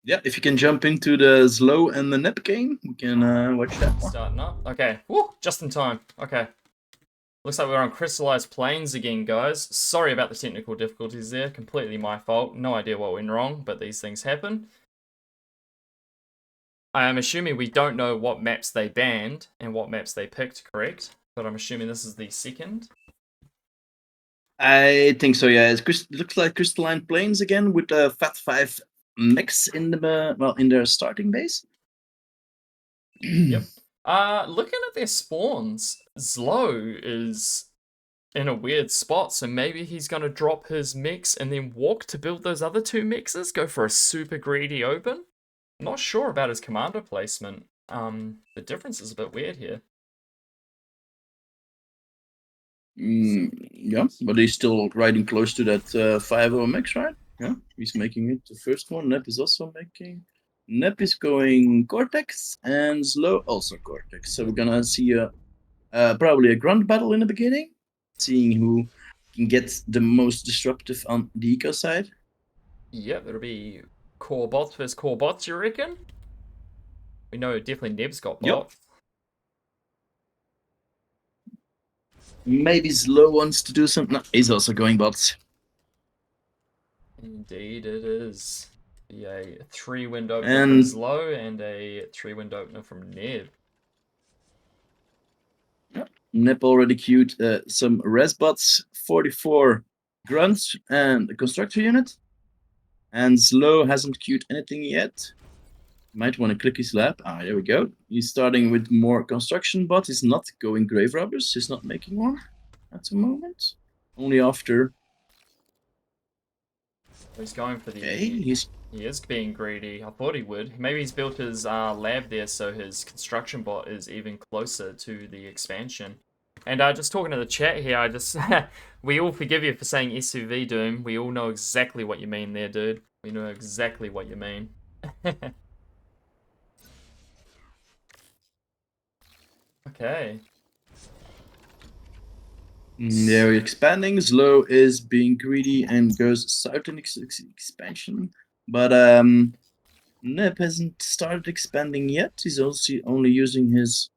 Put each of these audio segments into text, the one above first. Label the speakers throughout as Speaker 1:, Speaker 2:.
Speaker 1: Yeah, if you can jump into the Slow and the Nip game, we can watch that one.
Speaker 2: Starting up. Okay. Woo! Just in time. Okay. Looks like we're on crystallized plains again, guys. Sorry about the technical difficulties there. Completely my fault. No idea what went wrong, but these things happen. I am assuming we don't know what maps they banned and what maps they picked, correct? But I'm assuming this is the second.
Speaker 1: I think so. Yeah, it looks like Crystalline Plains again with the Fat Five mix in the in their starting base.
Speaker 2: Yep. Looking at their spawns, Zlo is in a weird spot, so maybe he's gonna drop his mix and then walk to build those other two mixes, go for a super greedy open. Not sure about his commander placement. The difference is a bit weird here.
Speaker 1: Yeah, but he's still riding close to that 5-0 mix, right? Yeah, he's making it. The first one, Nep is also making. Nep is going Cortex and Slow also Cortex. So we're gonna see probably a grunt battle in the beginning, seeing who can get the most disruptive on the eco side.
Speaker 2: Yep, it'll be core bots versus core bots, you reckon? We know definitely Neb's got
Speaker 1: Yep.
Speaker 2: bots.
Speaker 1: Maybe Slow wants to do something. No, he's also going bots.
Speaker 2: Indeed, it is. A 3-wind opener from
Speaker 1: And
Speaker 2: Zlo and a 3-wind opener from Neb.
Speaker 1: Nep already queued some res bots, 44 grunts, and a constructor unit. And Slow hasn't queued anything yet. Might want to click his lab. There we go. He's starting with more construction bots. He's not going grave robbers. He's not making one at the moment. Only after.
Speaker 2: He's going for the.
Speaker 1: Okay,
Speaker 2: He is being greedy. I thought he would. Maybe he's built his lab there so his construction bot is even closer to the expansion. And just talking to the chat here, I just we all forgive you for saying SUV Doom. We all know exactly what you mean there, dude. We know exactly what you mean. Okay.
Speaker 1: They're expanding. Slow is being greedy and goes south in expansion. But Nep hasn't started expanding yet. He's also only using his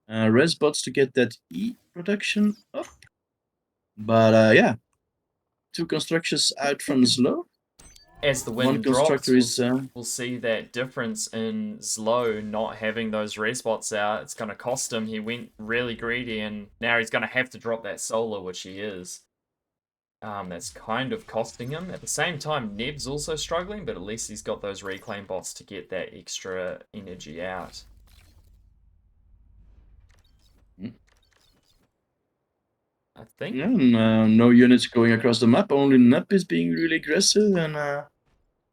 Speaker 1: res bots to get that E production up. But yeah, two constructions out from Slow.
Speaker 2: As the
Speaker 1: One
Speaker 2: wind drops,
Speaker 1: constructor is
Speaker 2: we'll see that difference in Zlo not having those respots out. It's going to cost him. He went really greedy, and now he's going to have to drop that solar, which he is. That's kind of costing him. At the same time, Neb's also struggling, but at least he's got those reclaim bots to get that extra energy out. I think.
Speaker 1: yeah, no units going across the map. Only Nep is being really aggressive and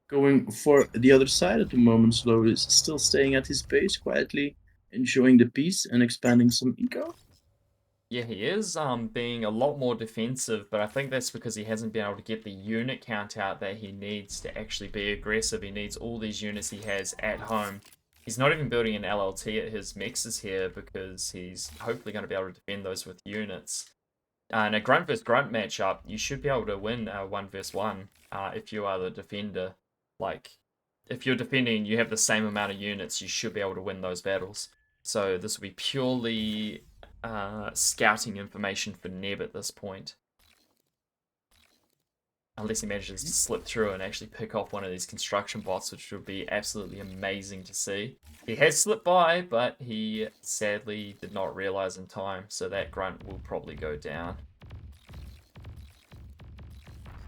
Speaker 1: going for the other side at the moment. Slow is still staying at his base quietly, enjoying the peace and expanding some eco.
Speaker 2: Yeah, he is being a lot more defensive, but I think that's because he hasn't been able to get the unit count out that he needs to actually be aggressive. He needs all these units he has at home. He's not even building an LLT at his mixes here because he's hopefully going to be able to defend those with units. In a grunt versus grunt matchup, you should be able to win 1 versus 1 if you are the defender. Like, if you're defending and you have the same amount of units, you should be able to win those battles. So this will be purely scouting information for Neb at this point. Unless he manages to slip through and actually pick off one of these construction bots, which would be absolutely amazing to see. He has slipped by, but he sadly did not realize in time, so that grunt will probably go down.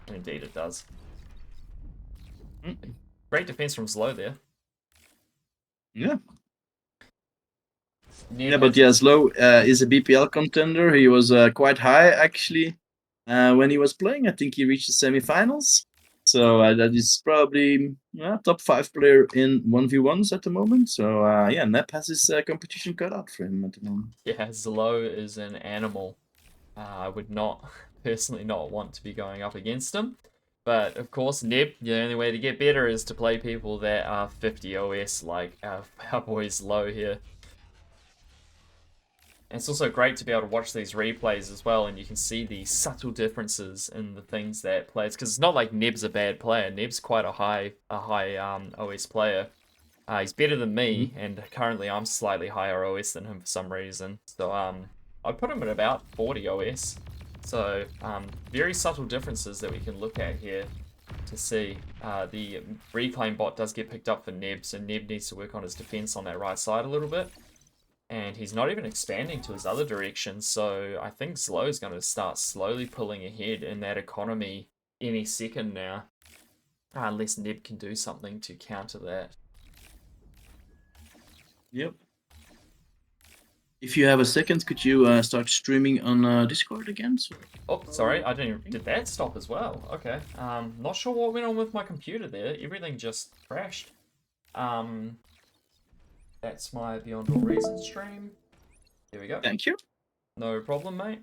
Speaker 2: And indeed it does. Great defense from Zlo there.
Speaker 1: Yeah.
Speaker 2: Neb
Speaker 1: Yeah, but yeah, Slow is a BPL contender. He was quite high actually when he was playing. I think he reached the semifinals. So that is probably top 5 player in 1v1s at the moment. So yeah, Nep has his competition cut out for him at the moment.
Speaker 2: Yeah, Zlo is an animal. I would not, personally not want to be going up against him. But of course, Neb, the only way to get better is to play people that are 50 OS like our boy Zlo here. And it's also great to be able to watch these replays as well, and you can see the subtle differences in the things that players. Because it's not like Neb's a bad player. Neb's quite a high OS player. He's better than me, and currently I'm slightly higher OS than him for some reason. So I'd put him at about 40 OS. So very subtle differences that we can look at here to see. The reclaim bot does get picked up for Neb, so Neb needs to work on his defense on that right side a little bit. And he's not even expanding to his other direction, so I think Zlo is going to start slowly pulling ahead in that economy any second now. Unless Neb can do something to counter that.
Speaker 1: Yep. If you have a second, could you start streaming on Discord again? So...
Speaker 2: Oh, sorry, I didn't even... Did that stop as well? Okay. Not sure what went on with my computer there. Everything just crashed. That's my Beyond All Reason stream. Here we go.
Speaker 1: Thank you.
Speaker 2: No problem, mate.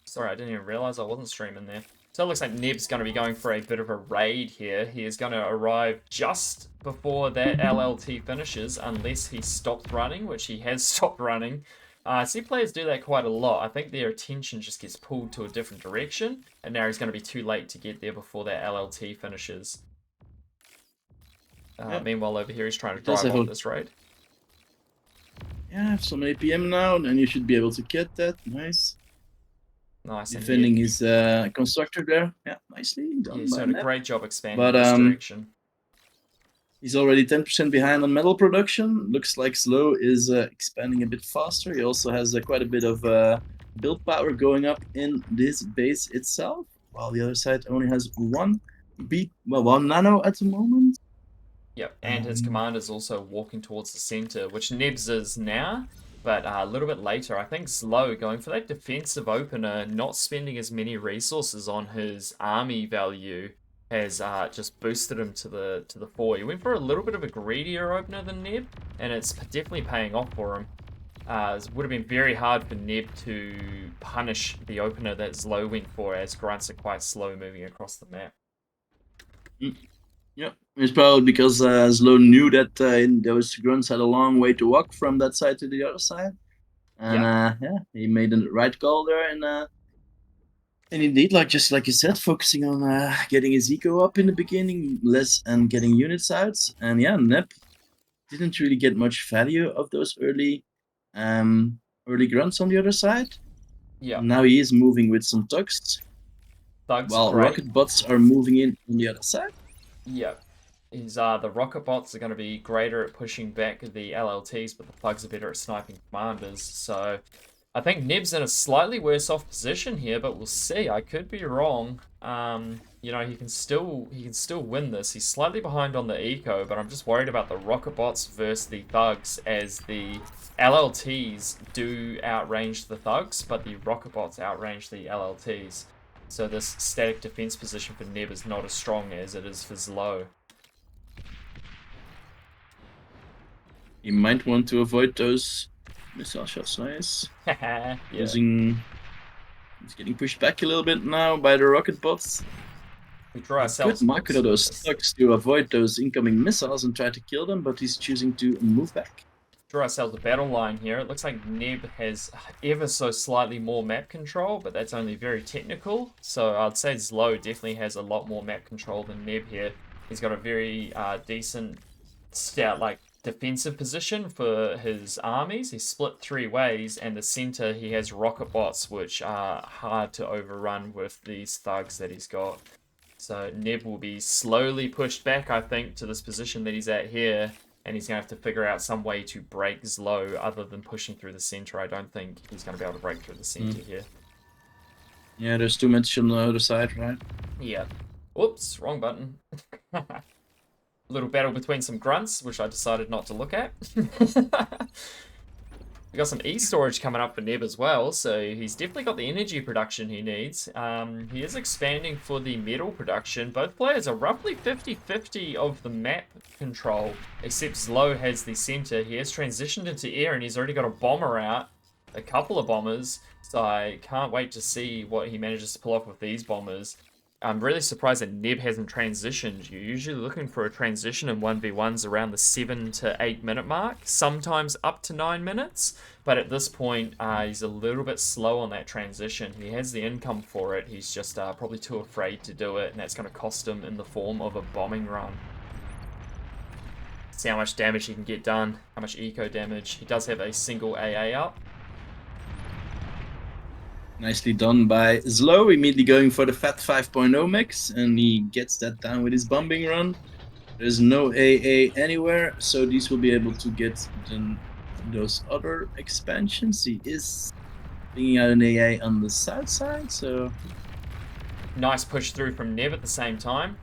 Speaker 2: Sorry, I didn't even realize I wasn't streaming there. So it looks like Neb's going to be going for a bit of a raid here. He is going to arrive just before that LLT finishes, unless he stops running, which he has stopped running. I see players do that quite a lot. I think their attention just gets pulled to a different direction, and now he's going to be too late to get there before that LLT finishes. Meanwhile, over here, he's trying to drive off this raid.
Speaker 1: Yeah, I have some APM now, and you should be able to get that. Nice.
Speaker 2: Nice.
Speaker 1: Defending his constructor there. Yeah, nicely done.
Speaker 2: He's done a great job expanding
Speaker 1: but,
Speaker 2: this direction.
Speaker 1: He's already 10% behind on metal production. Looks like Zlo is expanding a bit faster. He also has quite a bit of build power going up in this base itself, while the other side only has one nano at the moment.
Speaker 2: Yep, and his commander's also walking towards the center, which Neb's is now, but a little bit later. I think Zlo going for that defensive opener, not spending as many resources on his army value, has just boosted him to the fore. He went for a little bit of a greedier opener than Neb, and it's definitely paying off for him. It would have been very hard for Neb to punish the opener that Zlo went for, as grunts are quite slow moving across the map.
Speaker 1: Yeah, it's probably because Zlo knew that those grunts had a long way to walk from that side to the other side. And yeah, he made the right call there. And indeed, just like you said, focusing on getting his eco up in the beginning, less and getting units out. And yeah, Neb didn't really get much value of those early grunts on the other side.
Speaker 2: Yeah.
Speaker 1: Now he is moving with some thugs. While
Speaker 2: great.
Speaker 1: rocket bots are moving in on the other side.
Speaker 2: Yep. The rocket bots are going to be greater at pushing back the LLTs, but the thugs are better at sniping commanders. So I think Neb's in a slightly worse off position here, but we'll see. I could be wrong. You know, he can still win this. He's slightly behind on the eco, but I'm just worried about the rocket bots versus the thugs, as the LLTs do outrange the thugs, but the rocket bots outrange the LLTs. So this static defense position for Neb is not as strong as it is for Zlo.
Speaker 1: You might want to avoid those missile shots. Nice.
Speaker 2: Yeah.
Speaker 1: He's getting pushed back a little bit now by the rocket bots.
Speaker 2: We draw ourselves.
Speaker 1: Good macro those thugs to avoid those incoming missiles and try to kill them, but he's choosing to move back.
Speaker 2: Draw ourselves a battle line here. It looks like Neb has ever so slightly more map control, but that's only very technical. So I'd say Zlo definitely has a lot more map control than Neb here. He's got a very decent stout, defensive position for his armies. He's split three ways, and the center he has rocket bots, which are hard to overrun with these thugs that he's got. So Neb will be slowly pushed back, I think, to this position that he's at here. And he's going to have to figure out some way to break Zlo other than pushing through the center. I don't think he's going to be able to break through the center here.
Speaker 1: Yeah, there's too much on the other side, right?
Speaker 2: Yeah. Whoops, wrong button. A little battle between some grunts, which I decided not to look at. We got some E-storage coming up for Neb as well, so he's definitely got the energy production he needs. He is expanding for the metal production. Both players are roughly 50-50 of the map control, except Zlo has the center. He has transitioned into air, and he's already got a bomber out, a couple of bombers, so I can't wait to see what he manages to pull off with these bombers. I'm really surprised that Neb hasn't transitioned. You're usually looking for a transition in 1v1s around the 7 to 8 minute mark, sometimes up to 9 minutes. But at this point, he's a little bit slow on that transition. He has the income for it, he's just probably too afraid to do it, and that's going to cost him in the form of a bombing run. See how much damage he can get done, how much eco damage. He does have a single AA up.
Speaker 1: Nicely done by Zlo, immediately going for the Fat 5.0 mix, and he gets that down with his bombing run. There's no AA anywhere, so these will be able to get those other expansions. He is bringing out an AA on the south side, so...
Speaker 2: Nice push through from Neb at the same time,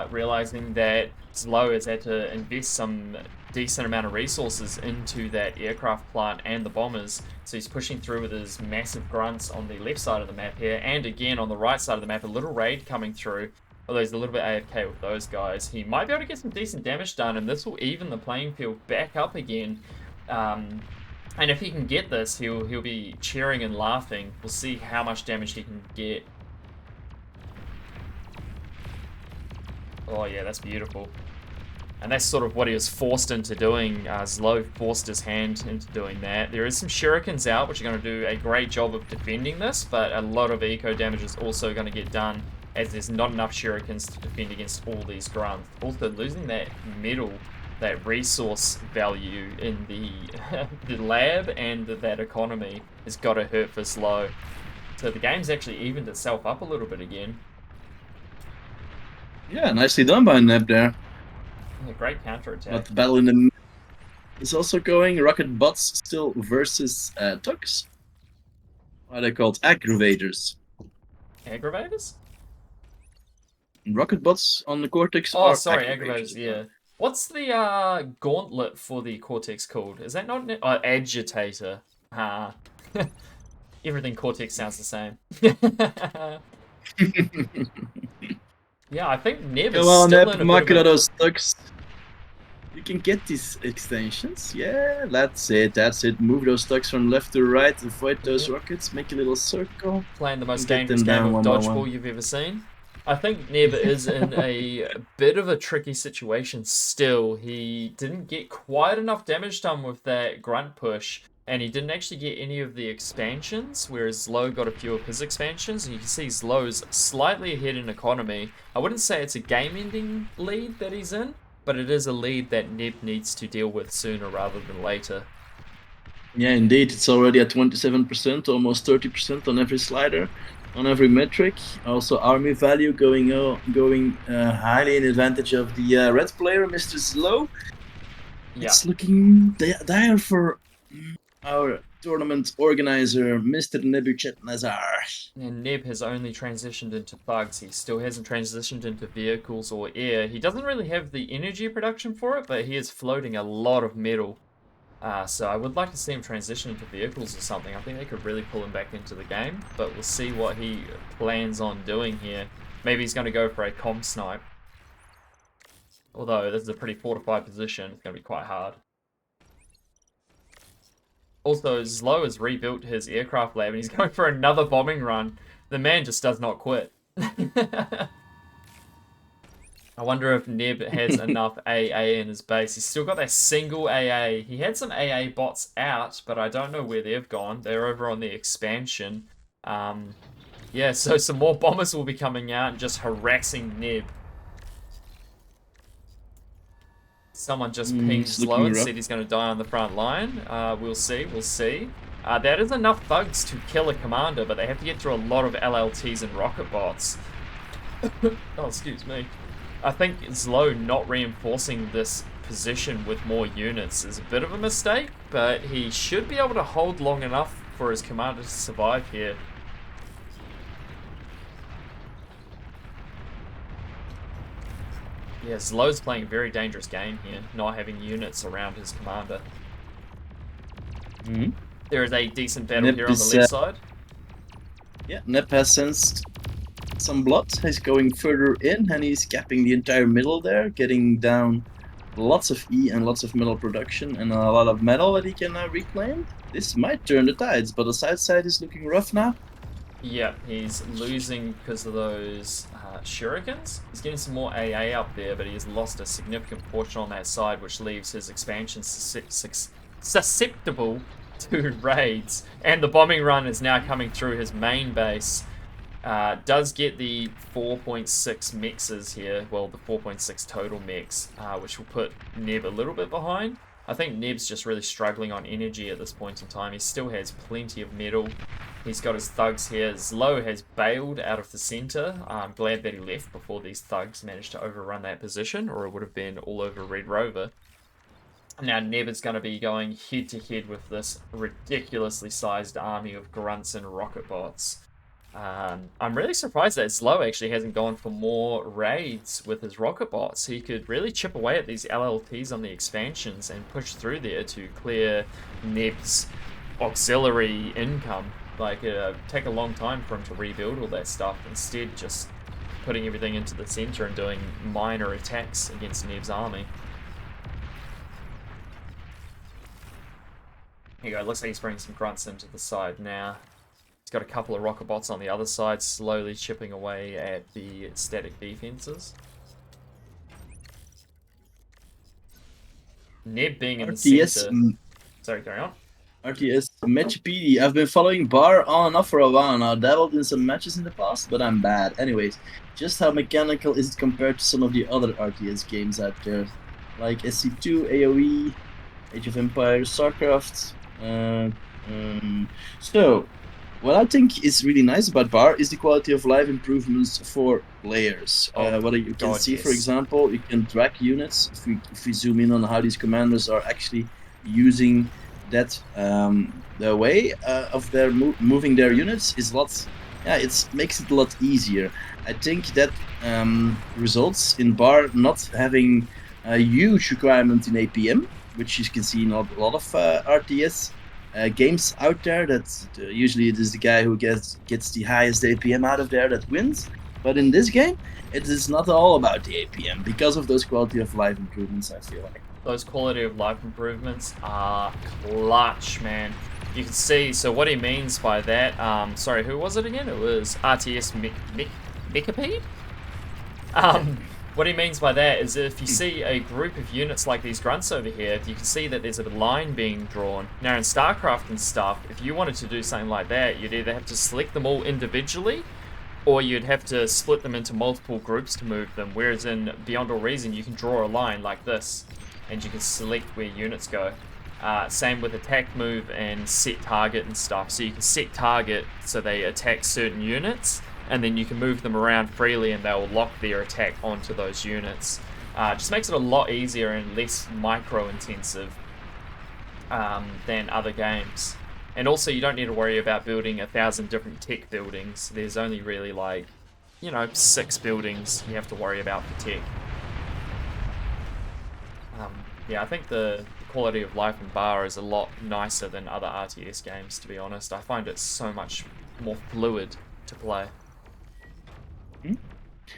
Speaker 2: realizing that Zlo has had to invest some decent amount of resources into that aircraft plant and the bombers, so he's pushing through with his massive grunts on the left side of the map here, and again on the right side of the map, a little raid coming through, although he's a little bit AFK with those guys. He might be able to get some decent damage done, and this will even the playing field back up again. And if he can get this, he'll be cheering and laughing. We'll see how much damage he can get. Oh yeah, that's beautiful. And that's sort of what he was forced into doing. Zlo forced his hand into doing that. There is some shurikens out, which are going to do a great job of defending this, but a lot of eco damage is also going to get done, as there's not enough shurikens to defend against all these grunts. Also, losing that metal, that resource value in the the lab and that economy has got to hurt for Zlo. So the game's actually evened itself up a little bit again.
Speaker 1: Yeah, nicely done by Neb there.
Speaker 2: A great counter-attack.
Speaker 1: But the battle in the middle is also going. Rocket bots still versus Tux. What are they called? Aggravators.
Speaker 2: Aggravators?
Speaker 1: Rocket bots on the Cortex.
Speaker 2: Oh, sorry, aggravators, yeah. What's the gauntlet for the Cortex called? Is that not... agitator. Ah. Everything Cortex sounds the same. Yeah, I think Neb is
Speaker 1: Come on,
Speaker 2: still
Speaker 1: Neb,
Speaker 2: in a
Speaker 1: mark
Speaker 2: bit of a...
Speaker 1: those Tux. You can get these extensions. Yeah, that's it. That's it. Move those Tux from left to right. Avoid those rockets. Make a little circle.
Speaker 2: Playing the most
Speaker 1: Get them
Speaker 2: dangerous game
Speaker 1: down
Speaker 2: of
Speaker 1: one by
Speaker 2: dodgeball
Speaker 1: one.
Speaker 2: you've ever seen. I think Neb is in a bit of a tricky situation still. He didn't get quite enough damage done with that grunt push, and he didn't actually get any of the expansions, whereas Zlo got a few of his expansions. And you can see Zlo's slightly ahead in economy. I wouldn't say it's a game-ending lead that he's in, but it is a lead that Neb needs to deal with sooner rather than later.
Speaker 1: Yeah, indeed. It's already at 27%, almost 30% on every slider, on every metric. Also, army value going highly in advantage of the red player, Mr. Zlo.
Speaker 2: Yeah.
Speaker 1: It's looking dire for our tournament organizer, Mr. Nebuchadnezzar.
Speaker 2: And Neb has only transitioned into thugs. He still hasn't transitioned into vehicles or air. He doesn't really have the energy production for it, but he is floating a lot of metal. So I would like to see him transition into vehicles or something. I think they could really pull him back into the game, but we'll see what he plans on doing here. Maybe he's going to go for a comm snipe. Although this is a pretty fortified position, it's going to be quite hard. Also, Zlo has rebuilt his aircraft lab and he's going for another bombing run. The man just does not quit. I wonder if Neb has enough AA in his base. He's still got that single AA. He had some AA bots out, but I don't know where they've gone. They're over on the expansion. Yeah, so some more bombers will be coming out and just harassing Neb. Someone just pinged Zlo and said he's going to die on the front line. We'll see, we'll see. That is enough thugs to kill a commander, but they have to get through a lot of LLTs and rocket bots. Oh, excuse me. I think Zlo not reinforcing this position with more units is a bit of a mistake, but he should be able to hold long enough for his commander to survive here. Yeah, Zlo's playing a very dangerous game here, not having units around his commander. There is a decent battle
Speaker 1: Neb
Speaker 2: here on the left side.
Speaker 1: Yeah, Neb has sensed some blood. He's going further in and he's capping the entire middle there, getting down lots of E and lots of metal production and a lot of metal that he can now reclaim. This might turn the tides, but the south side is looking rough now.
Speaker 2: Yeah, he's losing because of those shurikens. He's getting some more AA up there, but he has lost a significant portion on that side, which leaves his expansion susceptible to raids. And the bombing run is now coming through his main base. Does get the 4.6 mexes here, well, the 4.6 total mex, which will put Neb a little bit behind. I think Neb's just really struggling on energy at this point in time. He still has plenty of metal. He's got his thugs here. Zlo has bailed out of the center. I'm glad that he left before these thugs managed to overrun that position, or it would have been all over Red Rover. Now Neb is going to be going head-to-head with this ridiculously sized army of grunts and rocket bots. I'm really surprised that Zlo actually hasn't gone for more raids with his rocket bots. He could really chip away at these LLTs on the expansions and push through there to clear Neb's auxiliary income. Like, it'd take a long time for him to rebuild all that stuff. Instead, just putting everything into the center and doing minor attacks against Neb's army. Here you go, looks like he's bringing some grunts into the side now. He's got a couple of rocket bots on the other side, slowly chipping away at the static defenses. Neb being in the center. Sorry, carry on.
Speaker 1: RTS Match PD. I've been following Bar on and off for a while now. Dabbled in some matches in the past, but I'm bad. Anyways, just how mechanical is it compared to some of the other RTS games out there? Like SC2, AoE, Age of Empires, StarCraft. So, what I think is really nice about Bar is the quality of life improvements for players. What you can see, for example, you can drag units. If we zoom in on how these commanders are actually using that, the way of their moving their units is a lot. Yeah, it makes it a lot easier. I think that results in Bar not having a huge requirement in APM, which you can see in a lot of RTS games out there. That usually it is the guy who gets the highest APM out of there that wins. But in this game, it is not all about the APM because of those quality of life improvements, I feel like.
Speaker 2: Those quality of life improvements are clutch, man. You can see, so what he means by that, sorry, who was it again? It was RTS Mechapede? What he means by that is if you see a group of units like these grunts over here, you can see that there's a line being drawn. Now in StarCraft and stuff, if you wanted to do something like that, you'd either have to select them all individually, or you'd have to split them into multiple groups to move them, whereas in Beyond All Reason, you can draw a line like this, and you can select where units go. Same with attack move and set target and stuff. So you can set target so they attack certain units, and then you can move them around freely and they'll lock their attack onto those units. Just makes it a lot easier and less micro-intensive than other games. And also you don't need to worry about building 1,000 different tech buildings. There's only really 6 buildings you have to worry about for tech. Yeah, I think the quality of life in Bar is a lot nicer than other RTS games, to be honest. I find it so much more fluid to play.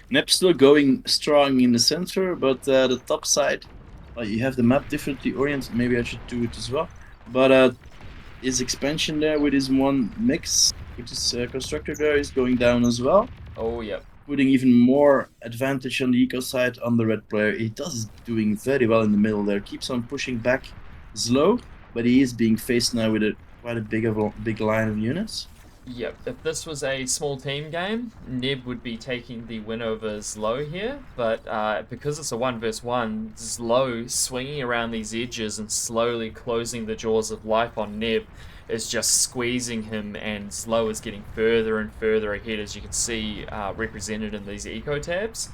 Speaker 1: Neb's still going strong in the center, but the top side, you have the map differently oriented. Maybe I should do it as well. But his expansion there with his one mix, which is constructor there, is going down as well.
Speaker 2: Oh, yep.
Speaker 1: Putting even more advantage on the eco side on the red player. He is doing very well in the middle there. Keeps on pushing back slow, but he is being faced now with quite a big line of units.
Speaker 2: Yep, if this was a small team game, Neb would be taking the win over Zlo here, but because it's a 1v1, Zlo swinging around these edges and slowly closing the jaws of life on Neb is just squeezing him, and Zlo is getting further and further ahead, as you can see represented in these eco tabs.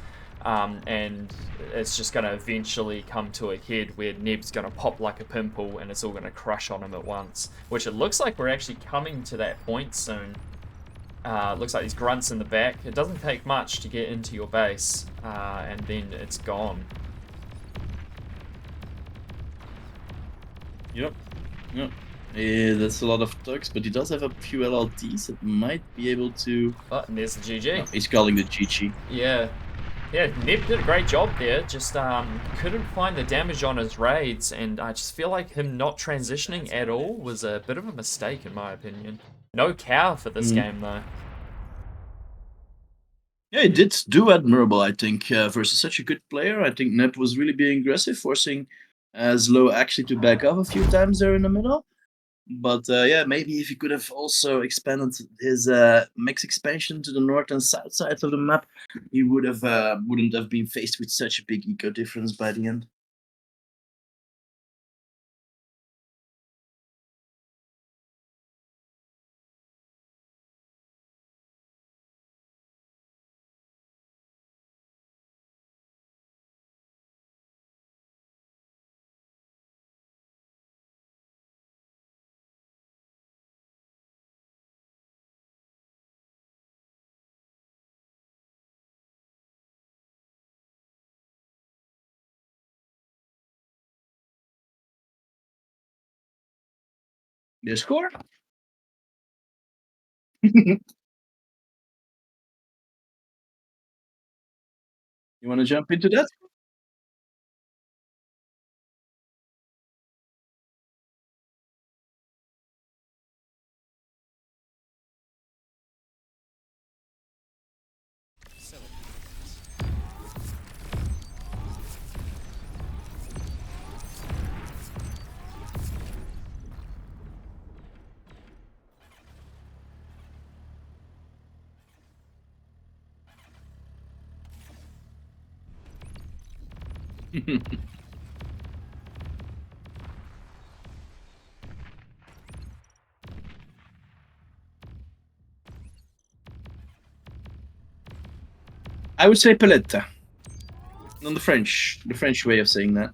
Speaker 2: And it's just going to eventually come to a head where Neb's going to pop like a pimple and it's all going to crush on him at once. Which it looks like we're actually coming to that point soon. Looks like these grunts in the back. It doesn't take much to get into your base, and then it's gone.
Speaker 1: Yep. Yeah, that's a lot of thugs, but he does have a few LLTs that might be able to...
Speaker 2: Oh, and there's the GG.
Speaker 1: Oh, he's calling the GG.
Speaker 2: Yeah. Yeah, Neb did a great job there, just couldn't find the damage on his raids, and I just feel like him not transitioning at all was a bit of a mistake in my opinion. No cow for this game though.
Speaker 1: Yeah, he did do admirable, I think, versus such a good player. I think Nep was really being aggressive, forcing Zlo actually to back up a few times there in the middle. But yeah, maybe if he could have also expanded his mix expansion to the north and south sides of the map, he would have wouldn't have been faced with such a big eco difference by the end. The score? You want to jump into that? I would say Paletta. On the French way of saying that.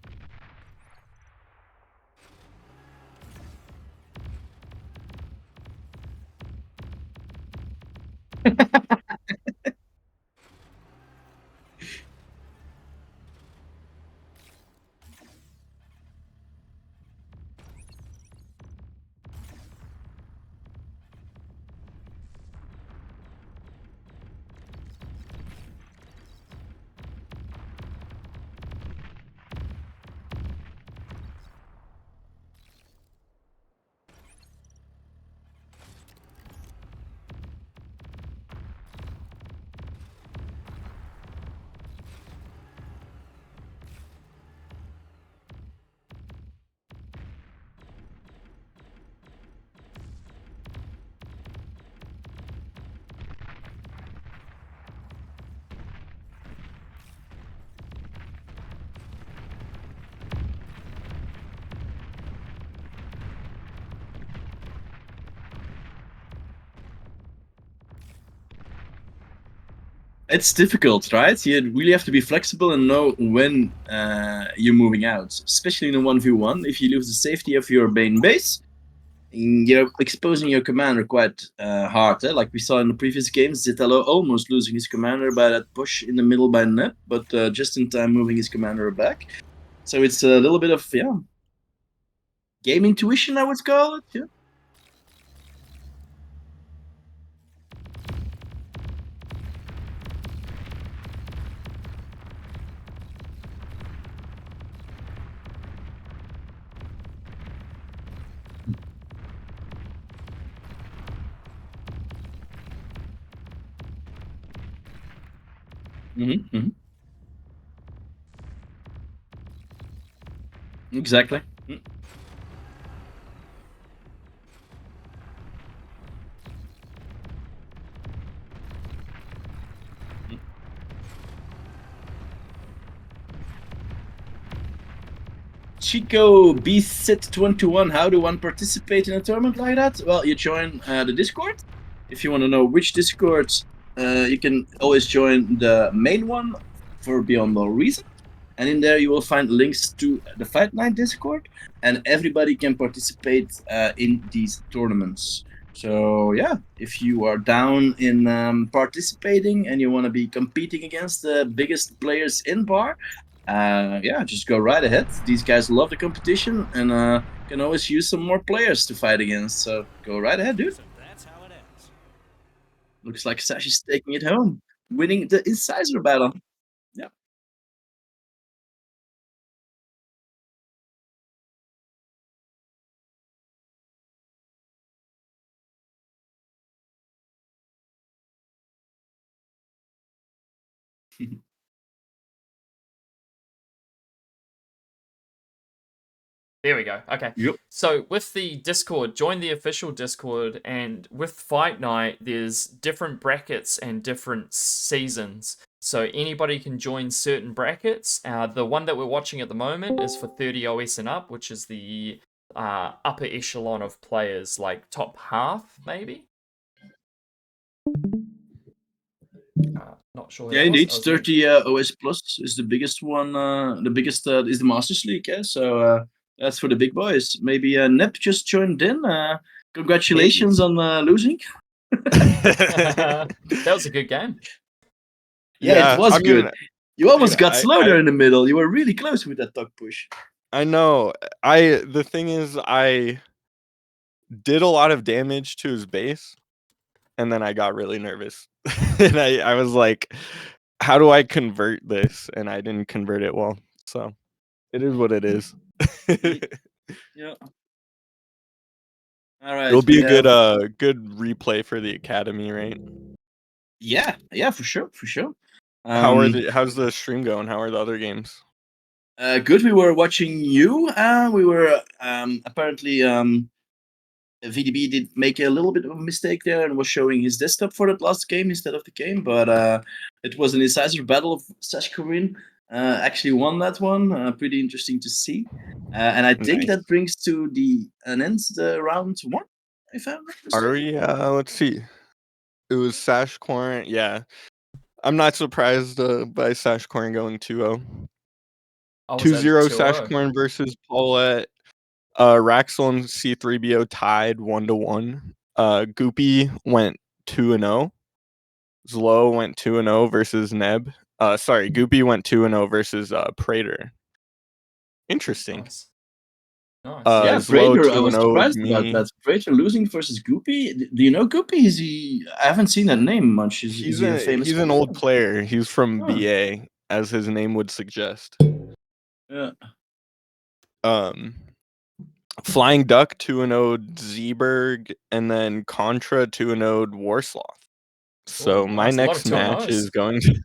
Speaker 1: It's difficult, right? You really have to be flexible and know when you're moving out, especially in a 1v1. If you lose the safety of your main base, you're exposing your commander quite hard. Eh? Like we saw in the previous games, Zitalo almost losing his commander by that push in the middle by Nep, but just in time moving his commander back. So it's a little bit of, yeah, game intuition, I would call it. Yeah. Mm-hmm. Exactly. Mm. Chico BSit21, how do one participate in a tournament like that? Well, you join the Discord. If you want to know which Discord, you can always join the main one for Beyond All Reason. And in there, you will find links to the Fight Night Discord, and everybody can participate in these tournaments. So, yeah, if you are down in participating and you want to be competing against the biggest players in bar, yeah, just go right ahead. These guys love the competition and can always use some more players to fight against. So go right ahead, dude.
Speaker 3: So that's how it ends.
Speaker 1: Looks like Sash is taking it home, winning the Incisor battle. Yeah.
Speaker 2: There we go. Okay.
Speaker 1: Yep.
Speaker 2: So with the Discord, join the official Discord, and with Fight Night, there's different brackets and different seasons. So anybody can join certain brackets. The one that we're watching at the moment is for 30 OS and up, which is the upper echelon of players, like top half, maybe. Not sure. Who
Speaker 1: Yeah,
Speaker 2: that was.
Speaker 1: indeed.
Speaker 2: That was you.
Speaker 1: 30 OS Plus is the biggest one. The biggest is the Masters League. Yeah, so that's for the big boys. Maybe Nip just joined in. Congratulations on losing.
Speaker 2: That was a good game.
Speaker 1: Yeah, it was
Speaker 3: I
Speaker 1: good.
Speaker 3: mean,
Speaker 1: You almost
Speaker 3: dude,
Speaker 1: got slow there in the middle. You were really close with that tuck push.
Speaker 3: I know. The thing is, I did a lot of damage to his base, and then I got really nervous. And I was like, how do I convert this? And I didn't convert it well. So it is what it is.
Speaker 1: Yeah. All right.
Speaker 3: It'll be
Speaker 1: we
Speaker 3: a good
Speaker 1: have-
Speaker 3: good replay for the academy, right?
Speaker 1: Yeah, for sure, for sure.
Speaker 3: How's the stream going? How are the other games?
Speaker 1: Good. We were watching you. We were apparently VDB did make a little bit of a mistake there and was showing his desktop for that last game instead of the game, but it was an decisive battle of Sash Korean. Actually won that one. Pretty interesting to see. And I think
Speaker 3: Nice.
Speaker 1: that brings to an end the round one. If I'm not
Speaker 3: Are
Speaker 1: mistaken.
Speaker 3: we? Let's see. It was Sash Corn. Yeah, I'm not surprised by Sash Corn going 2-0.
Speaker 2: Oh, was that
Speaker 3: 2-0
Speaker 2: 2-0?
Speaker 3: Sash Corn versus Paulette. Raxel and C3BO tied 1-1. Goopy went 2-0. Zlo went 2-0 versus Neb. Sorry, Goopy went 2-0 versus Prater. Interesting.
Speaker 2: Nice. Nice.
Speaker 1: Yeah,
Speaker 3: Zlo
Speaker 1: Prater. I was
Speaker 3: 2-0
Speaker 1: surprised
Speaker 3: me.
Speaker 1: about that. Prater losing versus Goopy. Do you know Goopy? Is he? I haven't seen that name much. Is he a famous?
Speaker 3: He's an old player. He's from
Speaker 1: Oh.
Speaker 3: BA, as his name would suggest.
Speaker 1: Yeah.
Speaker 3: Flying Duck 2-0 Zeeberg, and then Contra 2-0 Warsloth. So
Speaker 2: Ooh,
Speaker 3: my
Speaker 2: nice. A lot
Speaker 3: next
Speaker 2: of
Speaker 3: match
Speaker 2: 2-0s.
Speaker 3: is going to.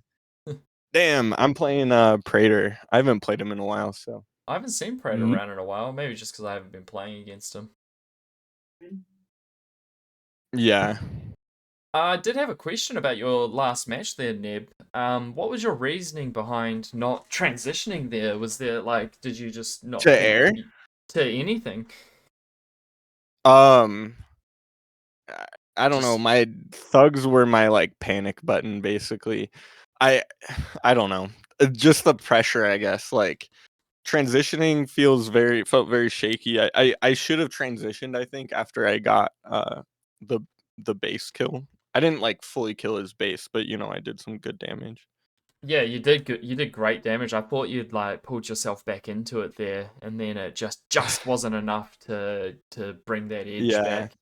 Speaker 3: Damn, I'm playing Prater. I haven't played him in a while, so.
Speaker 2: I haven't seen Prater
Speaker 1: Mhm.
Speaker 2: around in a while. Maybe just because I haven't been playing against him.
Speaker 3: Yeah.
Speaker 2: I did have a question about your last match there, Neb. What was your reasoning behind not transitioning there? Was there did you just not
Speaker 3: To
Speaker 2: think
Speaker 3: air?
Speaker 2: to anything?
Speaker 3: I don't know.
Speaker 2: Just-
Speaker 3: My thugs were my panic button, basically. I don't know. Just the pressure, I guess. Transitioning felt very shaky. I should have transitioned, I think, after I got the base kill. I didn't fully kill his base, but I did some good damage.
Speaker 2: Yeah, you did good. You did great damage. I thought you'd pulled yourself back into it there, and then it just wasn't enough to bring that edge
Speaker 3: Yeah.
Speaker 2: back.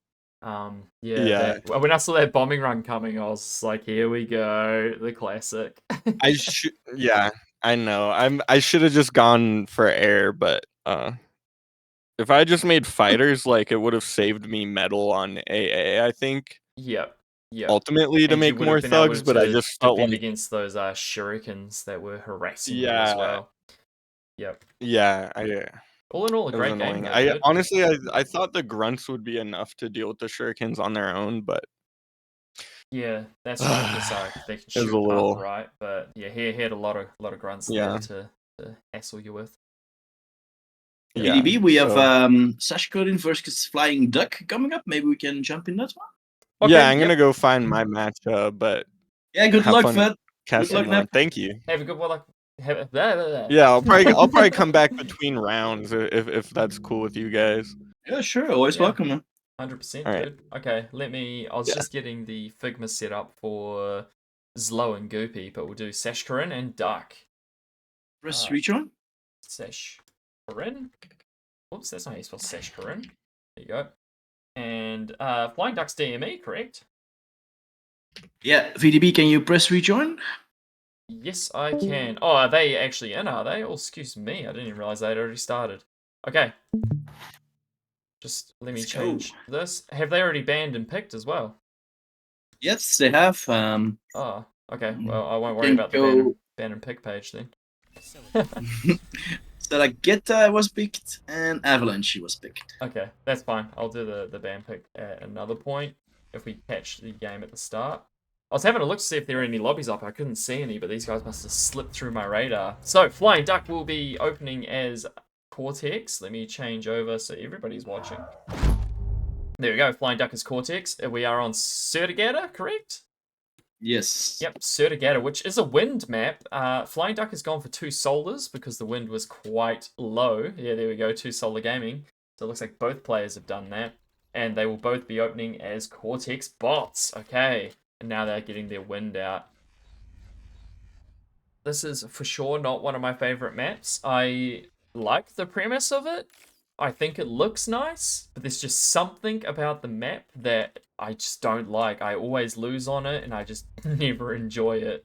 Speaker 2: Yeah.
Speaker 3: Yeah.
Speaker 2: When I saw that bombing run coming, I was just like, "Here we go, the classic."
Speaker 3: Yeah, I know. I should have just gone for air, but if I just made fighters, it would have saved me metal on AA, I think.
Speaker 2: Yep.
Speaker 3: Ultimately to
Speaker 2: And you
Speaker 3: make
Speaker 2: would
Speaker 3: more
Speaker 2: have been able
Speaker 3: thugs, but I
Speaker 2: to
Speaker 3: just felt
Speaker 2: defend
Speaker 3: like
Speaker 2: against those shurikens that were harassing you as
Speaker 3: yeah,
Speaker 2: well. Yep.
Speaker 3: yeah,
Speaker 2: All in all, a
Speaker 3: it was
Speaker 2: great game
Speaker 3: annoying.
Speaker 2: though,
Speaker 3: I
Speaker 2: dude.
Speaker 3: honestly I thought the grunts would be enough to deal with the shurikens on their own, but
Speaker 2: Yeah, that's right. Because they can
Speaker 3: it was
Speaker 2: shoot
Speaker 3: a
Speaker 2: up,
Speaker 3: little
Speaker 2: right? But yeah, he had a lot of grunts
Speaker 3: yeah,
Speaker 2: there to hassle you with.
Speaker 3: yeah.
Speaker 1: ADB, we have
Speaker 3: So
Speaker 1: Sash Korean versus Flying Duck coming up. Maybe we can jump in that one.
Speaker 2: Okay,
Speaker 3: yeah, I'm
Speaker 2: yep.
Speaker 3: gonna go find my match, but
Speaker 1: Yeah, good
Speaker 3: have
Speaker 1: luck,
Speaker 3: fun
Speaker 1: Fed.
Speaker 3: casting
Speaker 1: luck,
Speaker 3: more.
Speaker 1: Nep.
Speaker 3: Thank you.
Speaker 2: Have a good one. Have, blah, blah, blah.
Speaker 3: Yeah, I'll probably come back between rounds if that's cool with you guys.
Speaker 1: Yeah, sure. Always
Speaker 2: Yeah.
Speaker 1: welcome, man.
Speaker 2: 100%,
Speaker 3: All right.
Speaker 2: dude. Okay, I was
Speaker 3: Yeah.
Speaker 2: just getting the Figma set up for Zlo and Goopy, but we'll do Sash Korin and Duck.
Speaker 1: Press rejoin.
Speaker 2: Sash Korin. Oops, that's not how you spell Sash Korin. There you go. And Flying Duck's DME, correct?
Speaker 1: Yeah, VDB, can you press rejoin?
Speaker 2: Yes, I can. Oh, are they actually in, are they? Oh, excuse me. I didn't even realize they'd already started. Okay. Just let me
Speaker 1: Let's
Speaker 2: change
Speaker 1: go.
Speaker 2: this. Have they already banned and picked as well?
Speaker 1: Yes, they have.
Speaker 2: Oh, Okay, well, I won't worry
Speaker 1: Can
Speaker 2: about the
Speaker 1: go-
Speaker 2: ban and pick page then.
Speaker 1: So like Geta was picked and Avalanche was picked.
Speaker 2: Okay, that's fine. I'll do the ban pick at another point if we catch the game at the start. I was having a look to see if there are any lobbies up. I couldn't see any, but these guys must have slipped through my radar. So, Flying Duck will be opening as Cortex. Let me change over so everybody's watching. There we go. Flying Duck is Cortex. We are on Sertigata, correct?
Speaker 1: Yes.
Speaker 2: Yep, Sertigata, which is a wind map. Flying Duck has gone for 2 solars because the wind was quite low. Yeah, there we go, 2 solar gaming. So it looks like both players have done that. And they will both be opening as Cortex bots. Okay, and now they're getting their wind out. This is for sure not one of my favorite maps. I like the premise of it. I think it looks nice, but there's just something about the map that I just don't like. I always lose on it, and I just never enjoy it.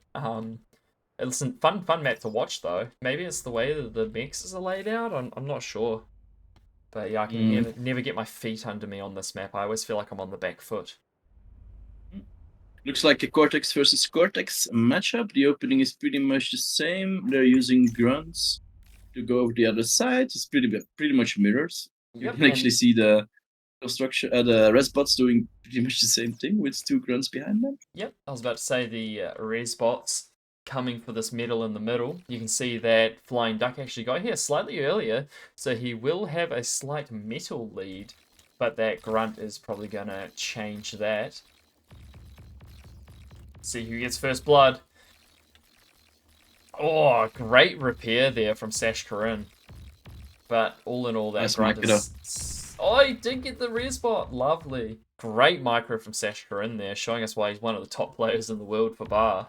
Speaker 2: It's a fun map to watch though. Maybe it's the way that the mechs are laid out. I'm not sure, but yeah, I can never get my feet under me on this map. I always feel like I'm on the back foot.
Speaker 1: Looks like a Cortex versus Cortex matchup. The opening is pretty much the same. They're using grunts to go over the other side. It's pretty much mirrors. You
Speaker 2: Yep,
Speaker 1: can actually see the construction, the res bots doing pretty much the same thing with 2 grunts behind them.
Speaker 2: Yep, I was about to say the res bots coming for this medal in the middle. You can see that Flying Duck actually got here slightly earlier, so he will have a slight metal lead, but that grunt is probably going to change that. See who gets first blood. Oh, great repair there from Sash Karin. But all in all, that
Speaker 1: Nice
Speaker 2: grunt
Speaker 1: micro.
Speaker 2: is... Oh, he did get the res bot. Lovely. Great micro from Sash Karin there, showing us why he's one of the top players in the world for Bar.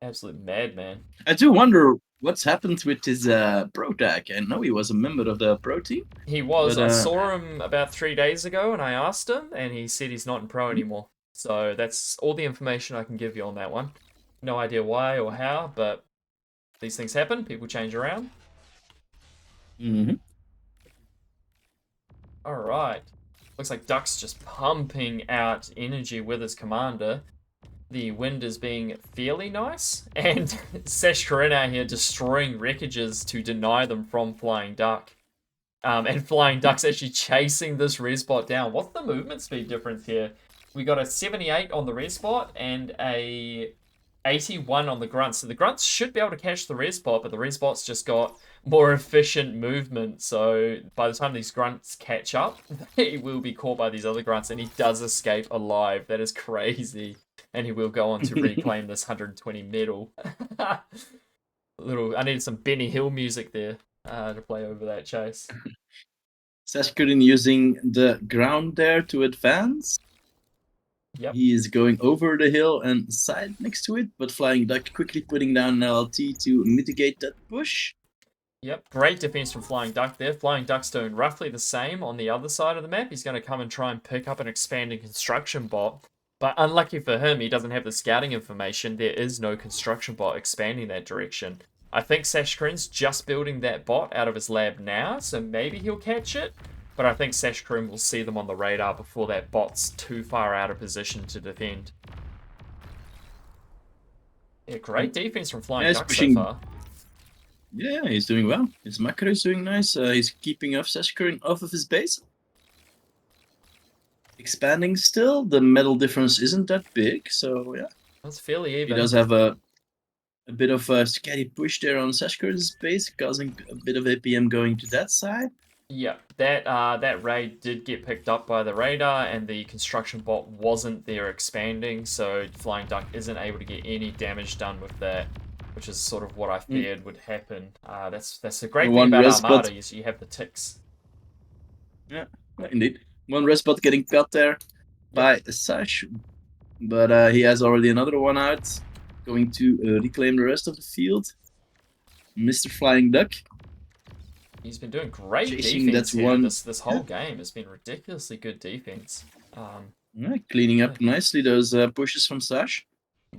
Speaker 2: Absolute madman.
Speaker 1: I do wonder what's happened with his pro tag. I know he was a member of the pro team.
Speaker 2: He was.
Speaker 1: But,
Speaker 2: I saw him about 3 days ago, and I asked him, and he said he's not in pro anymore. So that's all the information I can give you on that one. No idea why or how, but these things happen. People change around. Alright. Looks like Duck's just pumping out energy with his commander. The wind is being fairly nice, and Sash Karin out here destroying wreckages to deny them from Flying Duck. And Flying Duck's actually chasing this res bot down. What's the movement speed difference here? We got a 78 on the res bot and a 81 on the grunts. So the grunts should be able to catch the res bot, but the res bot's just got more efficient movement. So by the time these grunts catch up, he will be caught by these other grunts, and he does escape alive. That is crazy. And he will go on to reclaim this 120 medal. I needed some Benny Hill music there to play over that chase.
Speaker 1: Sash Karin using the ground there to advance.
Speaker 2: Yep.
Speaker 1: He is going over the hill and side next to it, but Flying Duck quickly putting down an LLT to mitigate that push.
Speaker 2: Yep, great defense from Flying Duck there. Flying Duck's doing roughly the same on the other side of the map. He's going to come and try and pick up an expanding construction bot. But unlucky for him, he doesn't have the scouting information. There is no construction bot expanding that direction. I think Sash Karin's just building that bot out of his lab now, so maybe he'll catch it. But I think Sash Karin will see them on the radar before that bot's too far out of position to defend. Yeah, great defense from Flying Duck so far.
Speaker 1: Yeah, he's doing well. His macro is doing nice. He's keeping off Sash Karin off of his base. Expanding still. The metal difference isn't that big, so yeah.
Speaker 2: That's fairly even.
Speaker 1: He does have a bit of a scatty push there on Sash Karin's base, causing a bit of APM going to that side.
Speaker 2: Yeah, that raid did get picked up by the radar, and the construction bot wasn't there expanding, so Flying Duck isn't able to get any damage done with that, which is sort of what I feared would happen. That's a great thing about Armada, is you have the ticks.
Speaker 1: Yeah, indeed. One res bot getting cut there by Sash, but he has already another one out, going to reclaim the rest of the field. Mr. Flying Duck.
Speaker 2: He's been doing great
Speaker 1: Chasing,
Speaker 2: defense
Speaker 1: that's
Speaker 2: here.
Speaker 1: one.
Speaker 2: This whole game has been ridiculously good defense.
Speaker 1: Yeah, cleaning up nicely those pushes from Sash.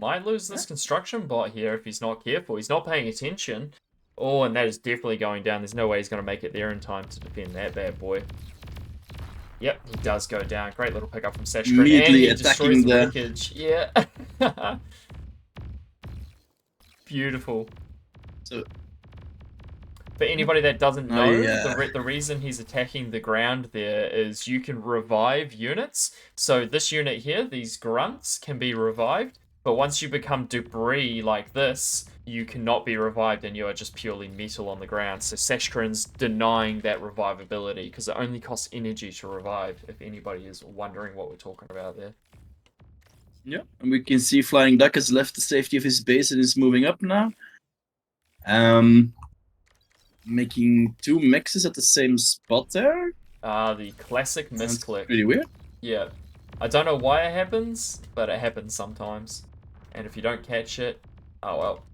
Speaker 2: Might lose this construction bot here if he's not careful. He's not paying attention. Oh, and that is definitely going down. There's no way he's going to make it there in time to defend that bad boy. Yep, he does go down. Great little pickup from Seshkrin.
Speaker 1: Immediately
Speaker 2: And he destroys
Speaker 1: attacking
Speaker 2: the
Speaker 1: the-
Speaker 2: wreckage. Yeah. Beautiful.
Speaker 1: So
Speaker 2: For anybody that doesn't
Speaker 1: Oh,
Speaker 2: know,
Speaker 1: yeah.
Speaker 2: the reason he's attacking the ground there is you can revive units. So this unit here, these grunts, can be revived. But once you become debris like this, you cannot be revived and you are just purely metal on the ground. So Seshkrin's denying that revivability because it only costs energy to revive, if anybody is wondering what we're talking about there.
Speaker 1: yeah, and we can see Flying Duck has left the safety of his base and is moving up now. Making 2 mixes at the same spot there.
Speaker 2: The classic
Speaker 1: That's
Speaker 2: misclick.
Speaker 1: pretty weird.
Speaker 2: Yeah. I don't know why it happens, but it happens sometimes. And if you don't catch it, oh well.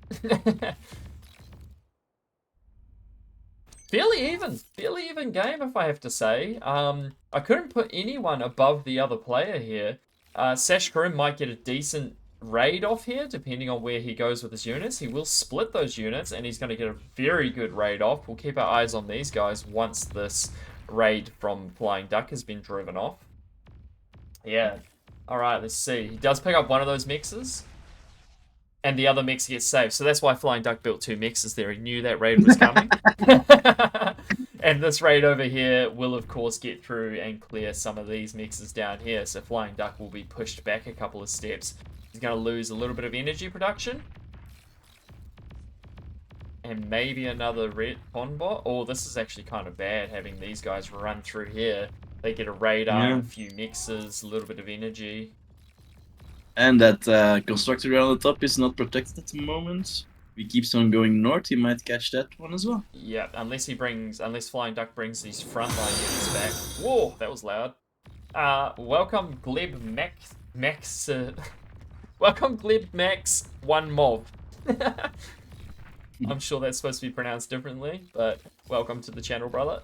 Speaker 2: Fairly even game, if I have to say. I couldn't put anyone above the other player here. Seshkrin might get a decent raid off here, depending on where he goes with his units. He will split those units, and he's going to get a very good raid off. We'll keep our eyes on these guys once this raid from Flying Duck has been driven off. Yeah. Alright, let's see. He does pick up one of those mixes. And the other mix gets saved. So that's why Flying Duck built 2 mixes there. He knew that raid was coming. And this raid over here will, of course, get through and clear some of these mixes down here. So Flying Duck will be pushed back a couple of steps. He's going to lose a little bit of energy production. And maybe another red pond bot. Oh, this is actually kind of bad, having these guys run through here. They get a radar,
Speaker 1: Yeah.
Speaker 2: a few mixes, a little bit of energy.
Speaker 1: And that constructor on the top is not protected at the moment. If he keeps on going north, he might catch that one as well.
Speaker 2: Yeah, unless Flying Duck brings these frontline units back. Whoa, that was loud. Welcome Gleb Max. Welcome Gleb Max 1 Mob. I'm sure that's supposed to be pronounced differently, but welcome to the channel, brother.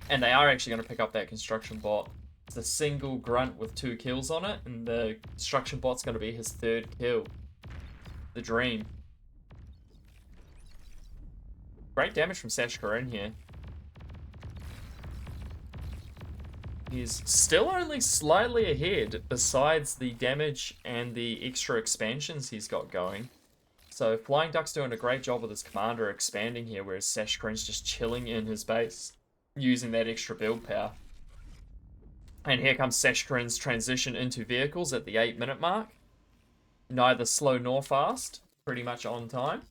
Speaker 2: And they are actually going to pick up that construction bot. It's a single grunt with 2 kills on it, and the construction bot's going to be his 3rd kill. The dream. Great damage from Seshkrin here. He's still only slightly ahead, besides the damage and the extra expansions he's got going. So Flying Duck's doing a great job with his commander expanding here, whereas Seshkrin's just chilling in his base, using that extra build power. And here comes Seshkrin's transition into vehicles at the 8-minute mark. Neither slow nor fast, pretty much on time.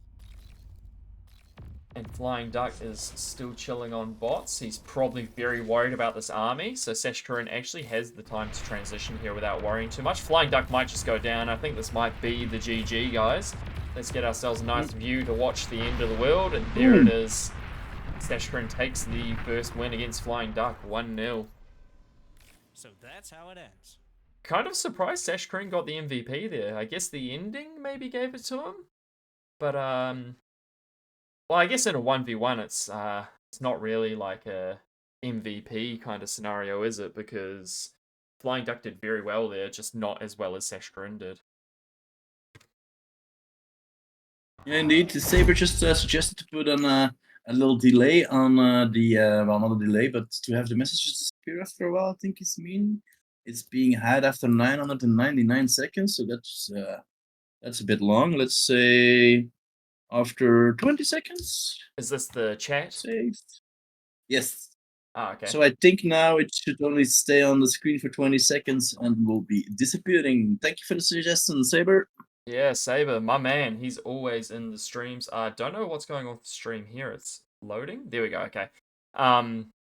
Speaker 2: And Flying Duck is still chilling on bots. He's probably very worried about this army, so Seshkrin actually has the time to transition here without worrying too much. Flying Duck might just go down. I think this might be the GG, guys. Let's get ourselves a nice view to watch the end of the world, and there it is. Seshkrin takes the first win against Flying Duck, 1-0.
Speaker 4: So that's how it ends.
Speaker 2: Kind of surprised Seshkrin got the MVP there. I guess the ending maybe gave it to him. But, well, I guess in a 1v1, it's not really like a MVP kind of scenario, is it? Because Flying Duck did very well there, just not as well as Seshkrin did.
Speaker 1: Yeah, indeed. The Saber just suggested to put on a little delay on well, not a delay, but to have the messages disappear after a while. I think it's being had after 999 seconds, so that's a bit long. Let's say after 20 seconds.
Speaker 2: Is this the chat?
Speaker 1: Saved. Yes.
Speaker 2: Ah, okay.
Speaker 1: So I think now it should only stay on the screen for 20 seconds and will be disappearing. Thank you for the suggestion, Saber.
Speaker 2: Yeah, Saber, my man. He's always in the streams. I don't know what's going on with the stream here. It's loading. There we go. Okay.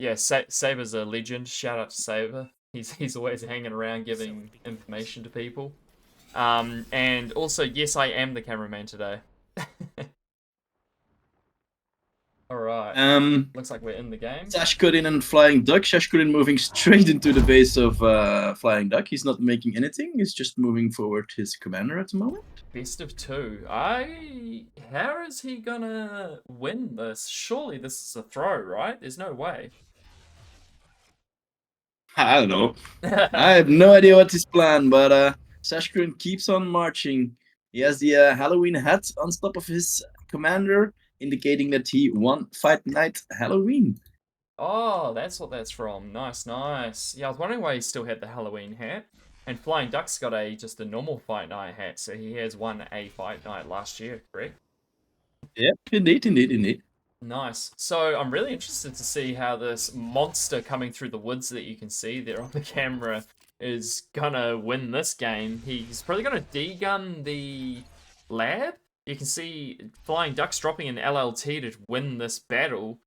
Speaker 2: Yeah, Saber's a legend. Shout out to Saber. He's always hanging around giving information to people. And also, yes, I am the cameraman today. Alright. Looks like we're in the game.
Speaker 1: Seshkrin and Flying Duck. Seshkrin moving straight into the base of Flying Duck. He's not making anything. He's just moving forward his commander at the moment.
Speaker 2: Best of 2. How is he gonna win this? Surely this is a throw, right? There's no way.
Speaker 1: I don't know. I have no idea what his plan, but Seshkrin keeps on marching. He has the Halloween hat on top of his commander, indicating that he won Fight Night Halloween.
Speaker 2: Oh, that's what that's from. Nice, nice. Yeah, I was wondering why he still had the Halloween hat. And Flying Duck's got just a normal Fight Night hat, so he has won a Fight Night last year, correct?
Speaker 1: Yep, indeed.
Speaker 2: Nice. So I'm really interested to see how this monster coming through the woods that you can see there on the camera is gonna win this game. He's probably gonna degun the lab. You can see Flying Duck's dropping an LLT to win this battle.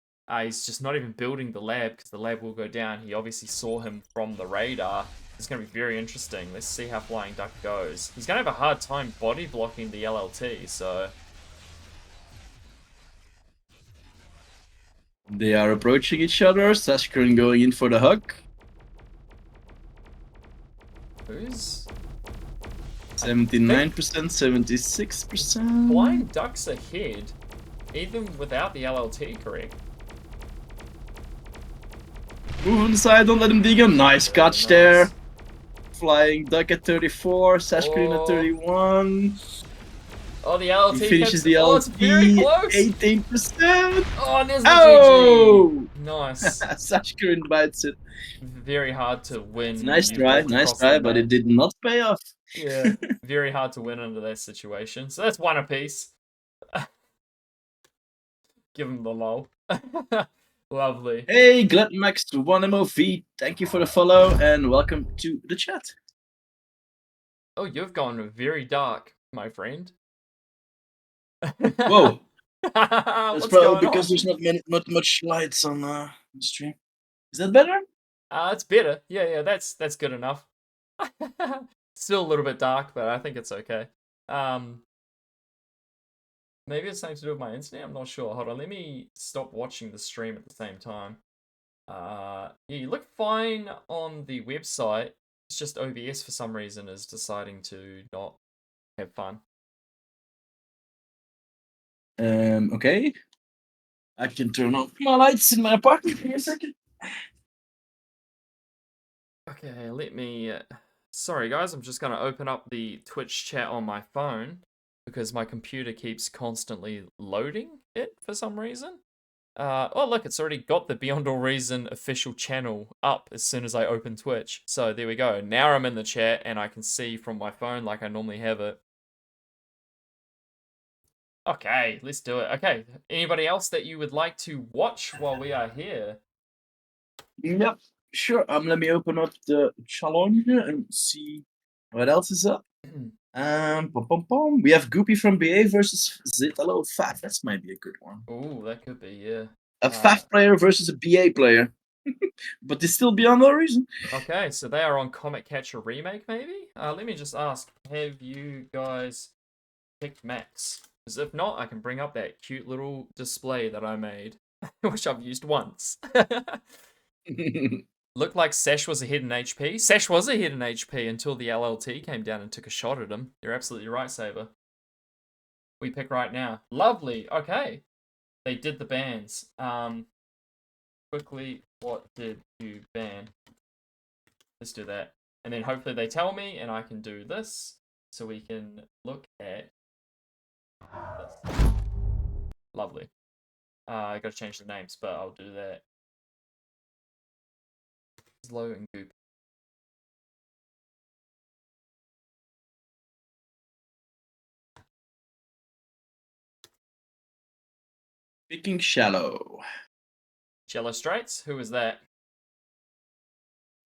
Speaker 2: He's just not even building the lab because the lab will go down. He obviously saw him from the radar. It's going to be very interesting. Let's see how Flying Duck goes. He's going to have a hard time body blocking the LLT, so...
Speaker 1: They are approaching each other. Sashkrin going in for the hug.
Speaker 2: Who's...
Speaker 1: 79%, 76%.
Speaker 2: Flying Duck's ahead, even without the LLT, correct?
Speaker 1: Move on the side, don't let him dig him. Nice catch
Speaker 2: Nice.
Speaker 1: there. Flying Duck at 34, Sashkrin
Speaker 2: Oh.
Speaker 1: at 31.
Speaker 2: Oh, the LLT
Speaker 1: He finishes
Speaker 2: comes-
Speaker 1: the
Speaker 2: Oh, it's very
Speaker 1: LT,
Speaker 2: close!
Speaker 1: 18%.
Speaker 2: Oh, and there's the
Speaker 1: Oh!
Speaker 2: GG! Nice.
Speaker 1: Sashkrin bites it.
Speaker 2: Very hard to win.
Speaker 1: Nice
Speaker 2: when you
Speaker 1: try,
Speaker 2: walk
Speaker 1: nice
Speaker 2: across
Speaker 1: try,
Speaker 2: the
Speaker 1: but
Speaker 2: map.
Speaker 1: it did not pay off.
Speaker 2: Yeah, very hard to win under that situation. So that's one apiece. Give him the lol. Lovely.
Speaker 1: Hey, Gladmax 1MOV, thank you for the follow and welcome to the chat.
Speaker 2: Oh, you've gone very dark, my friend.
Speaker 1: Whoa,
Speaker 2: What's
Speaker 1: that's probably
Speaker 2: going
Speaker 1: because
Speaker 2: on?
Speaker 1: there's not much lights on the stream. Is that better?
Speaker 2: It's better. Yeah, that's good enough. Still a little bit dark, but I think it's okay. Maybe it's something to do with my internet. I'm not sure. Hold on, let me stop watching the stream at the same time. Yeah, you look fine on the website. It's just OBS for some reason is deciding to not have fun.
Speaker 1: Okay. I can turn off my lights in my apartment for a second.
Speaker 2: Okay, let me... sorry guys, I'm just going to open up the Twitch chat on my phone because my computer keeps constantly loading it for some reason. Oh look, it's already got the Beyond All Reason official channel up as soon as I open Twitch. So there we go. Now I'm in the chat and I can see from my phone like I normally have it. Okay, let's do it. Okay, anybody else that you would like to watch while we are here?
Speaker 1: Yep, sure. Let me open up the challenge and see what else is up. We have Goopy from BA versus Zitalo Faf. That might be a good one.
Speaker 2: Ooh, that could be, yeah.
Speaker 1: A Faf player versus a BA player. But it's still Beyond All Reason.
Speaker 2: Okay, so they are on Comet Catcher Remake, maybe? Let me just ask, have you guys picked Max? Because if not, I can bring up that cute little display that I made, which I've used once. Looked like Sash was ahead in HP. Sash was ahead in HP until the LLT came down and took a shot at him. You're absolutely right, Saber. We pick right now. Lovely. Okay. They did the bans. Quickly, what did you ban? Let's do that. And then hopefully they tell me and I can do this so we can look at this. Lovely. I gotta change the names, but I'll do that. Slow and Goop.
Speaker 1: Picking Shallow.
Speaker 2: Shallow Straits? Who was that?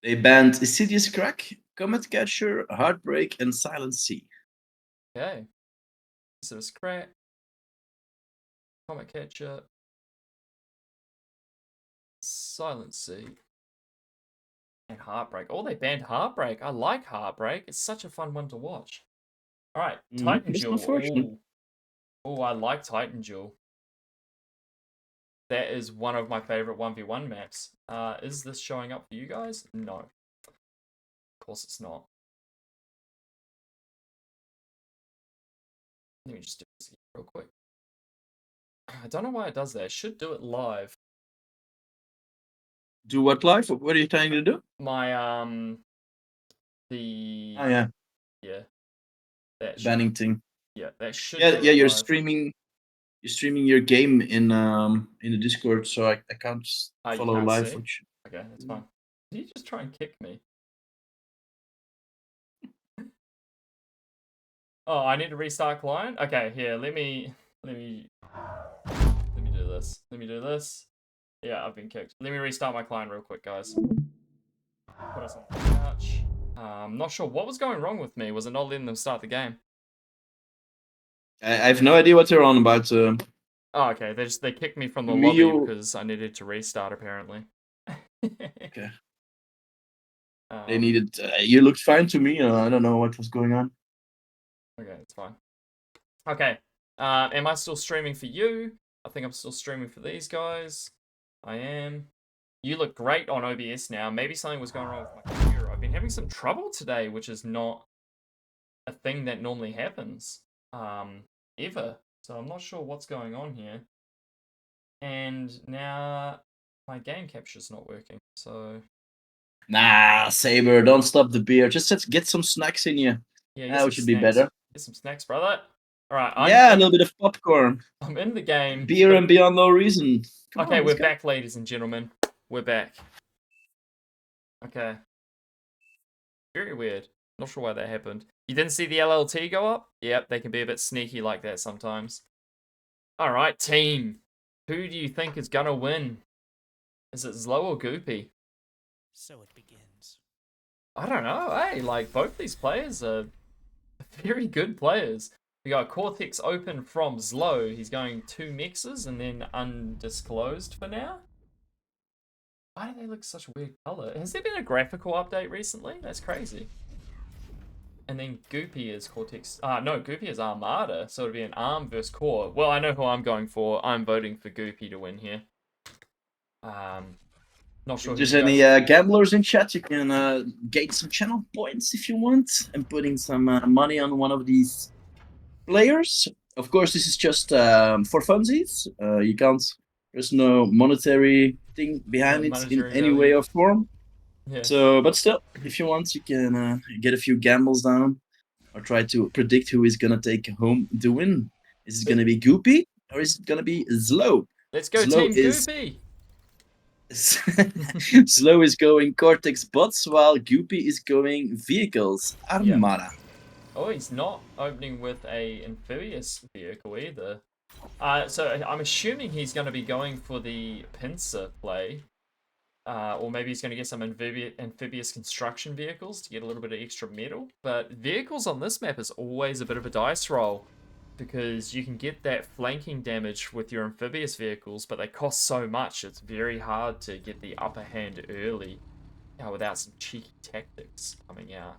Speaker 1: They banned Insidious Crack, Comet Catcher, Heartbreak, and Silent Sea.
Speaker 2: Okay. So it's Crack, Comet Catcher, Silent Sea, and Heartbreak. Oh, they banned Heartbreak. I like Heartbreak. It's such a fun one to watch. Alright, Titan
Speaker 1: It's
Speaker 2: Jewel.
Speaker 1: unfortunate.
Speaker 2: Oh, I like Titan Jewel. That is one of my favorite 1v1 maps. Is this showing up for you guys? No. Of course it's not. Let me just do this real quick. I don't know why it does that. It should do it live.
Speaker 1: Do what live? What are you trying to do?
Speaker 2: My, the...
Speaker 1: Oh, yeah.
Speaker 2: Yeah. That should,
Speaker 1: Banning thing.
Speaker 2: yeah, that should
Speaker 1: Yeah,
Speaker 2: do
Speaker 1: yeah,
Speaker 2: it
Speaker 1: you're
Speaker 2: live.
Speaker 1: streaming. you're streaming your game in the Discord, so I can't
Speaker 2: You
Speaker 1: follow
Speaker 2: can't
Speaker 1: live.
Speaker 2: see?
Speaker 1: Which
Speaker 2: Okay, that's fine. Did you just try and kick me? Oh, I need to restart client? Okay, here, let me do this. Let me do this. Yeah, I've been kicked. Let me restart my client real quick, guys. Put us on the couch. Not sure what was going wrong with me. Was it not letting them start the game?
Speaker 1: I have no idea what they're on about.
Speaker 2: Oh, okay. They kicked me from the
Speaker 1: Me,
Speaker 2: lobby
Speaker 1: you-
Speaker 2: because I needed to restart apparently.
Speaker 1: Okay. They
Speaker 2: Um,
Speaker 1: needed. You looked fine to me. I don't know what was going on.
Speaker 2: Okay, it's fine. Okay. Am I still streaming for you? I think I'm still streaming for these guys. I am. You look great on OBS now. Maybe something was going wrong with my computer. I've been having some trouble today, which is not a thing that normally happens. Ever. So I'm not sure what's going on here. And now my game capture's not working. So
Speaker 1: Nah, Saber, don't stop the beer. Just get some snacks in you.
Speaker 2: yeah,
Speaker 1: That should be better.
Speaker 2: Get some snacks, brother. All right,
Speaker 1: Yeah, a little bit of popcorn.
Speaker 2: I'm in the game.
Speaker 1: Beer
Speaker 2: but-
Speaker 1: and beyond no reason. Come
Speaker 2: Okay,
Speaker 1: on,
Speaker 2: we're
Speaker 1: let's go.
Speaker 2: back, ladies and gentlemen. We're back. Okay. Very weird. Not sure why that happened. You didn't see the LLT go up? Yep, they can be a bit sneaky like that sometimes. Alright, team. Who do you think is gonna win? Is it Zlo or Goopy?
Speaker 4: So it begins.
Speaker 2: I don't know, hey, like, both these players are very good players. We got Cortex open from Zlo. He's going 2 mixes and then undisclosed for now. Why do they look such a weird color? Has there been a graphical update recently? That's crazy. And then Goopy is Cortex. No, Goopy is Armada, so it'd be an Arm versus Core. Well, I know who I'm going for. I'm voting for Goopy to win here. Not sure.
Speaker 1: If
Speaker 2: who
Speaker 1: there's
Speaker 2: you
Speaker 1: any
Speaker 2: guys-
Speaker 1: gamblers in chat, you can get some channel points if you want, and putting some money on one of these players. Of course, this is just for funsies. You can't. There's no monetary thing behind
Speaker 2: No
Speaker 1: it in
Speaker 2: monetary
Speaker 1: any way
Speaker 2: value.
Speaker 1: or form.
Speaker 2: Yeah.
Speaker 1: So, but still, if you want, you can get a few gambles down, or try to predict who is gonna take home the win. Is it gonna be Goopy or is it gonna be Zlo?
Speaker 2: Let's go,
Speaker 1: Zlo
Speaker 2: Team
Speaker 1: is-
Speaker 2: Goopy.
Speaker 1: Slow is going Cortex bots while Goopy is going vehicles. Armada.
Speaker 2: Oh, he's not opening with a amphibious vehicle either. So I'm assuming he's going to be going for the pincer play. Or maybe he's going to get some amphibious construction vehicles to get a little bit of extra metal. But vehicles on this map is always a bit of a dice roll, because you can get that flanking damage with your amphibious vehicles, but they cost so much, it's very hard to get the upper hand early without some cheeky tactics coming out.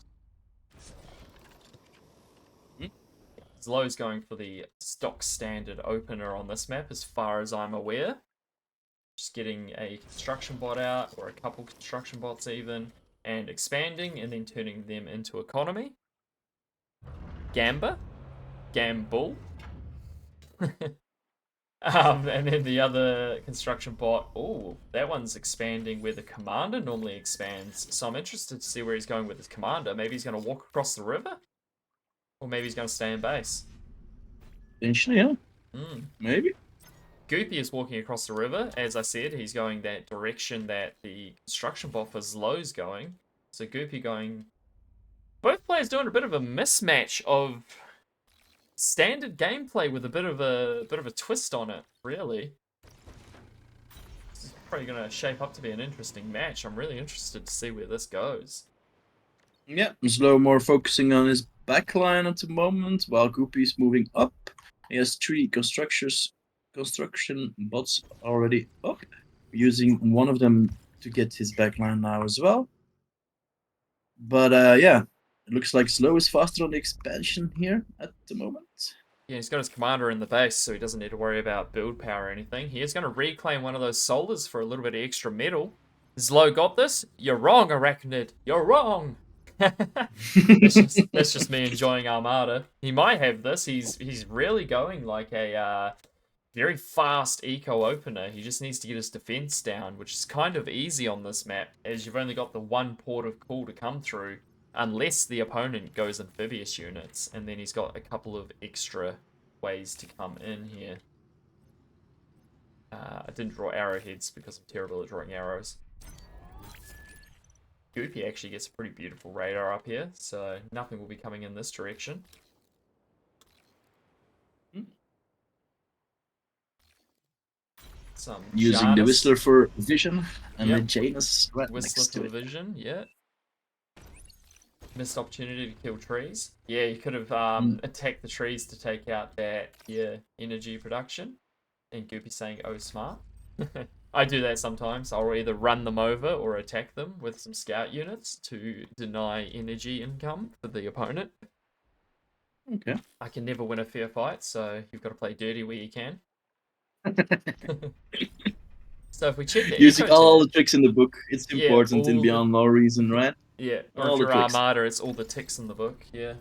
Speaker 2: Zlo's going for the stock standard opener on this map, as far as I'm aware. Just getting a construction bot out, or a couple construction bots even, and expanding, and then turning them into economy. Gamba. Gamble. And then the other construction bot, oh, that one's expanding where the commander normally expands. So I'm interested to see where he's going with his commander. Maybe he's going to walk across the river? Or maybe he's going to stay in base.
Speaker 1: Potentially, yeah.
Speaker 2: Mm.
Speaker 1: Maybe.
Speaker 2: Goopy is walking across the river. As I said, he's going that direction that the construction bot for Zlo's going. So Goopy going... Both players doing a bit of a mismatch of standard gameplay with a bit of a twist on it, really. This is probably going to shape up to be an interesting match. I'm really interested to see where this goes.
Speaker 1: Yeah, Slow more focusing on his backline at the moment, while Goopy is moving up. He has 3 construction bots already up, using one of them to get his backline now as well. But yeah, it looks like Slow is faster on the expansion here at the moment.
Speaker 2: Yeah, he's got his commander in the base, so he doesn't need to worry about build power or anything. He is going to reclaim one of those solars for a little bit of extra metal. Zlo got this? You're wrong, Arachnid. You're wrong. That's just me enjoying Armada. He might have this. He's really going like a very fast eco opener. He just needs to get his defense down, which is kind of easy on this map, as you've only got the one port of call to come through, unless the opponent goes amphibious units, and then he's got a couple of extra ways to come in here. I didn't draw arrowheads because I'm terrible at drawing arrows. Goopy actually gets a pretty beautiful radar up here, so nothing will be coming in this direction. Some
Speaker 1: Using the
Speaker 2: Janus.
Speaker 1: Whistler for vision and
Speaker 2: Yep.
Speaker 1: the Janus right
Speaker 2: Whistler
Speaker 1: next to
Speaker 2: for
Speaker 1: it.
Speaker 2: vision, yeah. Missed opportunity to kill trees. Yeah, you could have attacked the trees to take out that energy production. And Goopy saying, "Oh, smart." I do that sometimes. I'll either run them over or attack them with some scout units to deny energy income for the opponent.
Speaker 1: Okay.
Speaker 2: I can never win a fair fight, so you've got to play dirty where you can. So if we check the
Speaker 1: Using
Speaker 2: eco
Speaker 1: all
Speaker 2: tab-
Speaker 1: the tricks in the book. It's
Speaker 2: Yeah,
Speaker 1: important in
Speaker 2: all
Speaker 1: Beyond No Reason, right?
Speaker 2: Yeah, or
Speaker 1: All
Speaker 2: if
Speaker 1: the
Speaker 2: you're
Speaker 1: tricks.
Speaker 2: Armada, it's all the ticks in the book, yeah.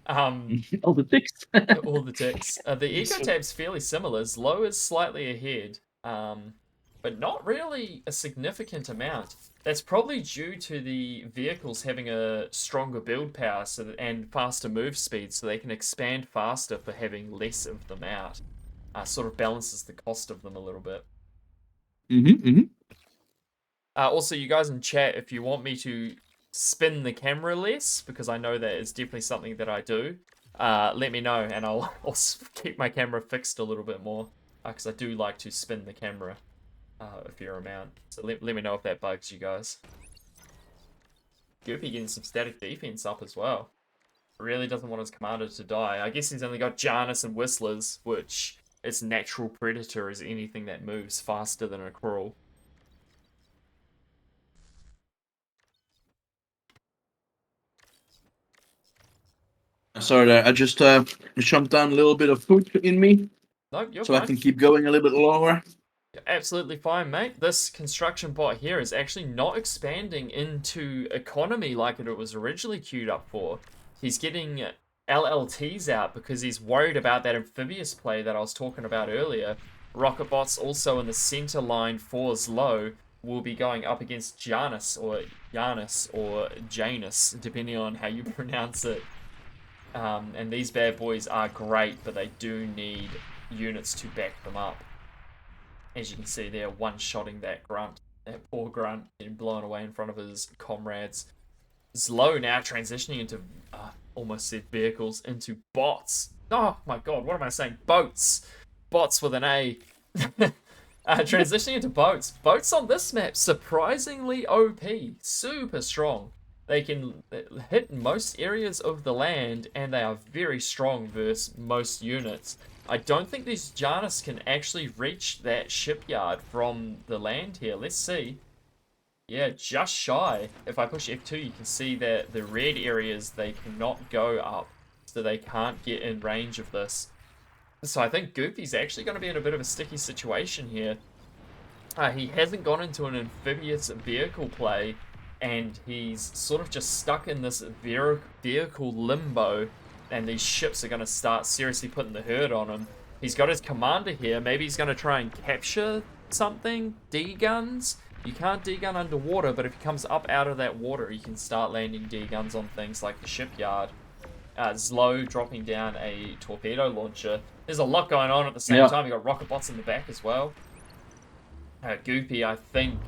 Speaker 1: All the tricks.
Speaker 2: All the ticks. The eco tab's fairly similar. Zlo is slightly ahead, but not really a significant amount. That's probably due to the vehicles having a stronger build power and faster move speed, so they can expand faster for having less of them out. Sort of balances the cost of them a little bit. Also, you guys in chat, if you want me to spin the camera less, because I know that it's definitely something that I do, let me know, and I'll keep my camera fixed a little bit more, because I do like to spin the camera a fair amount. So let me know if that bugs you guys. Goopy getting some static defense up as well. Really doesn't want his commander to die. I guess he's only got Janus and Whistlers, which its natural predator is anything that moves faster than a crawl.
Speaker 1: Sorry there, I just shoved down a little bit of food in me,
Speaker 2: No, you're
Speaker 1: so
Speaker 2: fine.
Speaker 1: I can keep going a little bit longer.
Speaker 2: You're absolutely fine, mate. This construction bot here is actually not expanding into economy like it was originally queued up for. He's getting LLTs out because he's worried about that amphibious play that I was talking about earlier. Rocket bots also in the center line for Zlo will be going up against Janus or Janus, depending on how you pronounce it. And these bad boys are great, but they do need units to back them up. As you can see, they're one-shotting that grunt. That poor grunt getting blown away in front of his comrades. Zlo now transitioning into, almost said vehicles, into bots. Oh my god, what am I saying? Boats. Bots with an A. Transitioning into boats. Boats on this map, surprisingly OP. Super strong. They can hit most areas of the land, and they are very strong versus most units. I don't think these Janus can actually reach that shipyard from the land here. Let's see. Yeah, just shy. If I push F2, you can see that the red areas, they cannot go up, so they can't get in range of this. So I think Goopy's actually going to be in a bit of a sticky situation here. He hasn't gone into an amphibious vehicle play, and he's sort of just stuck in this vehicle limbo, and these ships are going to start seriously putting the hurt on him. He's got his commander here. Maybe he's going to try and capture something. D-guns. You can't D-gun underwater, but if he comes up out of that water, you can start landing D-guns on things like the shipyard. Zlo dropping down a torpedo launcher. There's a lot going on at the same time. You got rocket bots in the back as well. Goopy, I think,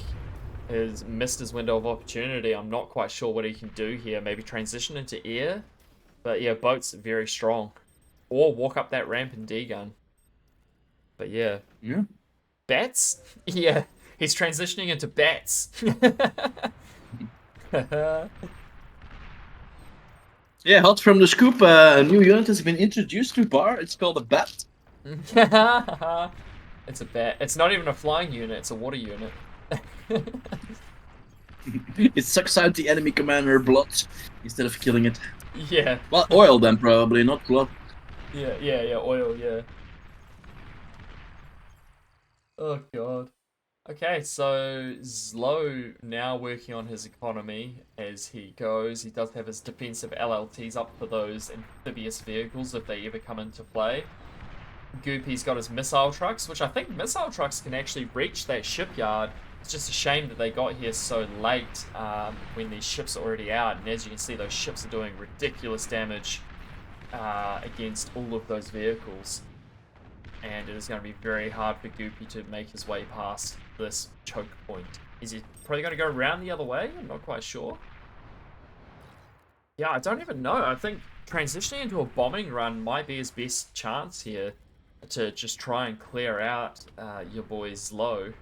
Speaker 2: has missed his window of opportunity. I'm not quite sure what he can do here. Maybe transition into air. But yeah, boats are very strong. Or walk up that ramp and D-gun. But yeah.
Speaker 1: Yeah.
Speaker 2: Bats? Yeah. He's transitioning into bats.
Speaker 1: Yeah, hot from the scoop. A new unit has been introduced to Bar. It's called a Bat.
Speaker 2: It's a bat. It's not even a flying unit. It's a water unit.
Speaker 1: It sucks out the enemy commander blood instead of killing it.
Speaker 2: Yeah.
Speaker 1: Well, oil then probably, not blood.
Speaker 2: Yeah, oil, yeah. Oh god. Okay, so Zlo now working on his economy as he goes. He does have his defensive LLTs up for those amphibious vehicles if they ever come into play. Goopy's got his missile trucks, which I think missile trucks can actually reach that shipyard. It's just a shame that they got here so late when these ships are already out. And as you can see, those ships are doing ridiculous damage against all of those vehicles. and it is going to be very hard for Goopy to make his way past this choke point. Is he probably going to go around the other way? I'm not quite sure. Yeah, I don't even know. I think transitioning into a bombing run might be his best chance here to just try and clear out your boy's low.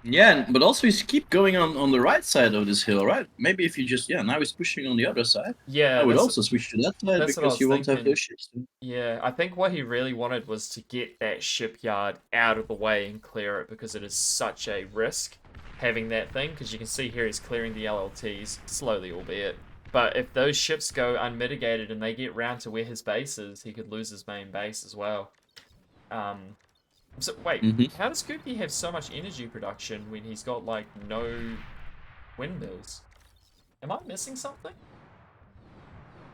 Speaker 1: Yeah, but also he's keep going on the right side of this hill, right? Maybe if you just now he's pushing on the other side.
Speaker 2: Yeah,
Speaker 1: I would also switch to that side
Speaker 2: that's what I
Speaker 1: because
Speaker 2: was
Speaker 1: you won't have
Speaker 2: thinking.
Speaker 1: those ships.
Speaker 2: Yeah, I think what he really wanted was to get that shipyard out of the way and clear it because it is such a risk having that thing. Because you can see here he's clearing the LLTs, slowly albeit. But if those ships go unmitigated and they get round to where his base is, he could lose his main base as well. So wait, how does Goopy have so much energy production when he's got like no windmills? Am I missing something?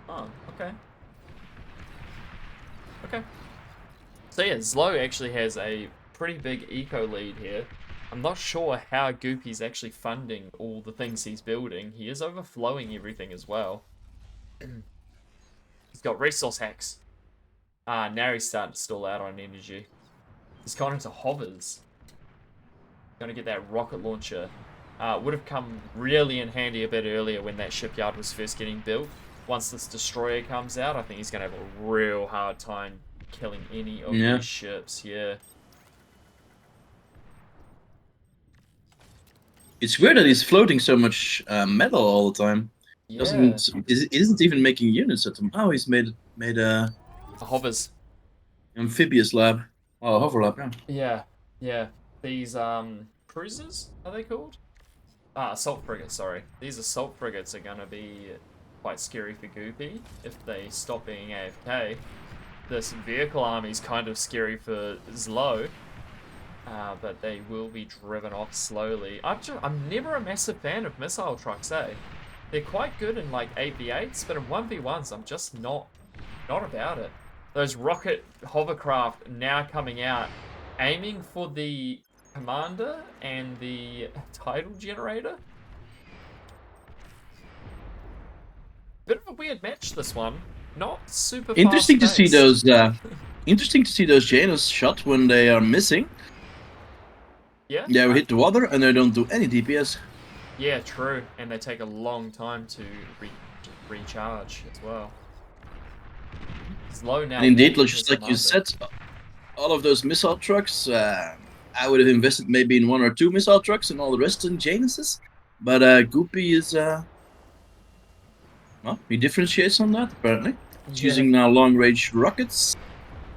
Speaker 2: Oh, okay. Okay. So yeah, Zlo actually has a pretty big eco lead here. I'm not sure how Goopy's actually funding all the things he's building. He is overflowing everything as well. He's got resource hacks. Now he's starting to stall out on energy. He's gone into hovers. Gonna get that rocket launcher. Would have come really in handy a bit earlier when that shipyard was first getting built. Once this destroyer comes out, I think he's gonna have a real hard time killing any of these ships. Yeah.
Speaker 1: It's weird that he's floating so much metal all the time.
Speaker 2: Yeah.
Speaker 1: Isn't even making units at them. Oh, he's made a
Speaker 2: hovers.
Speaker 1: Amphibious lab. Oh, hover lab.
Speaker 2: Yeah. These cruisers, are they called? Assault frigates. Sorry, these assault frigates are gonna be quite scary for Goopy if they stop being AFK. This vehicle army is kind of scary for Zlo. But they will be driven off slowly. I'm never a massive fan of missile trucks, eh? They're quite good in like 8v8s, but in 1v1s, I'm just not about it. Those rocket hovercraft now coming out, aiming for the commander and the tidal generator. Bit of a weird match, this one. Not super
Speaker 1: Interesting to see
Speaker 2: fast-paced.
Speaker 1: those. Interesting to see those Janus shot when they are missing.
Speaker 2: Yeah.
Speaker 1: Yeah, we hit the water and they don't do any DPS.
Speaker 2: Yeah, true. And they take a long time to recharge as well. Slow now.
Speaker 1: And indeed,
Speaker 2: walking
Speaker 1: just
Speaker 2: his
Speaker 1: like you
Speaker 2: commander.
Speaker 1: said, all of those missile trucks, I would have invested maybe in 1 or 2 missile trucks and all the rest in Januses. But Goopy is, well, he differentiates on that apparently. He's using now long-range rockets,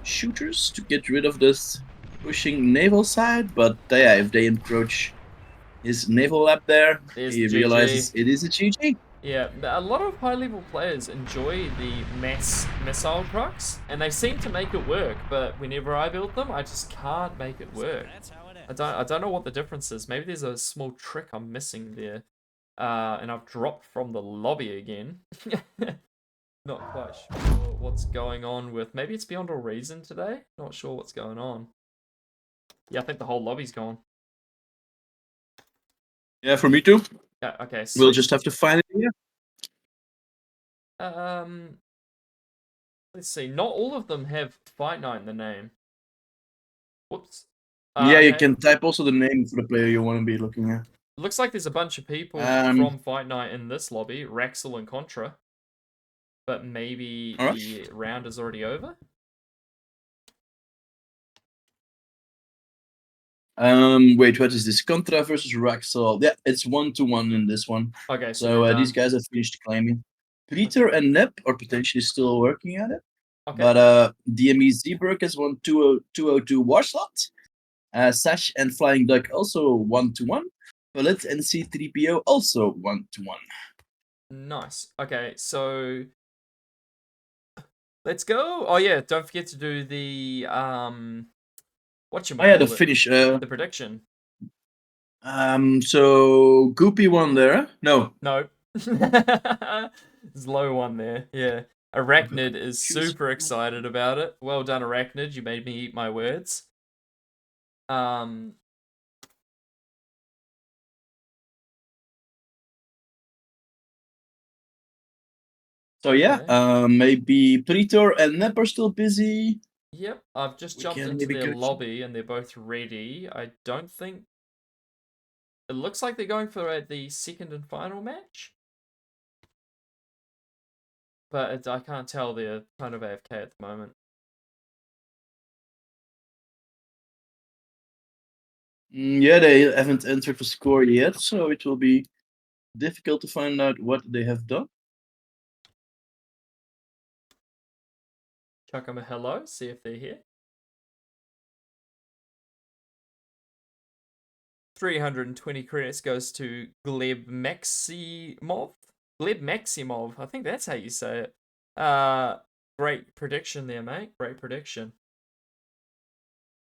Speaker 1: shooters to get rid of this pushing naval side. But yeah, if they encroach his naval lab there,
Speaker 2: There's
Speaker 1: he
Speaker 2: the
Speaker 1: realizes
Speaker 2: GG.
Speaker 1: it is a GG.
Speaker 2: Yeah, a lot of high-level players enjoy the mass missile trucks, and they seem to make it work. But whenever I build them, I just can't make it work.
Speaker 4: That's how it is.
Speaker 2: I don't know what the difference is. Maybe there's a small trick I'm missing there. And I've dropped from the lobby again. Not quite sure what's going on with... Maybe it's Beyond All Reason today? Not sure what's going on. Yeah, I think the whole lobby's gone.
Speaker 1: Yeah, for me too.
Speaker 2: Yeah, okay.
Speaker 1: We'll just have to find it here.
Speaker 2: Let's see. Not all of them have Fight Night in the name. Whoops.
Speaker 1: Yeah, you
Speaker 2: okay.
Speaker 1: can type also the name for the player you want to be looking at.
Speaker 2: Looks like there's a bunch of people from Fight Night in this lobby. Raxel and Contra. But maybe the round is already over?
Speaker 1: Wait, what is this? Contra versus Raxel. Yeah, it's 1-1 in this one.
Speaker 2: Okay,
Speaker 1: so these guys have finished claiming. Peter and Nep are potentially still working at it.
Speaker 2: Okay.
Speaker 1: But DME Zeeberg has won 202 war slot. Sash and Flying Duck also 1-1. Bullet and C3PO also 1-1.
Speaker 2: Nice. Okay, so let's go. Oh yeah, don't forget to do the
Speaker 1: the finish.
Speaker 2: The prediction.
Speaker 1: So Goopy won there. No.
Speaker 2: Zlo one there. Yeah. Arachnid is super excited about it. Well done, Arachnid. You made me eat my words.
Speaker 1: So yeah, maybe Pretor and Nep are still busy.
Speaker 2: Yep, I've just
Speaker 1: We
Speaker 2: jumped
Speaker 1: can
Speaker 2: into
Speaker 1: maybe
Speaker 2: their
Speaker 1: go-
Speaker 2: lobby and they're both ready. I don't think... It looks like they're going for the second and final match. But I can't tell, they're kind of AFK at the moment.
Speaker 1: Yeah, they haven't entered the score yet, so it will be difficult to find out what they have done.
Speaker 2: Chuck them a hello, see if they're here. 320 credits goes to Gleb Maximov. Gleb Maximov, I think that's how you say it. Great prediction there, mate. Great prediction.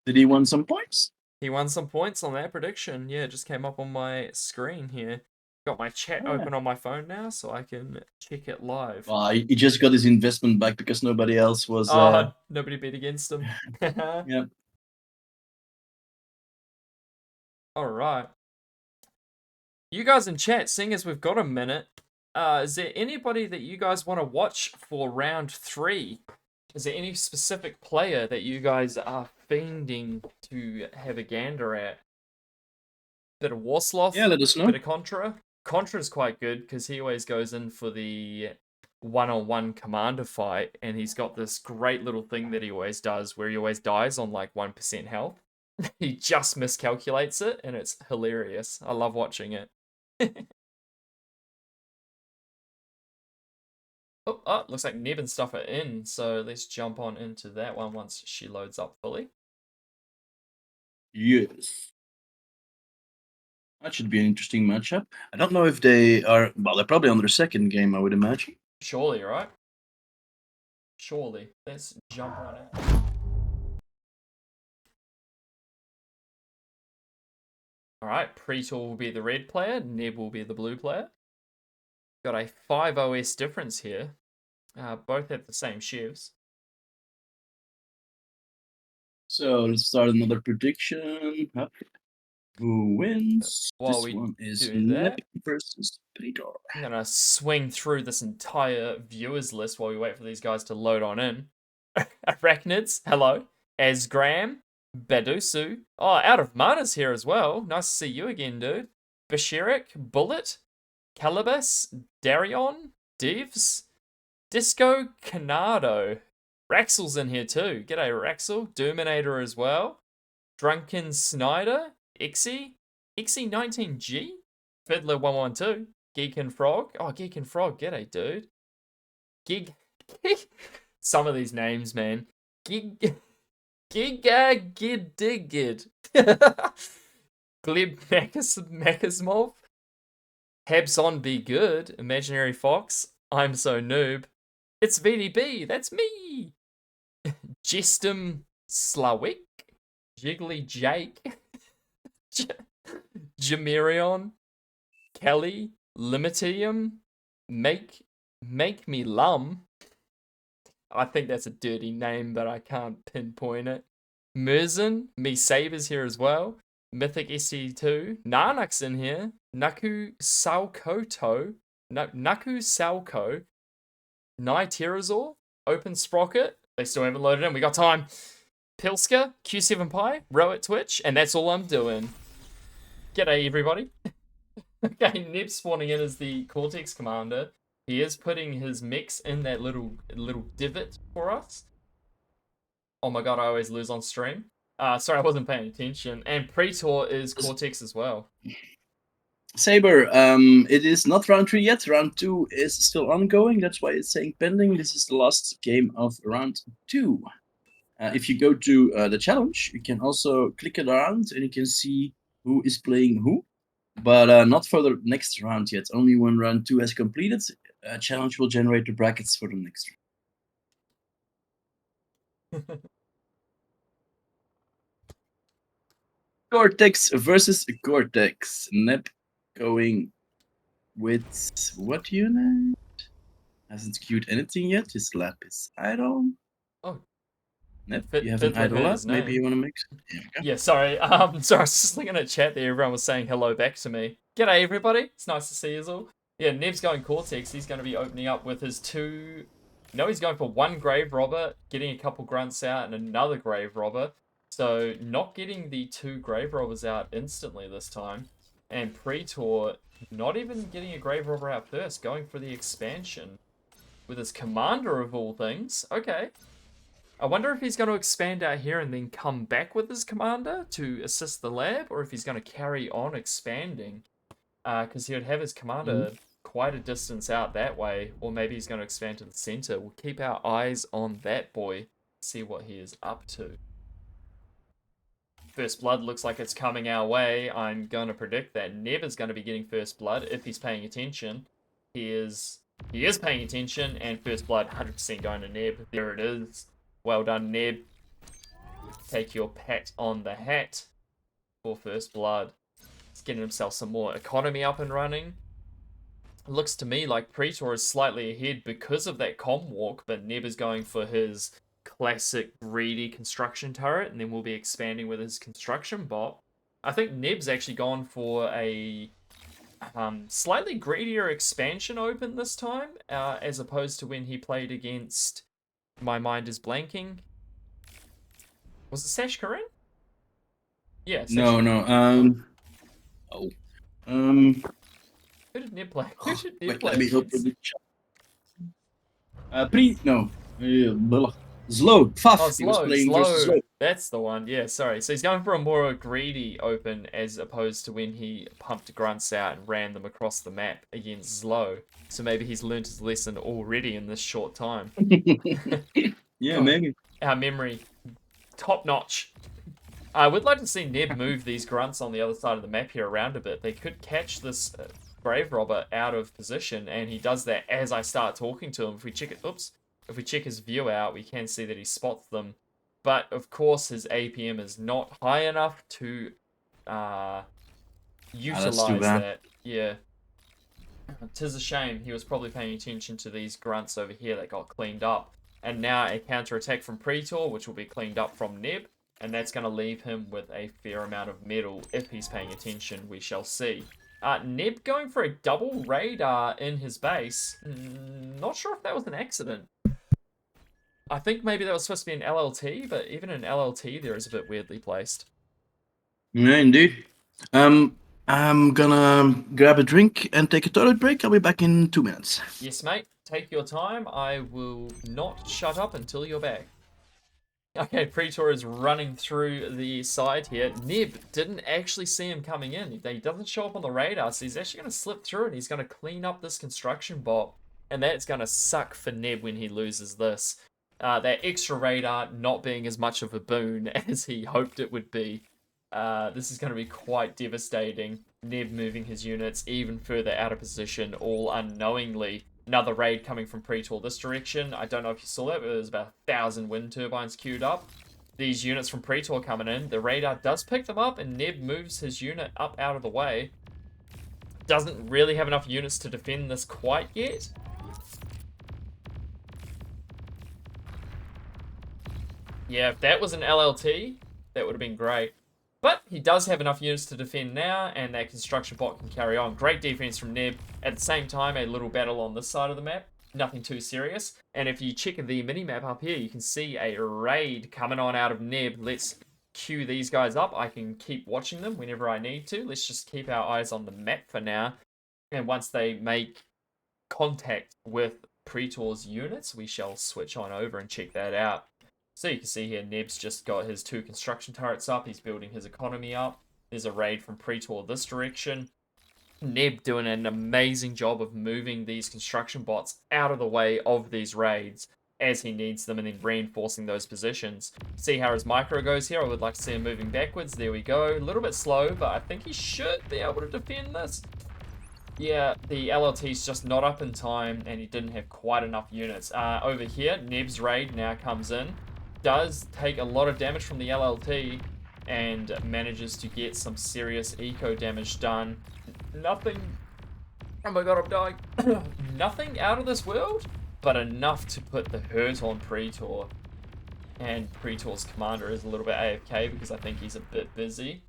Speaker 1: Did he win some points?
Speaker 2: He won some points on that prediction. Yeah, it just came up on my screen here. Got my chat
Speaker 1: Yeah.
Speaker 2: open on my phone now, so I can check it live.
Speaker 1: Well, he just got his investment back because nobody else was.
Speaker 2: Nobody bet against him.
Speaker 1: Yeah.
Speaker 2: All right. You guys in chat, seeing as we've got a minute, is there anybody that you guys want to watch for round 3? Is there any specific player that you guys are fiending to have a gander at? Bit of Warsloth,
Speaker 1: Yeah, let us know.
Speaker 2: bit of Contra. Contra's quite good because he always goes in for the one-on-one commander fight, and he's got this great little thing that he always does where he always dies on like 1% health. He just miscalculates it, and it's hilarious. I love watching it. Oh, looks like Neb and stuff are in, so let's jump on into that one once she loads up fully.
Speaker 1: Yes. That should be an interesting matchup. I don't know if they are. Well, they're probably on their second game, I would imagine.
Speaker 2: Surely, right? Surely. Let's jump on it. Alright, Pretor will be the red player, Neb will be the blue player. Got a 5 OS difference here. Both have the same chefs.
Speaker 1: So let's start another prediction. Huh? Who wins?
Speaker 2: While
Speaker 1: This
Speaker 2: we
Speaker 1: one is
Speaker 2: do
Speaker 1: Nep
Speaker 2: that-
Speaker 1: versus Pretor.
Speaker 2: I'm gonna swing through this entire viewers list while we wait for these guys to load on in. Arachnids, hello. Asgram, Badusu. Oh, Out of Mana's here as well. Nice to see you again, dude. Bashirik, Bullet, Calibus, Darion, Divs, Disco Canado. Raxel's in here too. G'day, Raxel. Doominator as well. Drunken Snyder, Ixie, Ixie19G, Fiddler112, Geek and Frog. Oh, Geek and Frog, g'day, dude. Gig. Some of these names, man. Gigagidigid. Glib Makasmov. Habson Be Good. Imaginary Fox. I'm So Noob. It's VDB. That's me. Jestum Slawick. Jiggly Jake. Jamirion. Kelly. Limitium. Make Me Lum. I think that's a dirty name, but I can't pinpoint it. Merzen, Me Saber's here as well. Mythic SC2. Nanak's in here. Naku Salkoto. Naku Salko. Nai Terazor. Open Sprocket. They still haven't loaded in. We got time. Pilska. Q7 Pi. Row at Twitch. And that's all I'm doing. G'day, everybody. Okay, Neb spawning in as the Cortex commander. He is putting his mix in that little divot for us. Oh my god, I always lose on stream. Sorry, I wasn't paying attention. And Pretor is Cortex as well.
Speaker 1: Saber, it is not round 3 yet. Round 2 is still ongoing. That's why it's saying pending. This is the last game of round 2. If you go to the challenge, you can also click it around and you can see who is playing who. But not for the next round yet. Only when round 2 has completed, challenge will generate the brackets for the next round. Cortex versus Cortex. Nep going with what unit? Hasn't queued anything yet. His lap is idle.
Speaker 2: Oh.
Speaker 1: Nep,
Speaker 2: Fit-
Speaker 1: you have an
Speaker 2: Fiddler
Speaker 1: idle
Speaker 2: heard
Speaker 1: lap.
Speaker 2: his
Speaker 1: Maybe you
Speaker 2: name.
Speaker 1: want to mix it? There we go.
Speaker 2: Yeah, sorry. Sorry, I was just looking at chat there. Everyone was saying hello back to me. G'day, everybody. It's nice to see you all. Yeah, Neb's going Cortex. He's going to be opening up with his 2 No, he's going for one Grave Robber, getting a couple grunts out, and another Grave Robber. So not getting the 2 Grave Robbers out instantly this time. And Praetor not even getting a Grave Robber out first, going for the expansion. With his commander of all things. Okay. I wonder if he's going to expand out here and then come back with his commander to assist the lab, or if he's going to carry on expanding. Because he would have his commander quite a distance out that way, or maybe he's going to expand to the center. We'll keep our eyes on that boy, see what he is up to. First Blood looks like it's coming our way. I'm going to predict that Neb is going to be getting First Blood if he's paying attention. He is paying attention, and First Blood 100% going to Neb. There it is. Well done, Neb. Take your pat on the hat for First Blood. He's getting himself some more economy up and running. It looks to me like Praetor is slightly ahead because of that comm walk, but Neb is going for his classic greedy construction turret, and then we'll be expanding with his construction bot. I think Neb's actually gone for a slightly greedier expansion open this time, as opposed to when he played against, my mind is blanking. Was it Sash Karin? Yeah. Sash
Speaker 1: No.
Speaker 2: Who did Neb play? Who should Neb
Speaker 1: Wait,
Speaker 2: play
Speaker 1: let me
Speaker 2: against?
Speaker 1: open the chat. Zlo. Faf.
Speaker 2: Oh,
Speaker 1: He was
Speaker 2: Slow,
Speaker 1: playing versus
Speaker 2: Slow.
Speaker 1: Zlo.
Speaker 2: That's the one. Yeah, sorry. So he's going for a more greedy open as opposed to when he pumped grunts out and ran them across the map against Zlo. So maybe he's learned his lesson already in this short time.
Speaker 1: Yeah,
Speaker 2: God.
Speaker 1: maybe.
Speaker 2: Our memory, top notch. I would like to see Neb move these grunts on the other side of the map here around a bit. They could catch this Grave Robber out of position, and he does that as I start talking to him. If we check it, if we check his view out, we can see that he spots them. But of course, his APM is not high enough to utilize
Speaker 1: bad.
Speaker 2: that. Yeah. 'Tis a shame. He was probably paying attention to these grunts over here that got cleaned up. And now a counter-attack from Praetor, which will be cleaned up from Neb. And that's going to leave him with a fair amount of metal. If he's paying attention, we shall see. Neb going for a double radar in his base. Not sure if that was an accident. I think maybe that was supposed to be an LLT, but even an LLT there is a bit weirdly placed.
Speaker 1: Yeah, indeed. I'm gonna grab a drink and take a toilet break. I'll be back in 2 minutes.
Speaker 2: Yes, mate. Take your time. I will not shut up until you're back. Okay, Praetor is running through the side here. Neb didn't actually see him coming in. He doesn't show up on the radar, so he's actually going to slip through and he's going to clean up this construction bot. And that's going to suck for Neb when he loses this. That extra radar not being as much of a boon as he hoped it would be. This is going to be quite devastating. Neb moving his units even further out of position, all unknowingly. Another raid coming from Praetor this direction. I don't know if you saw that, but there's about 1,000 wind turbines queued up. These units from Praetor coming in. The radar does pick them up, and Neb moves his unit up out of the way. Doesn't really have enough units to defend this quite yet. Yeah, if that was an LLT, that would have been great. But he does have enough units to defend now, and that construction bot can carry on. Great defense from Neb. At the same time, a little battle on this side of the map. Nothing too serious. And if you check the mini-map up here, you can see a raid coming on out of Neb. Let's queue these guys up. I can keep watching them whenever I need to. Let's just keep our eyes on the map for now. And once they make contact with Praetor's units, we shall switch on over and check that out. So you can see here, Neb's just got his 2 construction turrets up. He's building his economy up. There's a raid from Praetor this direction. Neb doing an amazing job of moving these construction bots out of the way of these raids as he needs them and then reinforcing those positions. See how his micro goes here. I would like to see him moving backwards. There we go. A little bit slow, but I think he should be able to defend this. Yeah, the LLT's just not up in time and he didn't have quite enough units. Over here, Neb's raid now comes in. Does take a lot of damage from the LLT and manages to get some serious eco damage done. Nothing, oh my god, I'm dying. Nothing out of this world, but enough to put the hurt on Praetor. And Praetor's commander is a little bit AFK because I think he's a bit busy.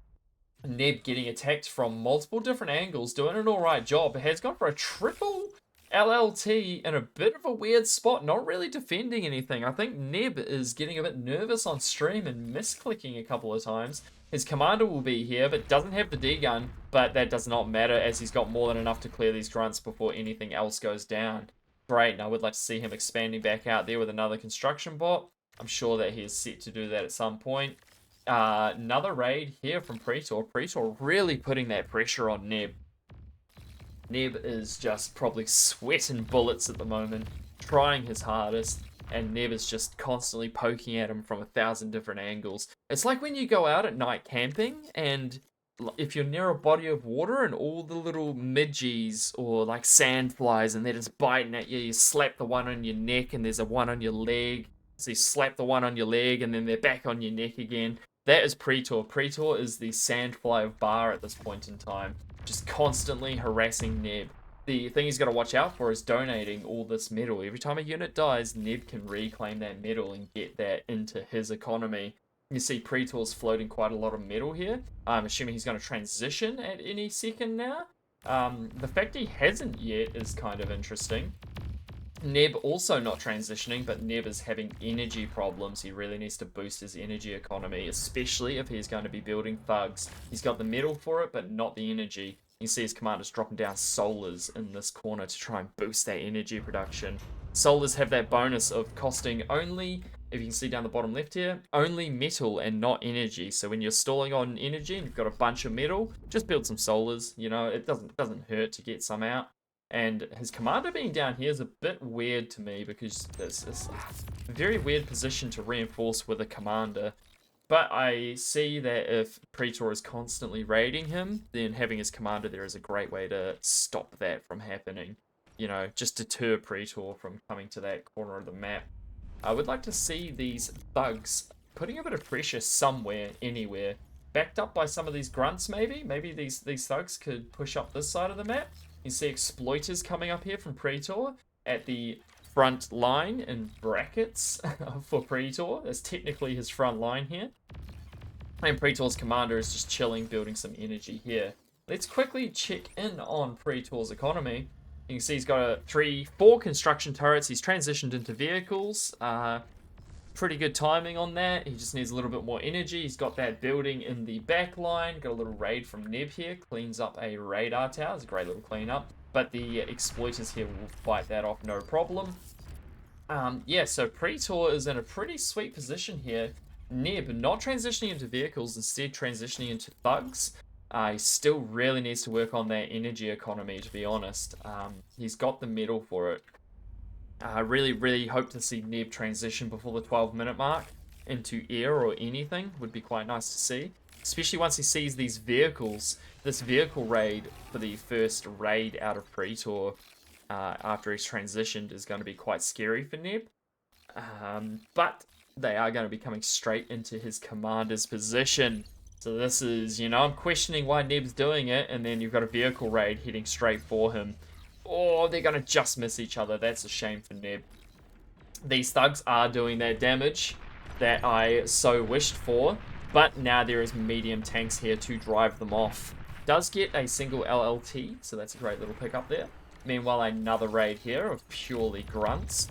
Speaker 2: Neb getting attacked from multiple different angles, doing an alright job. Has gone for a triple LLT in a bit of a weird spot, not really defending anything. I think Neb is getting a bit nervous on stream and misclicking a couple of times. His commander will be here, but doesn't have the D-gun, but that does not matter as he's got more than enough to clear these grunts before anything else goes down. Great, and I would like to see him expanding back out there with another construction bot. I'm sure that he is set to do that at some point. Another raid here from Praetor. Praetor really putting that pressure on Neb. Neb is just probably sweating bullets at the moment, trying his hardest, and Neb is just constantly poking at him from 1,000 different angles. It's like when you go out at night camping, and if you're near a body of water and all the little midgies or like sandflies and they're just biting at you, you slap the one on your neck and there's a one on your leg. So you slap the one on your leg and then they're back on your neck again. That is Praetor. Praetor is the sandfly of Bar at this point in time, just constantly harassing Neb. The thing he's got to watch out for is donating all this metal. Every time a unit dies, Neb can reclaim that metal and get that into his economy. You see Praetor's floating quite a lot of metal here. I'm assuming he's going to transition at any second now. The fact he hasn't yet is kind of interesting. Neb also not transitioning, but Neb is having energy problems. He really needs to boost his energy economy, especially if he's going to be building thugs. He's got the metal for it, but not the energy. You see his commanders dropping down solars in this corner to try and boost that energy production. Solars have that bonus of costing only, if you can see down the bottom left here, only metal and not energy. So when you're stalling on energy and you've got a bunch of metal, just build some solars. You know, it doesn't hurt to get some out. And his commander being down here is a bit weird to me because it's a very weird position to reinforce with a commander. But I see that if Praetor is constantly raiding him, then having his commander there is a great way to stop that from happening. You know, just deter Praetor from coming to that corner of the map. I would like to see these thugs putting a bit of pressure somewhere, anywhere. Backed up by some of these grunts maybe? Maybe these thugs could push up this side of the map. You see exploiters coming up here from Praetor at the front line in brackets for Praetor. That's technically his front line here. And Praetor's commander is just chilling, building some energy here. Let's quickly check in on Praetor's economy. You can see he's got 4 construction turrets. He's transitioned into vehicles. Pretty good timing on that. He just needs a little bit more energy. He's got that building in the back line. Got a little raid from Neb here. Cleans up a radar tower. It's a great little cleanup. But the exploiters here will fight that off no problem. Yeah, so Praetor is in a pretty sweet position here. Neb not transitioning into vehicles, instead transitioning into thugs. He still really needs to work on that energy economy, to be honest. He's got the metal for it. I really hope to see Neb transition before the 12-minute mark into air or anything. Would be quite nice to see. Especially once he sees these vehicles. This vehicle raid for the first raid out of Praetor after he's transitioned is going to be quite scary for Neb. But they are going to be coming straight into his commander's position. So this is, you know, I'm questioning why Neb's doing it, and then you've got a vehicle raid heading straight for him. Oh, they're going to just miss each other. That's a shame for Neb. These thugs are doing that damage that I so wished for, but now there is medium tanks here to drive them off. Does get a single LLT, so that's a great little pickup there. Meanwhile, another raid here of purely grunts.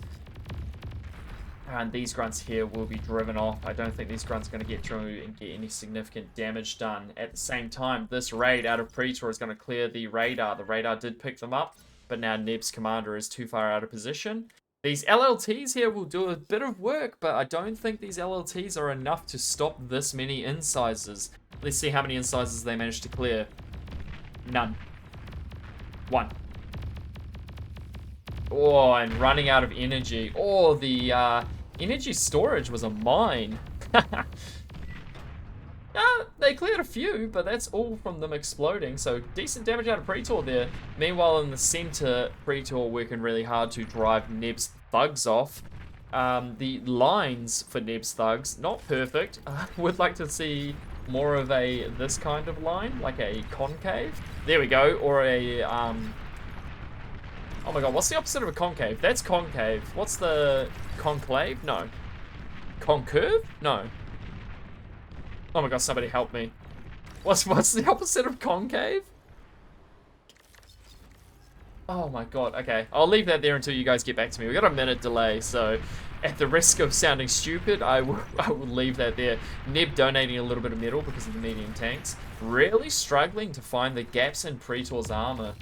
Speaker 2: And these grunts here will be driven off. I don't think these grunts are going to get through and get any significant damage done. At the same time, this raid out of Praetor is going to clear the radar. The radar did pick them up, but now Neb's commander is too far out of position. These LLTs here will do a bit of work, but I don't think these LLTs are enough to stop this many incisors. Let's see how many incisors they managed to clear. None. 1. Oh, and running out of energy. Oh, the energy storage was a mine. They cleared a few, but that's all from them exploding. So decent damage out of Praetor there. Meanwhile, in the center, Praetor working really hard to drive Neb's thugs off. The lines for Neb's thugs, not perfect. Would like to see more of this kind of line, like a concave. There we go, or a oh my god, what's the opposite of a concave? That's concave. What's the conclave? No. Concurve? No. Oh my god, somebody help me. What's the opposite of concave? Oh my god, okay. I'll leave that there until you guys get back to me. We've got a minute delay, so at the risk of sounding stupid, I will leave that there. Neb donating a little bit of metal because of the medium tanks. Really struggling to find the gaps in Praetor's armor.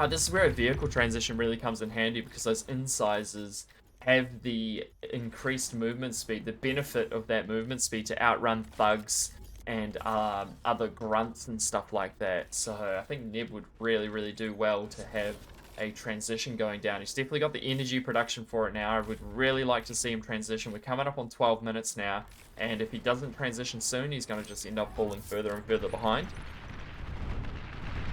Speaker 2: This is where a vehicle transition really comes in handy because those incisors have the increased movement speed, the benefit of that movement speed to outrun thugs and other grunts and stuff like that. So I think Neb would really do well to have a transition going down. He's definitely got the energy production for it now. I would really like to see him transition. We're coming up on 12 minutes now, and if he doesn't transition soon, he's going to just end up falling further and further behind.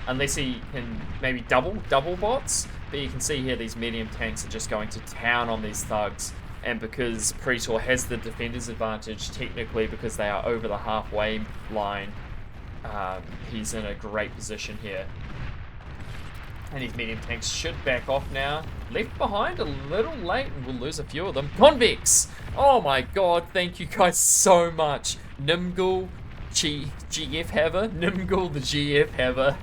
Speaker 2: Unless he can maybe double bots, but you can see here these medium tanks are just going to town on these thugs. And because Praetor has the defender's advantage, technically because they are over the halfway line, he's in a great position here. And his medium tanks should back off now. Left behind a little late, and we'll lose a few of them. Convex! Oh my god, thank you guys so much. Nimgul, GF Haver, Nimgul the GF Haver,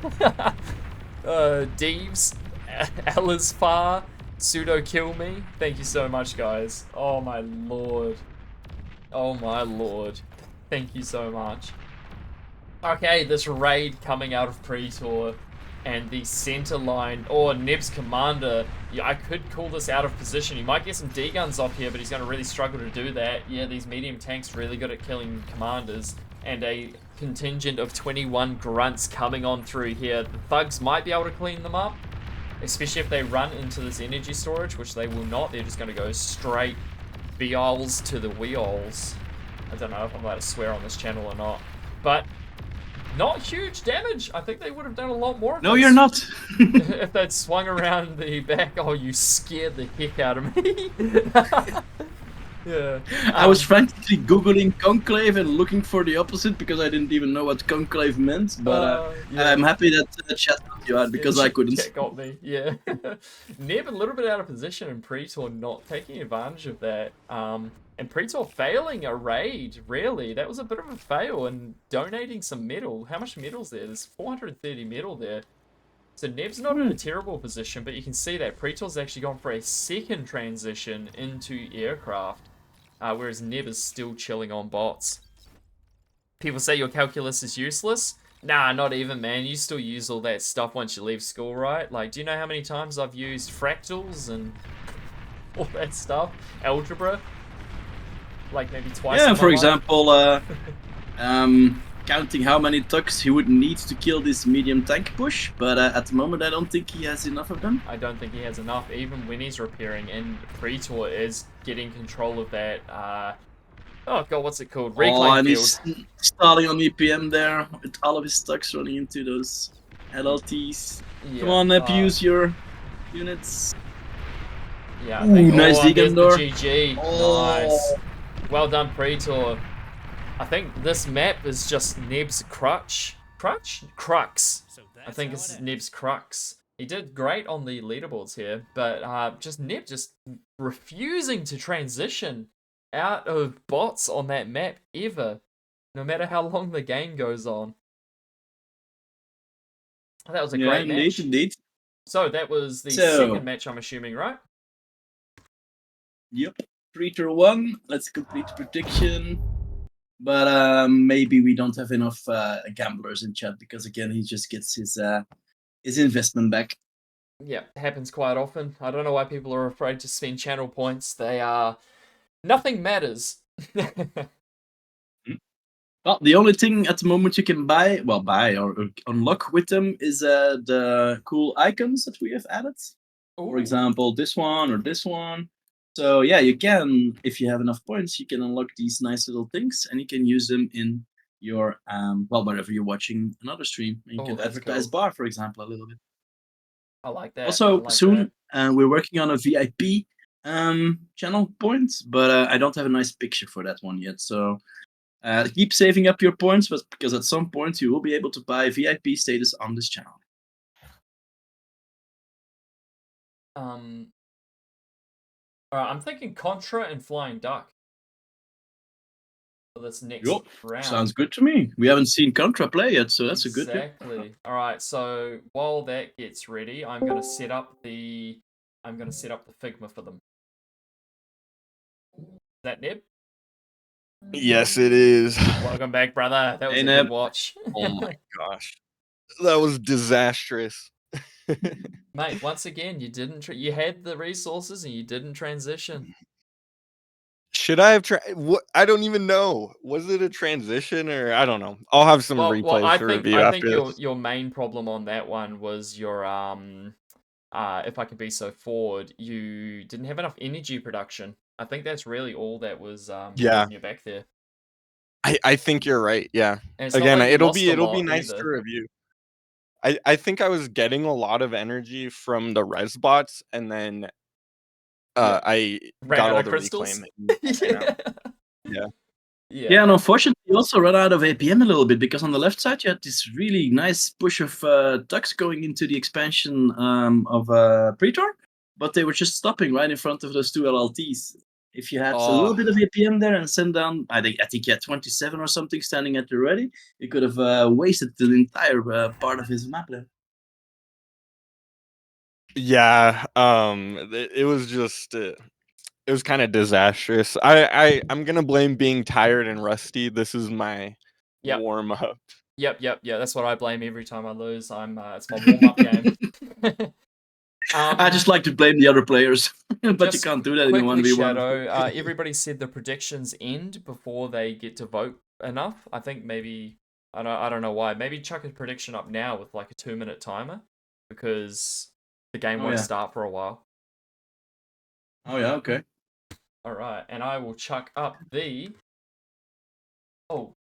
Speaker 2: Deeves, Alizfar, Pseudo Kill Me. Thank you so much, guys. Oh my lord. Oh my lord. Thank you so much. Okay, this raid coming out of Praetor and the center line, or Neb's commander. Yeah, I could call this out of position. He might get some D-guns off here, but he's going to really struggle to do that. Yeah, these medium tanks really good at killing commanders. And a contingent of 21 grunts coming on through here. The thugs might be able to clean them up, especially if they run into this energy storage, which they will not. They're just going to go straight viols to the wheels. I don't know if I'm allowed to swear on this channel or not, but not huge damage. I think they would have done a lot more.
Speaker 1: No, you're not.
Speaker 2: If they'd swung around the back. Oh, you scared the heck out of me. Yeah.
Speaker 1: I was frantically googling conclave and looking for the opposite because I didn't even know what conclave meant. But
Speaker 2: yeah.
Speaker 1: I'm happy that the chat helped you out because I couldn't.
Speaker 2: Chat got me, yeah. Neb a little bit out of position and Praetor not taking advantage of that. And Praetor failing a raid, really. That was a bit of a fail, and donating some metal. How much metal's there? There's 430 metal there. So Neb's not in a terrible position, but you can see that Praetor's actually gone for a second transition into aircraft. Whereas Neb is still chilling on bots. People say your calculus is useless. Nah, not even, man. You still use all that stuff once you leave school, right? Like, do you know how many times I've used fractals and all that stuff? Algebra? Like, maybe twice in
Speaker 1: Yeah,
Speaker 2: my
Speaker 1: for
Speaker 2: life.
Speaker 1: example, counting how many tucks he would need to kill this medium tank push, but at the moment I don't think he has enough of them.
Speaker 2: I don't think he has enough, even when he's repairing, and Praetor is getting control of that, oh god, what's it called? Reclaim
Speaker 1: and
Speaker 2: field.
Speaker 1: he's starting on EPM there, with all of his tucks running into those LLTs.
Speaker 2: Yeah,
Speaker 1: Come on, Nep, use your units.
Speaker 2: Yeah,
Speaker 1: Ooh, nice
Speaker 2: there's
Speaker 1: vegan
Speaker 2: the
Speaker 1: door.
Speaker 2: GG.
Speaker 1: Oh.
Speaker 2: Nice. Well done, Praetor. I think this map is just Neb's crux.
Speaker 4: So
Speaker 2: I
Speaker 4: that's
Speaker 2: think
Speaker 4: how
Speaker 2: it's
Speaker 4: it
Speaker 2: Neb's crux. He did great on the leaderboards here, but just Neb just refusing to transition out of bots on that map ever, no matter how long the game goes on. That was a great match.
Speaker 1: Indeed.
Speaker 2: So that was the
Speaker 1: So-
Speaker 2: second match, I'm assuming, right?
Speaker 1: Yep. 3-1. Let's complete the prediction. But maybe we don't have enough gamblers in chat because again he just gets his investment back.
Speaker 2: Yeah, happens quite often. I don't know why people are afraid to spend channel points. They are... Nothing matters.
Speaker 1: Well, the only thing at the moment you can buy or unlock with them is the cool icons that we have added. For
Speaker 2: Ooh.
Speaker 1: example, this one or this one. So yeah, you can, if you have enough points, you can unlock these nice little things, and you can use them in your wherever you're watching another stream. And you
Speaker 2: Oh,
Speaker 1: can
Speaker 2: that's
Speaker 1: advertise
Speaker 2: cool.
Speaker 1: Bar, for example, a little bit.
Speaker 2: I like that. I
Speaker 1: Also,
Speaker 2: like
Speaker 1: soon
Speaker 2: that.
Speaker 1: we're working on a VIP channel points, but I don't have a nice picture for that one yet. So keep saving up your points, but because at some point you will be able to buy VIP status on this channel.
Speaker 2: Alright, I'm thinking Contra and Flying Duck. For this next
Speaker 1: Yup,
Speaker 2: round.
Speaker 1: Sounds good to me. We haven't seen Contra play yet, so that's a good tip.
Speaker 2: Exactly. Exactly. All right. So while that gets ready, I'm gonna set up the Figma for them. Is that Neb?
Speaker 3: Yes, it is.
Speaker 2: Welcome back, brother. That was
Speaker 1: Hey,
Speaker 2: a
Speaker 1: Neb.
Speaker 2: good watch.
Speaker 3: Oh my gosh, that was disastrous.
Speaker 2: Mate, once again, you didn't. You had the resources and you didn't transition.
Speaker 3: Should I have tried? What? I don't even know. Was it a transition or I don't know. I'll have some
Speaker 2: Well,
Speaker 3: replays to review
Speaker 2: I
Speaker 3: after
Speaker 2: think
Speaker 3: this.
Speaker 2: your main problem on that one was your if I can be so forward, you didn't have enough energy production. I think that's really all that was
Speaker 3: Yeah,
Speaker 2: holding you back there.
Speaker 3: I think you're right. Yeah.
Speaker 2: And it's not
Speaker 3: Again,
Speaker 2: like you lost a
Speaker 3: it'll be
Speaker 2: lot
Speaker 3: nice to
Speaker 2: either.
Speaker 3: review. I think I was getting a lot of energy from the res bots, and then
Speaker 1: Yeah.
Speaker 3: I
Speaker 2: Ran
Speaker 3: got
Speaker 2: out
Speaker 3: all
Speaker 2: of
Speaker 3: the
Speaker 2: crystals.
Speaker 3: reclaim. And ran out.
Speaker 2: Yeah.
Speaker 3: Yeah.
Speaker 1: Yeah, and unfortunately, you also ran out of APM a little bit because on the left side you had this really nice push of ducks going into the expansion of Praetor, but they were just stopping right in front of those two LLTs. If you had a little
Speaker 3: Oh,
Speaker 1: bit of APM there and sent down, I think you had 27 or something standing at the ready, you could have wasted the entire part of his map there.
Speaker 3: yeah. It was just it was kind of disastrous. I'm gonna blame being tired and rusty. This is my
Speaker 2: Yep.
Speaker 3: warm up.
Speaker 2: Yep. Yeah. That's what I blame every time I lose. It's my warm up game.
Speaker 1: I just like to blame the other players, but you
Speaker 2: Just
Speaker 1: can't do that in a
Speaker 2: quickly,
Speaker 1: 1v1.
Speaker 2: Shadow. Everybody said the predictions end before they get to vote enough. I think maybe I don't know why. Maybe chuck a prediction up now with like a 2-minute timer because the game
Speaker 1: Oh,
Speaker 2: won't
Speaker 1: yeah.
Speaker 2: start for a while.
Speaker 1: Oh yeah, okay.
Speaker 2: All right, and I will chuck up the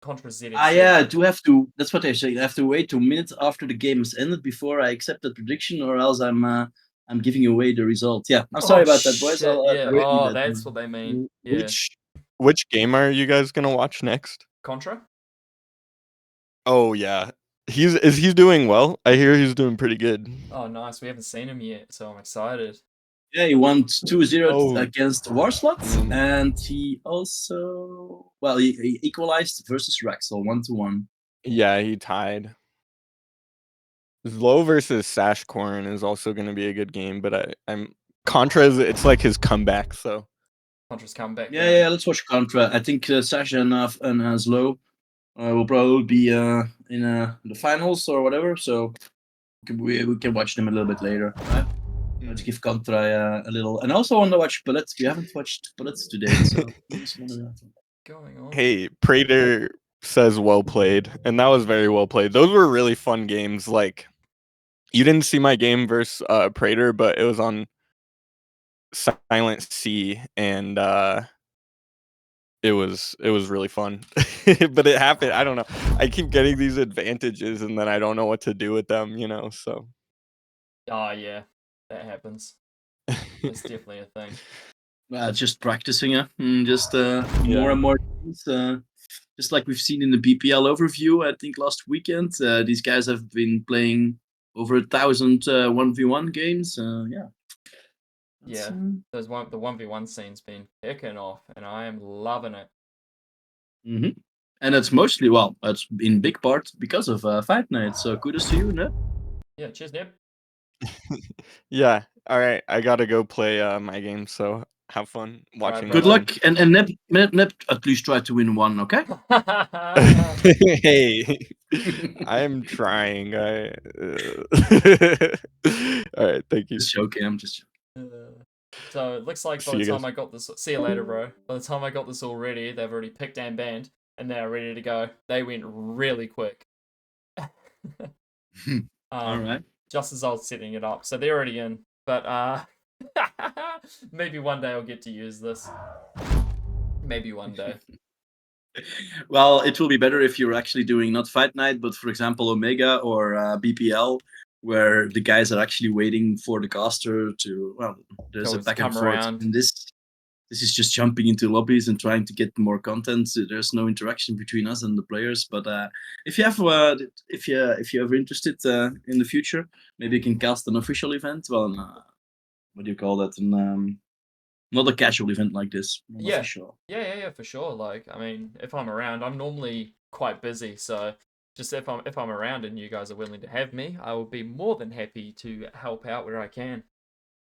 Speaker 2: Contra ZX.
Speaker 1: Yeah, I do have to. That's what they say. I have to wait 2 minutes after the game is ended before I accept the prediction, or else I'm giving away the result. Yeah, I'm sorry about that, boys.
Speaker 2: Shit, yeah.
Speaker 1: Really
Speaker 2: Oh,
Speaker 1: bad.
Speaker 2: that's what they mean. Yeah.
Speaker 3: Which game are you guys gonna watch next?
Speaker 2: Contra?
Speaker 3: Oh yeah, he's doing well. I hear he's doing pretty good.
Speaker 2: Oh, nice. We haven't seen him yet, so I'm excited.
Speaker 1: Yeah, he won 2-0
Speaker 3: Oh.
Speaker 1: against Warslot,
Speaker 3: Mm.
Speaker 1: and he also he equalized versus Rexel 1-1.
Speaker 3: Yeah, he tied. Low versus Sashcorn is also going to be a good game, but I'm Contra's. It's like his comeback. So
Speaker 2: Contra's comeback.
Speaker 1: Yeah, let's watch Contra. I think Sasha and Slow will probably be in the finals or whatever. So we can watch them a little bit later. Right? Let's give Contra a little. And I also want to watch Bullets. We haven't watched Bullets today, so I just want to.
Speaker 2: Going on.
Speaker 3: hey, Prater says well played, and that was very well played. Those were really fun games. Like you didn't see my game versus Prater, but it was on Silent Sea, and it was really fun. But it happened. I don't know. I keep getting these advantages, and then I don't know what to do with them. So.
Speaker 2: Oh yeah, that happens. It's definitely a thing.
Speaker 1: Just practicing, just more and more things. Just like we've seen in the BPL overview, I think last weekend, these guys have been playing over 1,000 1v1 games. Yeah.
Speaker 2: Yeah, the 1v1 scene's been kicking off, and I am loving it.
Speaker 1: And it's mostly, it's in big part because of Fight Night. So kudos to you, Neb.
Speaker 2: Yeah, cheers, Neb.
Speaker 3: Yeah. All right. I gotta go play my game. So have fun watching.
Speaker 1: Good
Speaker 2: brother.
Speaker 1: luck, and Neb at least try to win one, okay?
Speaker 3: Hey, I'm trying. All right. Thank you.
Speaker 1: Just joking. I'm just joking.
Speaker 2: So it looks like by
Speaker 3: See
Speaker 2: the
Speaker 3: you
Speaker 2: time
Speaker 3: guys.
Speaker 2: I got this, see you later, bro. By the time I got this all ready, they've already picked and banned, and they're ready to go. They went really quick.
Speaker 1: All right.
Speaker 2: Just as I was setting it up, so they're already in. But maybe one day I'll get to use this. Maybe one day.
Speaker 1: Well, it will be better if you're actually doing not Fight Night, but for example, Omega or BPL, where the guys are actually waiting for the caster to. There's a
Speaker 2: Always
Speaker 1: back and
Speaker 2: come
Speaker 1: forth.
Speaker 2: around.
Speaker 1: And this is just jumping into lobbies and trying to get more content. So there's no interaction between us and the players. But if you have, if you're ever interested in the future, maybe you can cast an official event. Well, what do you call that? Not a casual event like this.
Speaker 2: Yeah.
Speaker 1: Official.
Speaker 2: Yeah, for sure. Like, I mean, if I'm around, I'm normally quite busy, so just if I'm around and you guys are willing to have me, I will be more than happy to help out where I can.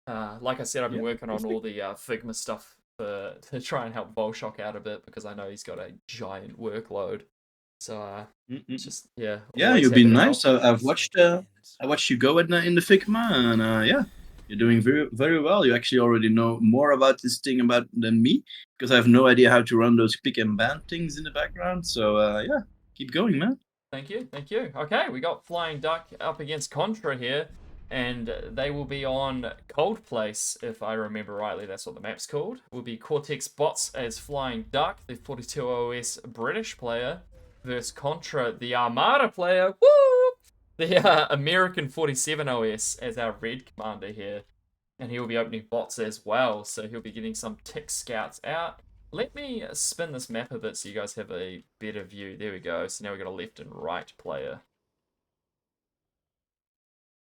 Speaker 2: Like I said, I've been
Speaker 1: Yeah,
Speaker 2: working on
Speaker 1: perfect.
Speaker 2: all the Figma stuff to try and help Volshock out a bit because I know he's got a giant workload. So it's just
Speaker 1: Yeah,
Speaker 2: always
Speaker 1: you've
Speaker 2: happy
Speaker 1: been
Speaker 2: to
Speaker 1: nice.
Speaker 2: help.
Speaker 1: I've watched you go in the Figma, and yeah, you're doing very well. You actually already know more about this thing than me because I have no idea how to run those click and ban things in the background. So yeah, keep going, man.
Speaker 2: Thank you, thank you. Okay, we got Flying Duck up against Contra here, and they will be on Cold Place, if I remember rightly. That's what the map's called. Will be Cortex Bots as Flying Duck, the 42 OS British player, versus Contra, the Armada player. Woo! The American 47 OS as our Red Commander here, and he will be opening bots as well. So he'll be getting some tick scouts out. Let me spin this map a bit so you guys have a better view. There we go. So now we've got a left and right player.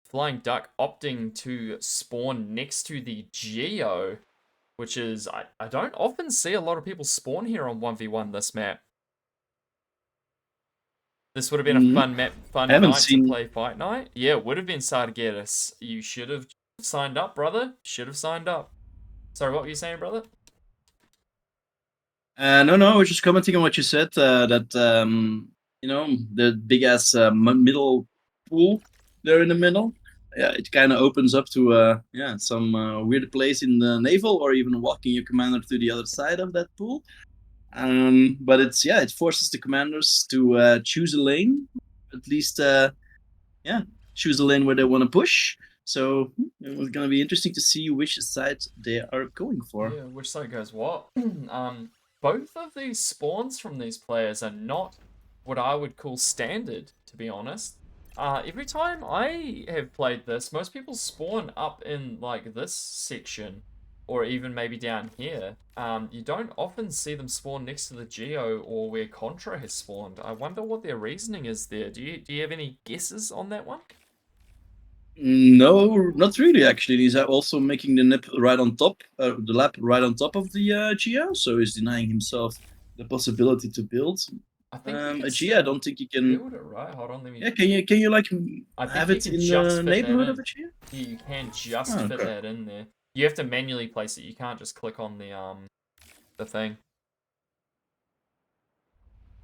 Speaker 2: Flying Duck opting to spawn next to the Geo, which is, I don't often see a lot of people spawn here on 1v1 this map. This would have been a fun map, fun
Speaker 1: Haven't
Speaker 2: night
Speaker 1: seen-
Speaker 2: to play Fight Night. Yeah, it would have been Sargeras. You should have signed up, brother. Should have signed up. Sorry, what were you saying, brother?
Speaker 1: No, I was just commenting on what you said. That you know, the big ass middle pool there in the middle. Yeah, it kind of opens up to yeah, some weird place in the naval, or even walking your commander to the other side of that pool. But it forces the commanders to choose a lane, at least yeah, choose a lane where they want to push. So it's gonna be interesting to see which side they are going for.
Speaker 2: Yeah, which side goes what? Both of these spawns from these players are not what I would call standard, to be honest. Every time I have played this, most people spawn up in like this section, or even maybe down here. You don't often see them spawn next to the Geo or where Contra has spawned. I wonder what their reasoning is there. Do you have any guesses on that one?
Speaker 1: No, not really. Actually, he's also making the nip right on top, the lap right on top of the Gia. So he's denying himself the possibility to build
Speaker 2: I think you
Speaker 1: a
Speaker 2: can
Speaker 1: Gia. I
Speaker 2: still
Speaker 1: don't think you can.
Speaker 2: build it, right? Hold on, let me.
Speaker 1: Yeah, can you like
Speaker 2: I think
Speaker 1: have
Speaker 2: you
Speaker 1: it
Speaker 2: can
Speaker 1: in
Speaker 2: just
Speaker 1: the
Speaker 2: fit that
Speaker 1: neighborhood
Speaker 2: in.
Speaker 1: of a Gia?
Speaker 2: You can just
Speaker 1: Oh,
Speaker 2: fit
Speaker 1: okay.
Speaker 2: that in there. You have to manually place it. You can't just click on the thing.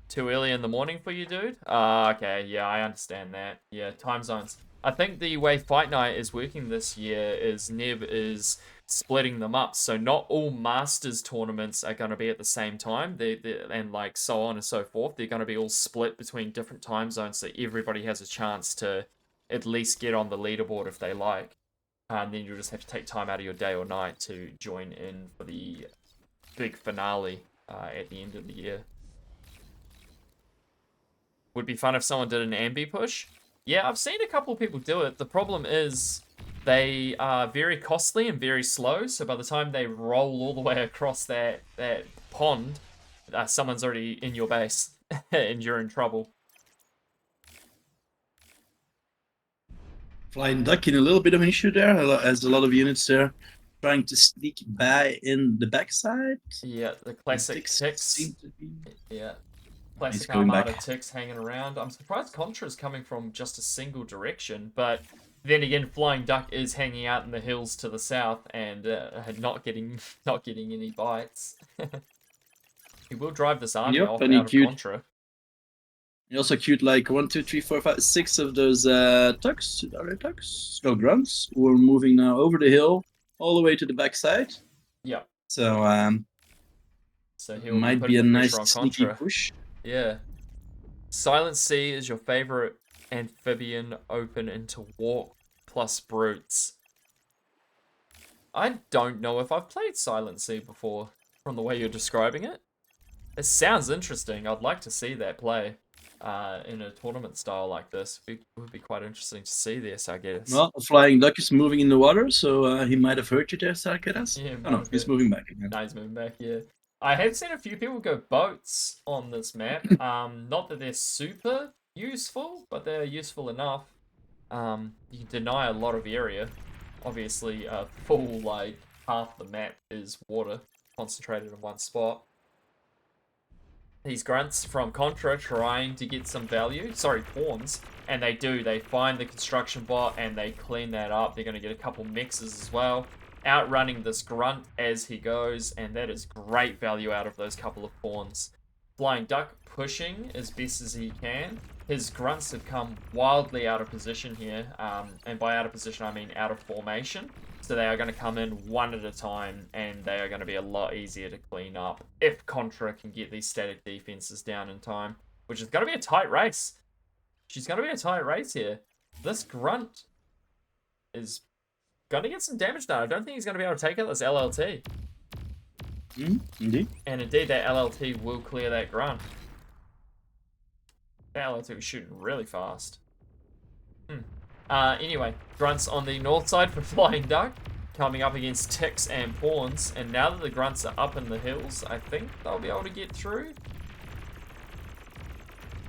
Speaker 2: Too early in the morning for you, dude? Okay, yeah, I understand that. Yeah, time zones. I think the way Fight Night is working this year is Neb is splitting them up. So not all Masters tournaments are going to be at the same time. And like so on and so forth. They're going to be all split between different time zones so everybody has a chance to at least get on the leaderboard if they like. And then you'll just have to take time out of your day or night to join in for the big finale at the end of the year. Would be fun if someone did an ambi push. Yeah, I've seen a couple of people do it. The problem is they are very costly and very slow. So by the time they roll all the way across that pond, someone's already in your base and you're in trouble.
Speaker 1: Flying Duck in a little bit of an issue there, as a lot of units there trying to sneak by in the backside.
Speaker 2: Yeah, the classic
Speaker 1: Ticks
Speaker 2: ticks.
Speaker 1: seem to be-
Speaker 2: Yeah.
Speaker 1: He's
Speaker 2: Classic
Speaker 1: going
Speaker 2: Armada
Speaker 1: back.
Speaker 2: ticks hanging around. I'm surprised Contra's coming from just a single direction, but then again, Flying Duck is hanging out in the hills to the south and not getting any bites. He will drive this army
Speaker 1: Yep,
Speaker 2: off
Speaker 1: and he
Speaker 2: out of
Speaker 1: queued.
Speaker 2: Contra.
Speaker 1: He also queued like 1, 2, 3, 4, 5, 6 of those tucks. Are they tucks? No, grunts. Who are moving now over the hill all the way to the backside.
Speaker 2: Yeah.
Speaker 1: So
Speaker 2: So he'll be
Speaker 1: might
Speaker 2: putting
Speaker 1: be a
Speaker 2: the
Speaker 1: nice
Speaker 2: pressure on
Speaker 1: sneaky
Speaker 2: Contra.
Speaker 1: push.
Speaker 2: Yeah. Silent Sea is your favorite amphibian open into walk plus brutes. I don't know if I've played Silent Sea before from the way you're describing it. It sounds interesting. I'd like to see that play in a tournament style like this. It would be quite interesting to see this, I guess.
Speaker 1: Well, a Flying Duck is moving in the water, so he might have hurt you there, Sargeras.
Speaker 2: Yeah,
Speaker 1: Oh no,
Speaker 2: might
Speaker 1: he's
Speaker 2: have.
Speaker 1: moving back again.
Speaker 2: No, he's moving back, yeah. I have seen a few people go boats on this map. Not that they're super useful, but they're useful enough. You can deny a lot of area. Obviously, full, like, half the map is water concentrated in one spot. these grunts from Contra trying to get some value. Sorry, pawns. And they do. They find the construction bot and they clean that up. They're going to get a couple mixes as well. Outrunning this grunt as he goes. And that is great value out of those couple of pawns. Flying Duck pushing as best as he can. His grunts have come wildly out of position here. And by out of position, I mean out of formation. So they are going to come in one at a time, and they are going to be a lot easier to clean up if Contra can get these static defenses down in time, which is going to be a tight race. She's going to be a tight race here. This grunt is going to get some damage done. I don't think he's going to be able to take out this LLT.
Speaker 1: Indeed.
Speaker 2: And indeed, that LLT will clear that grunt. That LLT was shooting really fast. Anyway, grunts on the north side for Flying Duck, coming up against ticks and pawns. And now that the grunts are up in the hills, I think they'll be able to get through.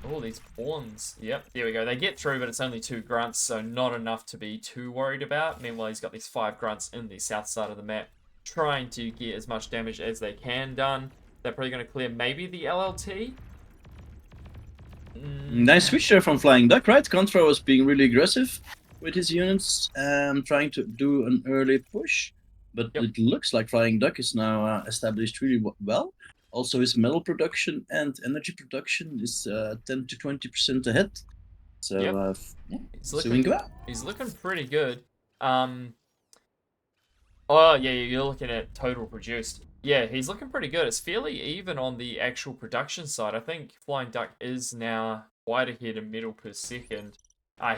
Speaker 2: Oh, these pawns. Yep, there we go. They get through, but it's only 2 grunts, so not enough to be too worried about. Meanwhile, he's got these 5 grunts in the south side of the map, trying to get as much damage as they can done. They're probably going to clear maybe the LLT.
Speaker 1: Nice switch there from Flying Duck, right? Contra was being really aggressive with his units, trying to do an early push. But
Speaker 2: Yep.
Speaker 1: it looks like Flying Duck is now established really well. Also, his metal production and energy production is 10 to 20% ahead. So,
Speaker 2: Yep.
Speaker 1: yeah,
Speaker 2: He's
Speaker 1: doing well.
Speaker 2: He's looking pretty good. Oh, yeah, you're looking at total produced. Yeah, he's looking pretty good. It's fairly even on the actual production side. I think Flying Duck is now quite ahead in metal per second.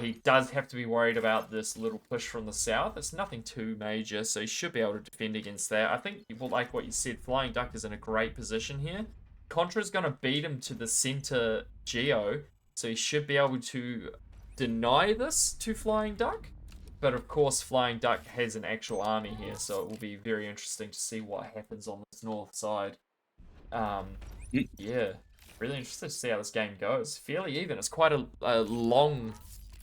Speaker 2: He does have to be worried about this little push from the south. It's nothing too major, so he should be able to defend against that. I think, well, like what you said, Flying Duck is in a great position here. Contra's going to beat him to the center geo, so he should be able to deny this to Flying Duck. But of course, Flying Duck has an actual army here, so it will be very interesting to see what happens on this north side. Yeah, really interested to see how this game goes. Fairly even. It's quite a long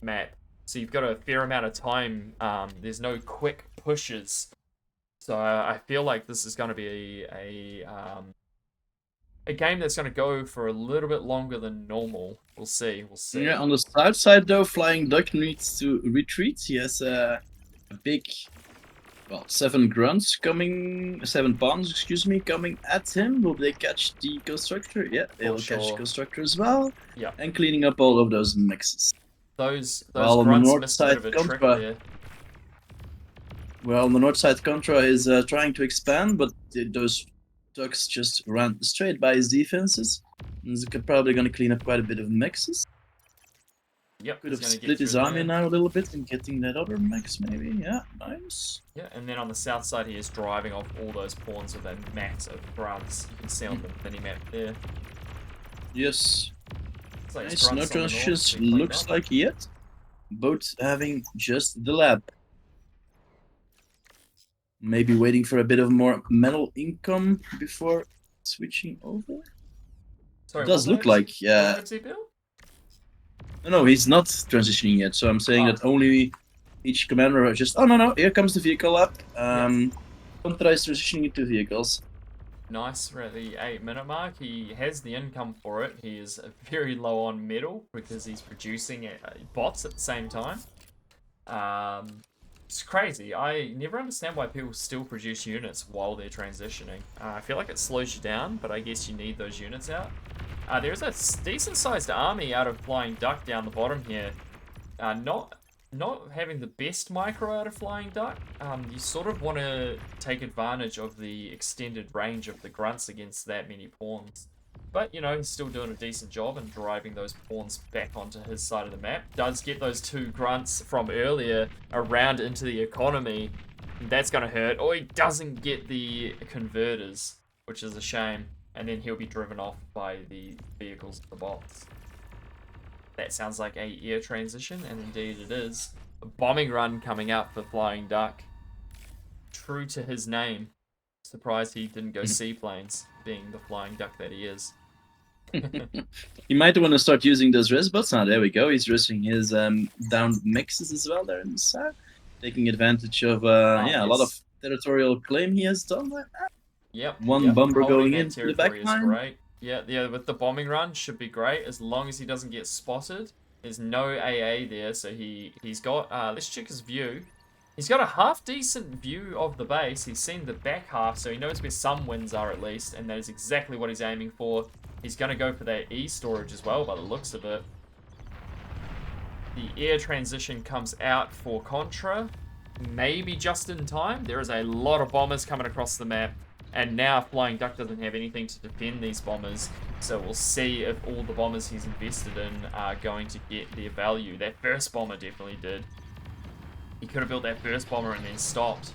Speaker 2: map, so you've got a fair amount of time. There's no quick pushes, so I feel like this is going to be a game that's going to go for a little bit longer than normal. We'll see. We'll see.
Speaker 1: Yeah, on the south side though, Flying Duck needs to retreat. He has a big, well, 7 grunts coming, 7 pawns, excuse me, coming at him. Will they catch the constructor? Yeah, they'll catch the
Speaker 2: sure.
Speaker 1: constructor as well.
Speaker 2: Yeah.
Speaker 1: And cleaning up all of those mixes.
Speaker 2: Those
Speaker 1: Well, on the
Speaker 2: grunts
Speaker 1: north
Speaker 2: missed a bit of a
Speaker 1: side,
Speaker 2: trick
Speaker 1: Contra.
Speaker 2: there.
Speaker 1: Well, on the north side, Contra is trying to expand, but those ducks just ran straight by his defenses. He's probably going to clean up quite a bit of mixes.
Speaker 2: Yep,
Speaker 1: Could
Speaker 2: he's
Speaker 1: have
Speaker 2: gonna get
Speaker 1: split his
Speaker 2: through
Speaker 1: army
Speaker 2: there.
Speaker 1: now a little bit and getting that other mix, maybe. Yeah, nice.
Speaker 2: Yeah, and then on the south side, he is driving off all those pawns with a mass of grunts. You can see on the mini-map there.
Speaker 1: Yes.
Speaker 2: It's like
Speaker 1: Nice. No
Speaker 2: grunts on the north
Speaker 1: transitions
Speaker 2: being cleaned
Speaker 1: looks
Speaker 2: up.
Speaker 1: like yet. Both having just the lab. Maybe waiting for a bit of more metal income before switching over.
Speaker 2: Sorry,
Speaker 1: It does
Speaker 2: what
Speaker 1: look
Speaker 2: maps-
Speaker 1: like,
Speaker 2: what
Speaker 1: yeah.
Speaker 2: maps he built?
Speaker 1: No, he's not transitioning yet. So I'm saying
Speaker 2: Oh.
Speaker 1: that only each commander are just. Oh no, here comes the vehicle up. Contra is transitioning into vehicles.
Speaker 2: Nice, we're at the 8-minute mark. He has the income for it. He is very low on metal because he's producing bots at the same time. It's crazy. I never understand why people still produce units while they're transitioning. I feel like it slows you down, but I guess you need those units out. There's a decent-sized army out of Flying Duck down the bottom here. Not having the best micro out of Flying Duck. You sort of want to take advantage of the extended range of the grunts against that many pawns. But, you know, he's still doing a decent job and driving those pawns back onto his side of the map. Does get those 2 grunts from earlier around into the economy. That's going to hurt. Or he doesn't get the converters, which is a shame. And then he'll be driven off by the vehicles of the bots. That sounds like a air transition, and indeed it is. A bombing run coming up for Flying Duck. True to his name. Surprised he didn't go seaplanes, being the Flying Duck that he is.
Speaker 1: He might want to start using those res bots. Ah, there we go. He's resting his downed mixes as well there in the south, taking advantage of a lot of
Speaker 2: yes.
Speaker 1: territorial claim he has done.
Speaker 2: Yep.
Speaker 1: One
Speaker 2: yep.
Speaker 1: bomber
Speaker 2: Holding
Speaker 1: going
Speaker 2: that
Speaker 1: into the
Speaker 2: territory
Speaker 1: back line.
Speaker 2: is great. Yeah, with the bombing run should be great as long as he doesn't get spotted. There's no AA there, so he's got let's check his view. He's got a half decent view of the base. He's seen the back half, so he knows where some wins are at least, and that is exactly what he's aiming for. He's gonna go for that E storage as well by the looks of it. The air transition comes out for Contra, maybe just in time. There is a lot of bombers coming across the map. And now Flying Duck doesn't have anything to defend these bombers, so we'll see if all the bombers he's invested in are going to get their value. That first bomber definitely did. He could have built that first bomber and then stopped.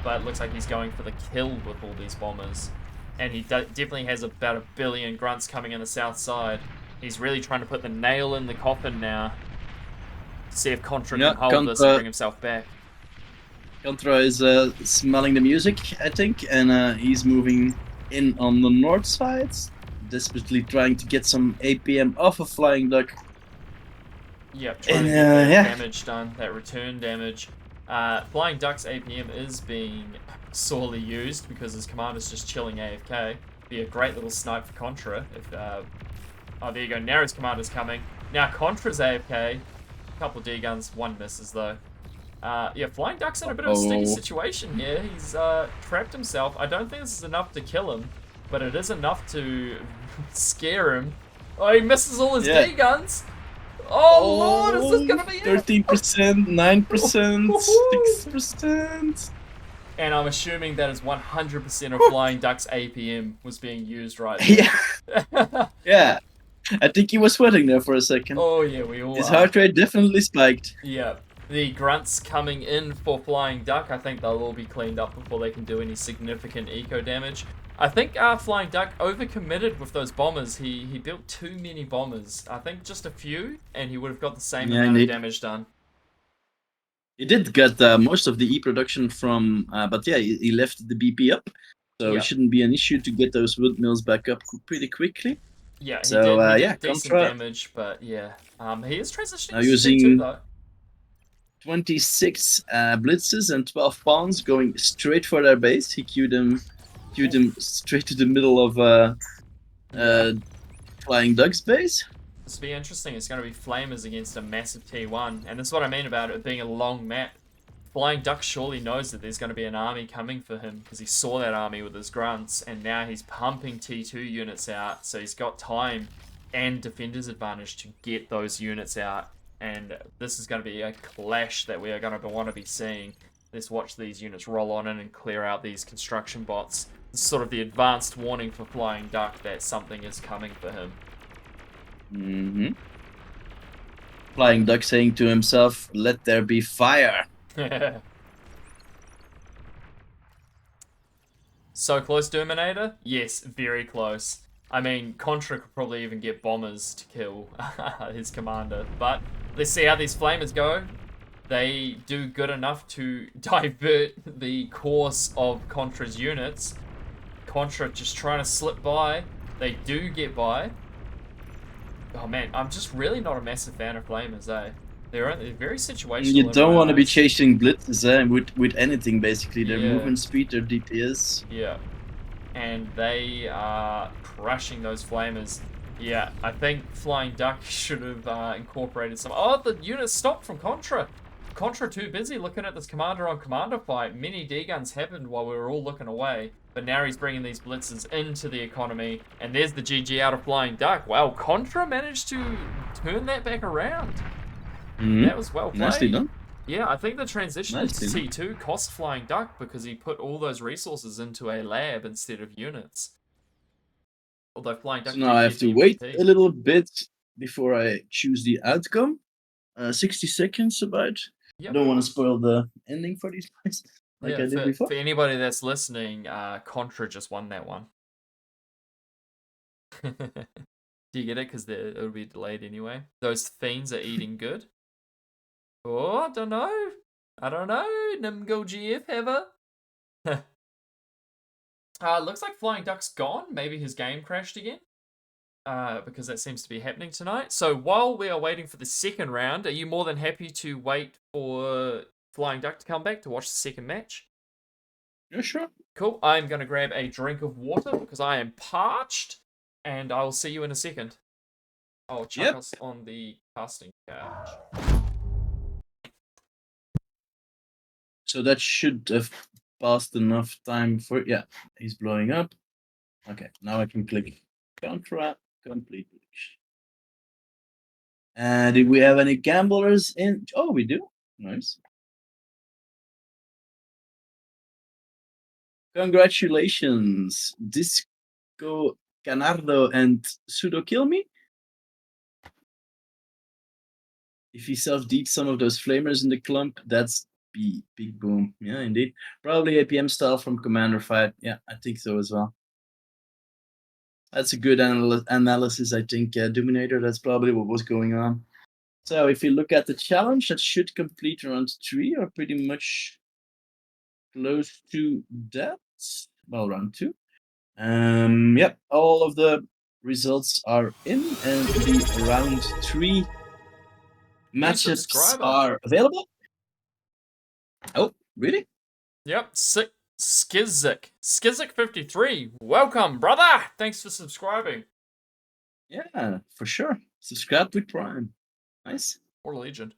Speaker 2: But it looks like he's going for the kill with all these bombers. And he definitely has about 1 billion grunts coming in the south side. He's really trying to put the nail in the coffin now. See if Contra can hold this and bring himself back.
Speaker 1: Contra is smelling the music, I think, and he's moving in on the north side, desperately trying to get some APM off of Flying Duck.
Speaker 2: Yep, trying to get that damage done, that return damage. Flying Duck's APM is being sorely used because his commander's just chilling AFK. Be a great little snipe for Contra. If oh, there you go, now his commander's coming. Now Contra's AFK. Couple D guns, one misses though. Yeah, Flying Duck's in a bit of a sticky situation here. He's trapped himself. I don't think this is enough to kill him, but it is enough to scare him. Oh, he misses all his D guns. Oh lord, is this gonna be it?
Speaker 1: 13%, 9%, 6%.
Speaker 2: And I'm assuming that is 100% of Flying Duck's APM was being used right now.
Speaker 1: Yeah. Yeah. I think he was sweating there for a second.
Speaker 2: Oh yeah, we all
Speaker 1: His heart rate definitely spiked.
Speaker 2: Yeah. The grunts coming in for Flying Duck, I think they'll all be cleaned up before they can do any significant eco damage. I think Flying Duck overcommitted with those bombers. He built too many bombers. I think just a few, and he would have got the same amount of damage done.
Speaker 1: He did get most of the E production from, but yeah, he left the BP up, so it shouldn't be an issue to get those windmills back up pretty quickly.
Speaker 2: Yeah, he
Speaker 1: so,
Speaker 2: did decent damage, but yeah, he is transitioning
Speaker 1: now using
Speaker 2: C2 though.
Speaker 1: 26 blitzes and 12 pawns going straight for their base. He queued them straight to the middle of Flying Duck's base.
Speaker 2: This will be interesting. It's going to be Flamers against a massive T1, and that's what I mean about it being a long map. Flying Duck surely knows that there's going to be an army coming for him because he saw that army with his grunts, and now he's pumping T2 units out, so he's got time and defender's advantage to get those units out. And this is going to be a clash that we are going to want to be seeing. Let's watch these units roll on in and clear out these construction bots. This is sort of the advanced warning for Flying Duck that something is coming for him.
Speaker 1: Mm-hmm. Flying Duck saying to himself, "Let there be fire."
Speaker 2: So close, Terminator? Yes, very close. I mean, Contra could probably even get bombers to kill his commander. But let's see how these flamers go. They do good enough to divert the course of Contra's units. Contra just trying to slip by. They do get by. Oh man, I'm just really not a massive fan of flamers, eh? They're very situational.
Speaker 1: You don't want to be chasing blitzes with anything, basically. Their
Speaker 2: Yeah.
Speaker 1: movement speed, their DPS.
Speaker 2: Yeah. And they are crushing those flamers. Yeah, I think Flying Duck should have incorporated some... Oh, the unit stopped from Contra. Contra too busy looking at this commander on commander fight. Many D-guns happened while we were all looking away. But now he's bringing these blitzes into the economy. And there's the GG out of Flying Duck. Wow, Contra managed to turn that back around.
Speaker 1: Mm-hmm.
Speaker 2: That was well played.
Speaker 1: Nicely done.
Speaker 2: Yeah, I think the transition into T2 cost Flying Duck because he put all those resources into a lab instead of units. Although Flying Duck...
Speaker 1: So now I have to wait a little bit before I choose the outcome. 60 seconds about.
Speaker 2: Yep.
Speaker 1: I don't want to spoil the ending for these guys like I did before.
Speaker 2: For anybody that's listening, Contra just won that one. Do you get it? Because it'll be delayed anyway. Those fiends are eating good. Oh, I don't know. Nimgo GF ever. Looks like Flying Duck's gone. Maybe his game crashed again. Because that seems to be happening tonight. So while we are waiting for the second round, are you more than happy to wait for Flying Duck to come back to watch the second match?
Speaker 1: Yeah, sure.
Speaker 2: Cool. I'm going to grab a drink of water because I am parched. And I will see you in a second. I'll chuck
Speaker 1: Yep.
Speaker 2: us on the casting couch.
Speaker 1: So that should have passed enough time for. Yeah, he's blowing up. Okay, now I can click Contra complete. Did we have any gamblers in? Oh, we do. Nice. Congratulations, Disco Canardo and Sudo Kill Me. If he self-deeds some of those flamers in the clump, that's big boom. Yeah, indeed. Probably APM style from Commander Fight. Yeah, I think so as well. That's a good analysis, I think, Dominator. That's probably what was going on. So if you look at the challenge, that should complete round 3 or pretty much close to that. Well, round 2. Yep, all of the results are in, and the round 3 matchups
Speaker 2: subscriber.
Speaker 1: are available. Oh, really?
Speaker 2: Yep, Skizzik53. Welcome, brother. Thanks for subscribing.
Speaker 1: Yeah, for sure. Subscribe with Prime. Nice.
Speaker 2: What a legend.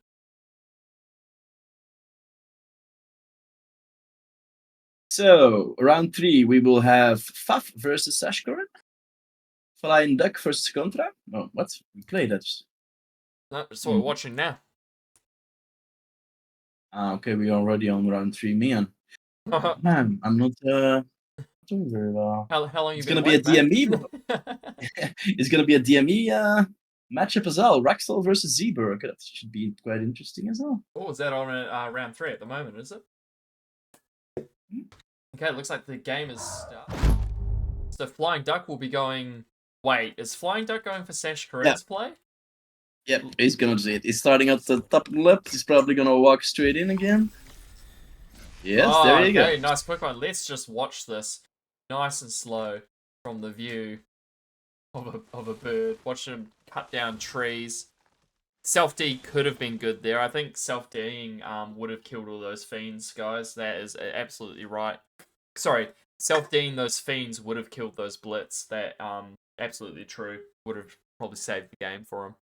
Speaker 1: So, round 3, we will have Faf versus Sashkoran. Flying Duck versus Contra. Oh, what? We played that.
Speaker 2: No, that's what we're watching now.
Speaker 1: Okay, we're already on round 3. Man, I'm not doing very well.
Speaker 2: How long you
Speaker 1: It's
Speaker 2: been
Speaker 1: gonna be a
Speaker 2: awake,
Speaker 1: DME.
Speaker 2: mate?
Speaker 1: It's gonna be a DME matchup as well. Raxel versus Zebra. Okay, that should be quite interesting as well.
Speaker 2: Oh, is that on round 3 at the moment, is it? Okay, it looks like the game is started. So Flying Duck will be going... Wait, is Flying Duck going for Sash Karen's play?
Speaker 1: Yep, he's gonna do it. He's starting at the top left. He's probably gonna walk straight in again. Yes, there you
Speaker 2: okay,
Speaker 1: go.
Speaker 2: nice quick one. Let's just watch this nice and slow from the view of a bird. Watch him cut down trees. Self-D could have been good there. I think self-D'ing would have killed all those fiends, guys. That is absolutely right. Sorry, self-D'ing those fiends would have killed those blitz. That absolutely true. Would have probably saved the game for him.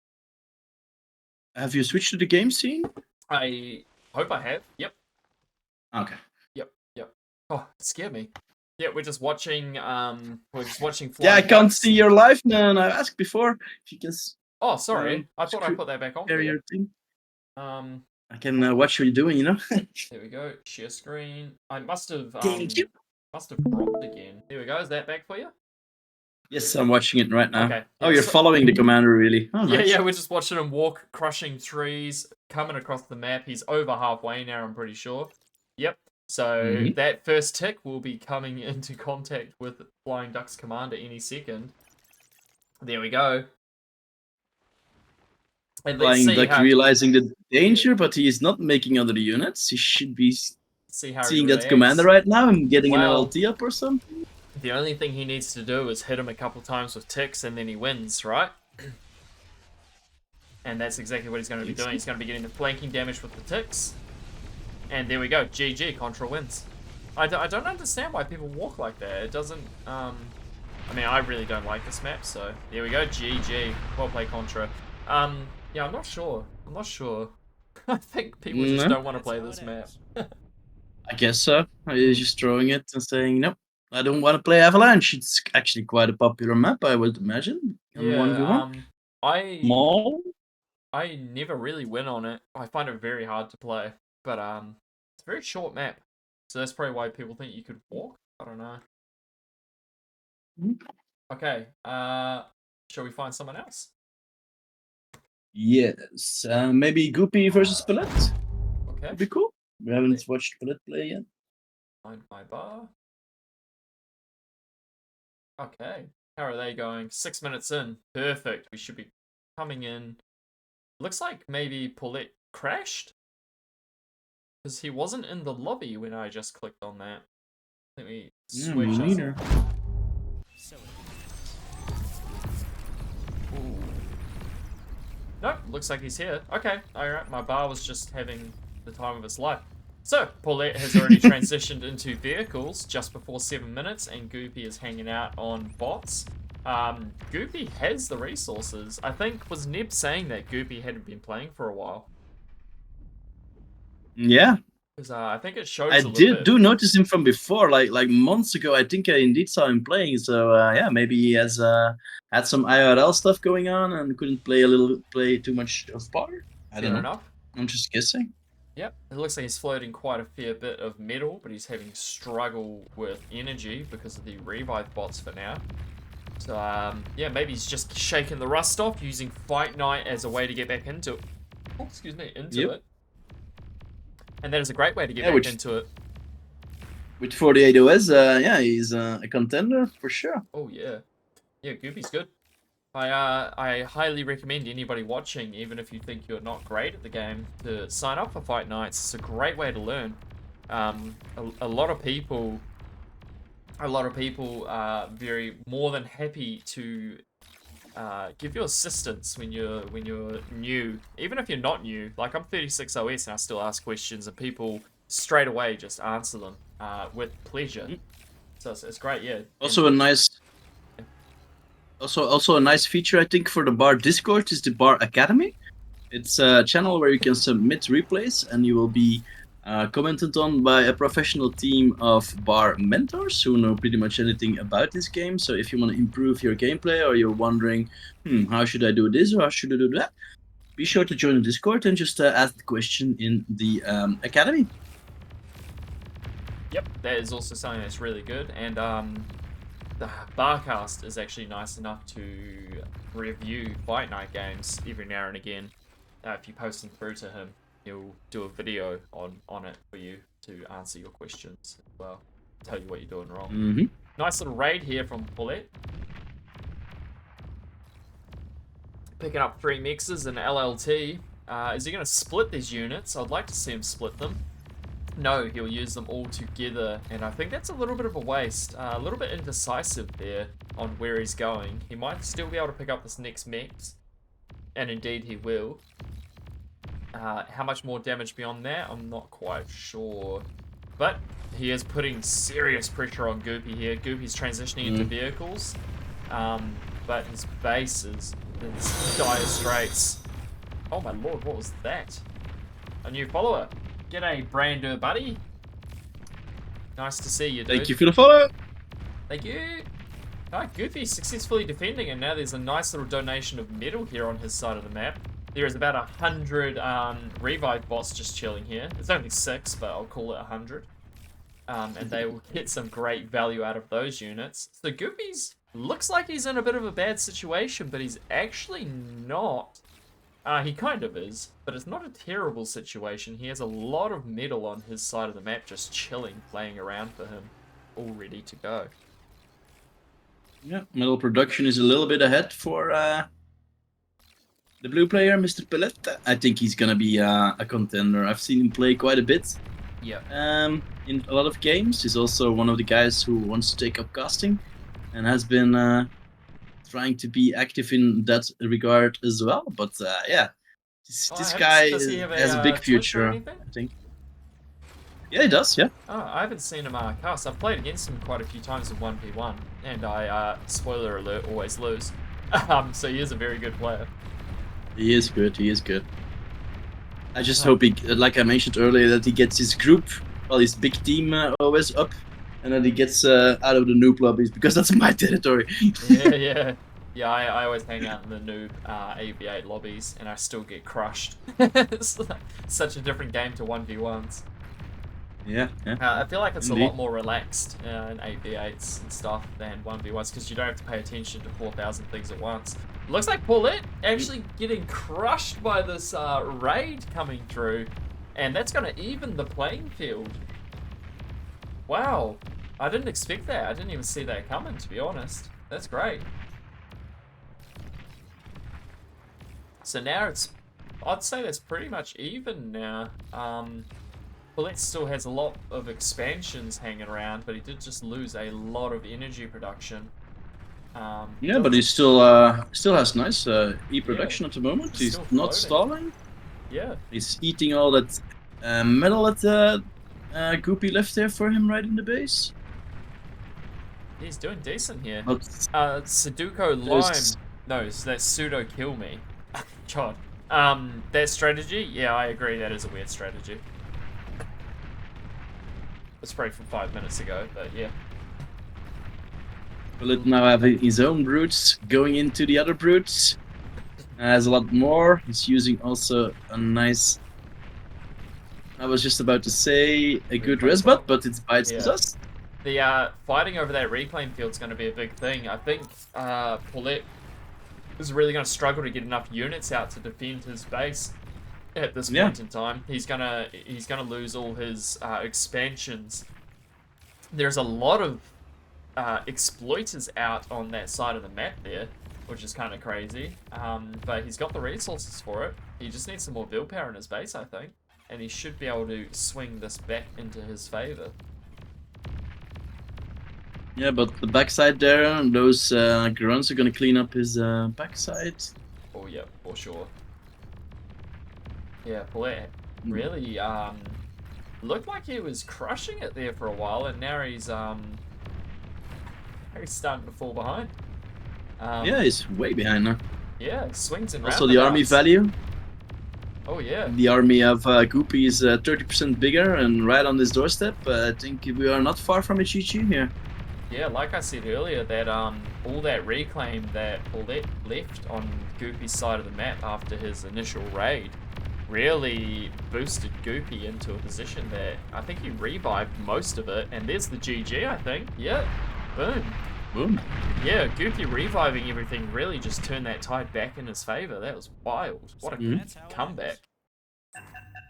Speaker 1: Have you switched to the game scene?
Speaker 2: I hope I have. Yep.
Speaker 1: Okay.
Speaker 2: Yep. Oh, it scared me. Yeah, we're just watching. We're just watching.
Speaker 1: Yeah, I
Speaker 2: Flying
Speaker 1: can't
Speaker 2: Ducks.
Speaker 1: see your live, man. I asked before if you can
Speaker 2: Oh, sorry. I thought I put that back on.
Speaker 1: share
Speaker 2: For you.
Speaker 1: your thing.
Speaker 2: I
Speaker 1: I can watch what you're doing. You know.
Speaker 2: There we go. Share screen. I must have.
Speaker 1: Thank you.
Speaker 2: Must have dropped again. There we go. Is that back for you?
Speaker 1: Yes, I'm watching it right now.
Speaker 2: Okay.
Speaker 1: Oh,
Speaker 2: Yeah,
Speaker 1: you're
Speaker 2: so-
Speaker 1: following the commander, really? Oh,
Speaker 2: Yeah,
Speaker 1: nice.
Speaker 2: yeah. We're just watching him walk, crushing trees, coming across the map. He's over halfway now. I'm pretty sure. Yep. So that first tick will be coming into contact with Flying Duck's commander any second. There we go. And let's
Speaker 1: Flying
Speaker 2: see
Speaker 1: Duck
Speaker 2: how,
Speaker 1: realizing the danger, but he is not making other units. He should be
Speaker 2: see how he
Speaker 1: seeing that
Speaker 2: reacts.
Speaker 1: commander right now and getting
Speaker 2: Well-
Speaker 1: an LT up or something.
Speaker 2: The only thing he needs to do is hit him a couple times with ticks and then he wins, right? And that's exactly what he's going to be doing. He's going to be getting the flanking damage with the ticks. And there we go. GG. Contra wins. I don't understand why people walk like that. It doesn't... I mean, I really don't like this map, so... There we go. GG. Well played, Contra. Yeah, I'm not sure. I think people just
Speaker 1: No.
Speaker 2: don't want to play this map.
Speaker 1: I guess so. He's just throwing it and saying, nope, I don't want to play Avalanche. It's actually quite a popular map, I would imagine. On 1v1.
Speaker 2: I never really win on it. I find it very hard to play, but it's a very short map, so that's probably why people think you could walk. I don't know. Okay, shall we find someone else?
Speaker 1: Yes. Maybe Goopy versus Palet.
Speaker 2: Okay,
Speaker 1: Would be cool. We haven't watched Palet play yet.
Speaker 2: find my bar. Okay, how are they going? 6 minutes in. Perfect. We should be coming in. Looks like maybe Paulette crashed. Because he wasn't in the lobby when I just clicked on that. Let me
Speaker 1: Yeah,
Speaker 2: switch
Speaker 1: me
Speaker 2: us.
Speaker 1: neither.
Speaker 2: Ooh. Nope, looks like he's here. Okay, alright, my bar was just having the time of its life. So, Paulette has already transitioned into vehicles just before 7 minutes, and Goopy is hanging out on bots. Goopy has the resources. I think, was Neb saying that Goopy hadn't been playing for a while?
Speaker 1: Yeah,
Speaker 2: Because I think it shows
Speaker 1: I
Speaker 2: a little bit.
Speaker 1: do notice him from before, like months ago. I think I indeed saw him playing. So yeah, maybe he has had some IRL stuff going on and couldn't play too much of bar. I don't
Speaker 2: Fair
Speaker 1: know.
Speaker 2: enough.
Speaker 1: I'm just guessing.
Speaker 2: Yep, it looks like he's floating quite a fair bit of metal, but he's having struggle with energy because of the revive bots for now. So, yeah, maybe he's just shaking the rust off, using Fight Night as a way to get back into it. Oh, excuse me, into it. And that is a great way to get back into it.
Speaker 1: With 48 OS, yeah, he's a contender for sure.
Speaker 2: Oh, yeah. Yeah, Goopy's good. I highly recommend anybody watching, even if you think you're not great at the game, to sign up for Fight Nights. It's a great way to learn. A lot of people are very more than happy to give you assistance when you're new. Even if you're not new, like I'm 36 OS and I still ask questions, and people straight away just answer them with pleasure. So it's great, yeah.
Speaker 1: Also a nice. Also a nice feature, I think, for the Bar Discord is the Bar Academy. It's a channel where you can submit replays and you will be commented on by a professional team of Bar mentors who know pretty much anything about this game. So if you want to improve your gameplay, or you're wondering, how should I do this or how should I do that, be sure to join the Discord and just ask the question in the Academy.
Speaker 2: Yep, that is also something that's really good. And the Barcast is actually nice enough to review Fight Night games every now and again. If you post them through to him, he'll do a video on it for you to answer your questions as well. Tell you what you're doing wrong. Nice little raid here from Paulette. Picking up 3 mixes and LLT. Is he going to split these units? I'd like to see him split them. No, he'll use them all together, and I think that's a little bit of a waste. A little bit indecisive there on where he's going. He might still be able to pick up this next mix, and indeed he will. How much more damage beyond that, I'm not quite sure. But he is putting serious pressure on Goopy here. Goopy's transitioning into vehicles, but his base is in dire straits. Oh my lord, what was that? A new follower. G'day, Brander buddy. Nice to see you, dude.
Speaker 1: Thank you for the follow.
Speaker 2: Thank you. Alright, Goopy successfully defending, and now there's a nice little donation of metal here on his side of the map. There is about 100 revive bots just chilling here. There's only 6, but I'll call it 100. And they will get some great value out of those units. So Goopy's looks like he's in a bit of a bad situation, but he's actually not. He kind of is, but it's not a terrible situation. He has a lot of metal on his side of the map just chilling, laying around for him, all ready to go.
Speaker 1: Yeah, metal production is a little bit ahead for the blue player, Mr. Pellet. I think he's gonna be a contender. I've seen him play quite a bit.
Speaker 2: Yeah.
Speaker 1: In a lot of games. He's also one of the guys who wants to take up casting and has been trying to be active in that regard as well. But yeah, this guy has a big future, I think. Yeah, he does, yeah.
Speaker 2: Oh, I haven't seen him cast. I've played against him quite a few times in 1v1, and I, spoiler alert, always lose. So he is a very good player.
Speaker 1: He is good, he is good. I just hope he, like I mentioned earlier, that he gets his group, well, his big team always up, and that he gets out of the noob lobbies, because that's my territory.
Speaker 2: Yeah. Yeah, I always hang out in the noob AV8 lobbies, and I still get crushed. It's like such a different game to 1v1s.
Speaker 1: Yeah.
Speaker 2: I feel like it's
Speaker 1: Indeed.
Speaker 2: a lot more relaxed in AV8s and stuff than 1v1s, because you don't have to pay attention to 4,000 things at once. Looks like Paulette actually getting crushed by this raid coming through, and that's going to even the playing field. Wow, I didn't expect that. I didn't even see that coming, to be honest. That's great. So now I'd say that's pretty much even now. Paulette still has a lot of expansions hanging around, but he did just lose a lot of energy production.
Speaker 1: Yeah, but he still has nice E production at the moment. He's
Speaker 2: still
Speaker 1: not
Speaker 2: floating.
Speaker 1: stalling.
Speaker 2: Yeah.
Speaker 1: He's eating all that metal at the Goopy left there for him right in the base.
Speaker 2: He's doing decent here.
Speaker 1: But
Speaker 2: Sudoku
Speaker 1: there's-
Speaker 2: Lime. No, so that's pseudo kill me. God. That strategy, yeah, I agree. That is a weird strategy. It's probably from 5 minutes ago, but yeah.
Speaker 1: Bullet now have his own brutes going into the other brutes. Has a lot more. He's using also a nice. I was just about to say a good
Speaker 2: Reclaim
Speaker 1: resbot,
Speaker 2: bot.
Speaker 1: but it bites
Speaker 2: Yeah.
Speaker 1: us.
Speaker 2: The fighting over that reclaim field's going to be a big thing. I think Paulette is really going to struggle to get enough units out to defend his base at this
Speaker 1: Yeah.
Speaker 2: point in time. He's gonna lose all his expansions. There's a lot of exploiters out on that side of the map there, which is kind of crazy. But he's got the resources for it. He just needs some more willpower in his base, I think, and he should be able to swing this back into his favor.
Speaker 1: Yeah, but the backside there, those grunts are gonna clean up his backside.
Speaker 2: Oh yeah, for sure. Yeah, Paulette
Speaker 1: Hmm.
Speaker 2: really looked like he was crushing it there for a while, and now he's starting to fall behind.
Speaker 1: Yeah, he's way behind now.
Speaker 2: Yeah, swings and
Speaker 1: Also, the army
Speaker 2: roundabouts.
Speaker 1: value.
Speaker 2: Oh yeah,
Speaker 1: The army of Goopy is 30% bigger and right on this doorstep. I think we are not far from a GG here.
Speaker 2: yeah. Like I said earlier, that all that reclaim that Paulette left on Goopy's side of the map after his initial raid really boosted Goopy into a position that I think he revived most of it. And there's the GG, I think. Yep, boom.
Speaker 1: Boom.
Speaker 2: Yeah, Goopy reviving everything really just turned that tide back in his favor. That was wild. What a
Speaker 1: Mhm.
Speaker 2: comeback.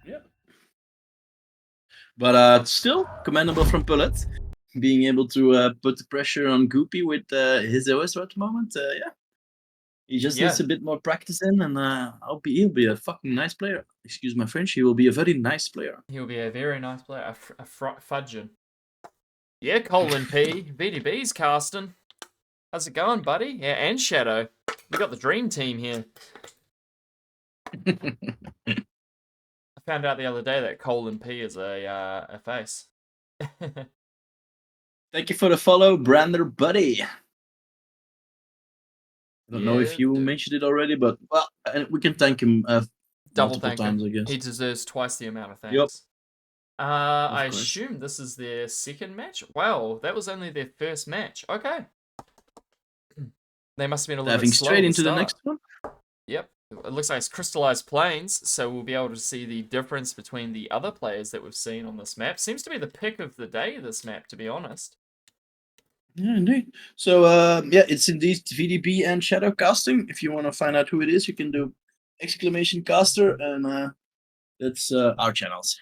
Speaker 1: Yeah. But still commendable from Bullet, being able to put the pressure on Goopy with his OS at the moment. Yeah, he just
Speaker 2: Yeah.
Speaker 1: needs a bit more practice in, and he'll be a fucking nice player. Excuse my French. He will be a very nice player.
Speaker 2: He'll be a very nice player, a fudging. Yeah, Colin P. VDB's casting. How's it going, buddy? Yeah, and Shadow. We got the dream team here. I found out the other day that Colin P is a face.
Speaker 1: Thank you for the follow, Brander Buddy. I don't know
Speaker 2: Yeah,
Speaker 1: if you
Speaker 2: dude.
Speaker 1: mentioned it already, but well, we can thank him
Speaker 2: Double
Speaker 1: multiple
Speaker 2: thank
Speaker 1: times,
Speaker 2: him.
Speaker 1: I guess.
Speaker 2: He deserves twice the amount of thanks.
Speaker 1: Yup.
Speaker 2: I
Speaker 1: course.
Speaker 2: assume this is their second match. Wow, that was only their first match. Okay. They must have been a little
Speaker 1: Diving
Speaker 2: bit slow
Speaker 1: straight
Speaker 2: at
Speaker 1: into the
Speaker 2: start.
Speaker 1: next one.
Speaker 2: Yep. It looks like it's crystallized plains, so we'll be able to see the difference between the other players that we've seen on this map. Seems to be the pick of the day, this map, to be honest.
Speaker 1: Yeah, indeed. So, yeah, it's indeed VDB and Shadow casting. If you want to find out who it is, you can do exclamation caster, and that's our channels.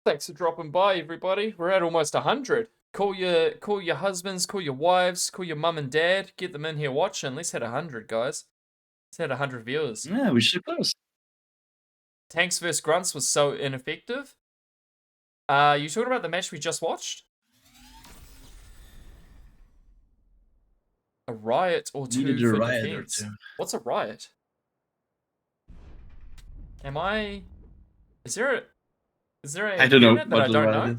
Speaker 2: Thanks for dropping by, everybody. We're at almost 100. Call your husbands, call your wives, call your mum and dad. Get them in here watching. Let's hit 100, guys. Let's hit 100 viewers.
Speaker 1: Yeah, we should close.
Speaker 2: Tanks vs Grunts was so ineffective. You talking about the match we just watched? A riot or two
Speaker 1: Needed a
Speaker 2: for
Speaker 1: riot or
Speaker 2: defense.
Speaker 1: two.
Speaker 2: What's a riot? Is there a
Speaker 1: I don't know
Speaker 2: unit that I
Speaker 1: what the
Speaker 2: don't
Speaker 1: riot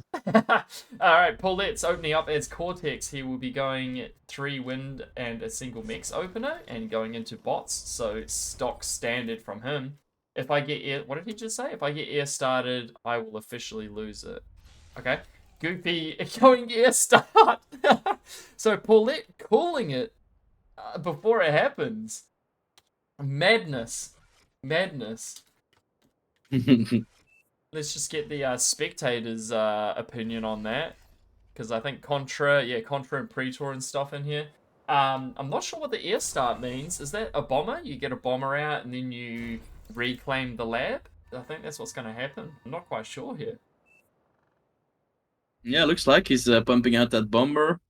Speaker 2: know? Alright, Paulette's opening up as Cortex. He will be going 3 wind and a single mechs opener and going into bots, so it's stock standard from him. If I get air, what did he just say? If I get air started, I will officially lose it. Okay. Goopy going air start. So Paulette calling it before it happens. Madness. Madness. Let's just get the spectators' opinion on that. Because I think Contra and Pretor and stuff in here. I'm not sure what the air start means. Is that a bomber? You get a bomber out and then you reclaim the lab? I think that's what's going to happen. I'm not quite sure here.
Speaker 1: Yeah, looks like he's pumping out that bomber,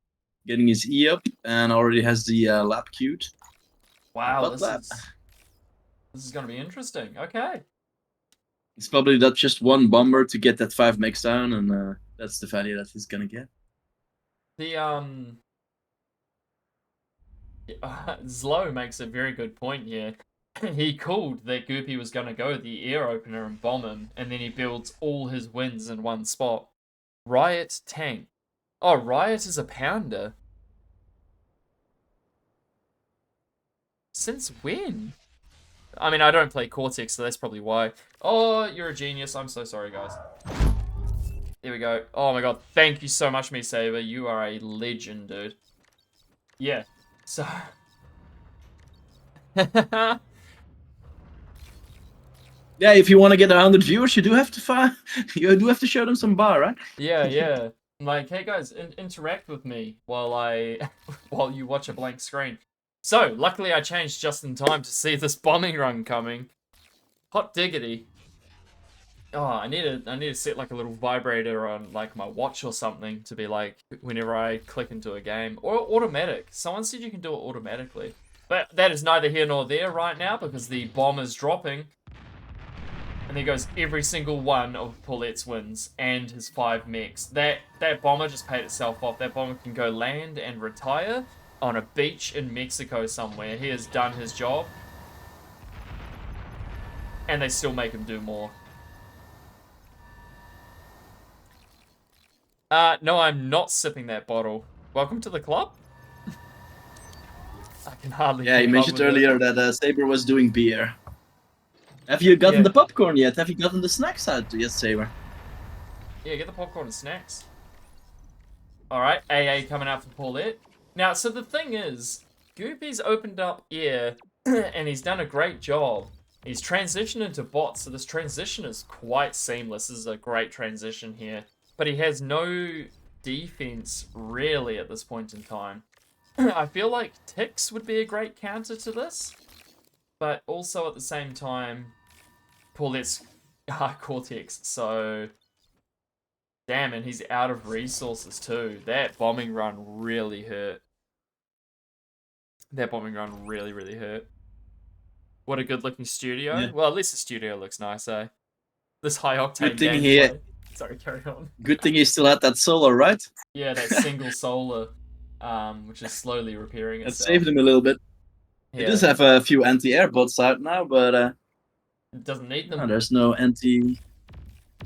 Speaker 1: getting his E up, and already has the lab queued.
Speaker 2: Wow,
Speaker 1: Bot
Speaker 2: this
Speaker 1: lab.
Speaker 2: is going to be interesting. Okay.
Speaker 1: It's probably not just one bomber to get that 5 mechs down, and that's the value that he's gonna get.
Speaker 2: The Zlo makes a very good point here. he called that Goopy was going to go the air opener and bomb him, and then he builds all his wins in one spot. Riot tank. Oh, Riot is a pounder. Since when? I mean, I don't play Cortex, so that's probably why. Oh, you're a genius. I'm so sorry, guys. There we go. Oh my god. Thank you so much, MeSaber. You are a legend, dude. Yeah. So...
Speaker 1: Yeah, if you want to get 100 viewers, you do have to you do have to show them some bar, right?
Speaker 2: Yeah. Like, hey guys, interact with me while while you watch a blank screen. So, luckily I changed just in time to see this bombing run coming. Hot diggity. Oh, I need to set like a little vibrator on like my watch or something to be like whenever I click into a game. Or automatic. Someone said you can do it automatically. But that is neither here nor there right now because the bomb is dropping. And there goes every single one of Paulette's wins and his 5 mechs. That bomber just paid itself off. That bomber can go land and retire on a beach in Mexico somewhere. He has done his job. And they still make him do more. No, I'm not sipping that bottle. Welcome to the club? I can hardly
Speaker 1: Yeah, you
Speaker 2: keep up
Speaker 1: mentioned
Speaker 2: with it.
Speaker 1: earlier that Saber was doing beer. Have you gotten
Speaker 2: Yeah.
Speaker 1: the popcorn yet? Have you gotten the snacks out yet, Saber?
Speaker 2: Yeah, get the popcorn and snacks. Alright, AA coming out for Paulette. Now, so the thing is, Goopy's opened up air, and he's done a great job. He's transitioned into bots, so this transition is quite seamless. This is a great transition here. But he has no defense, really, at this point in time. I feel like Ticks would be a great counter to this. But also, at the same time, Paulette's Cortex, so... Damn, and he's out of resources too. That bombing run really hurt. That bombing run really, really hurt. What a good looking studio.
Speaker 1: Yeah.
Speaker 2: Well, at least the studio looks nice, eh? This high octane
Speaker 1: Good thing
Speaker 2: gameplay. Sorry, carry on.
Speaker 1: Good thing he still had that solo, right?
Speaker 2: Yeah, that single solar, which is slowly repairing
Speaker 1: That
Speaker 2: itself.
Speaker 1: saved him a little bit. He
Speaker 2: Yeah,
Speaker 1: does have a few anti-air bots out now, but
Speaker 2: it doesn't need them.
Speaker 1: there's no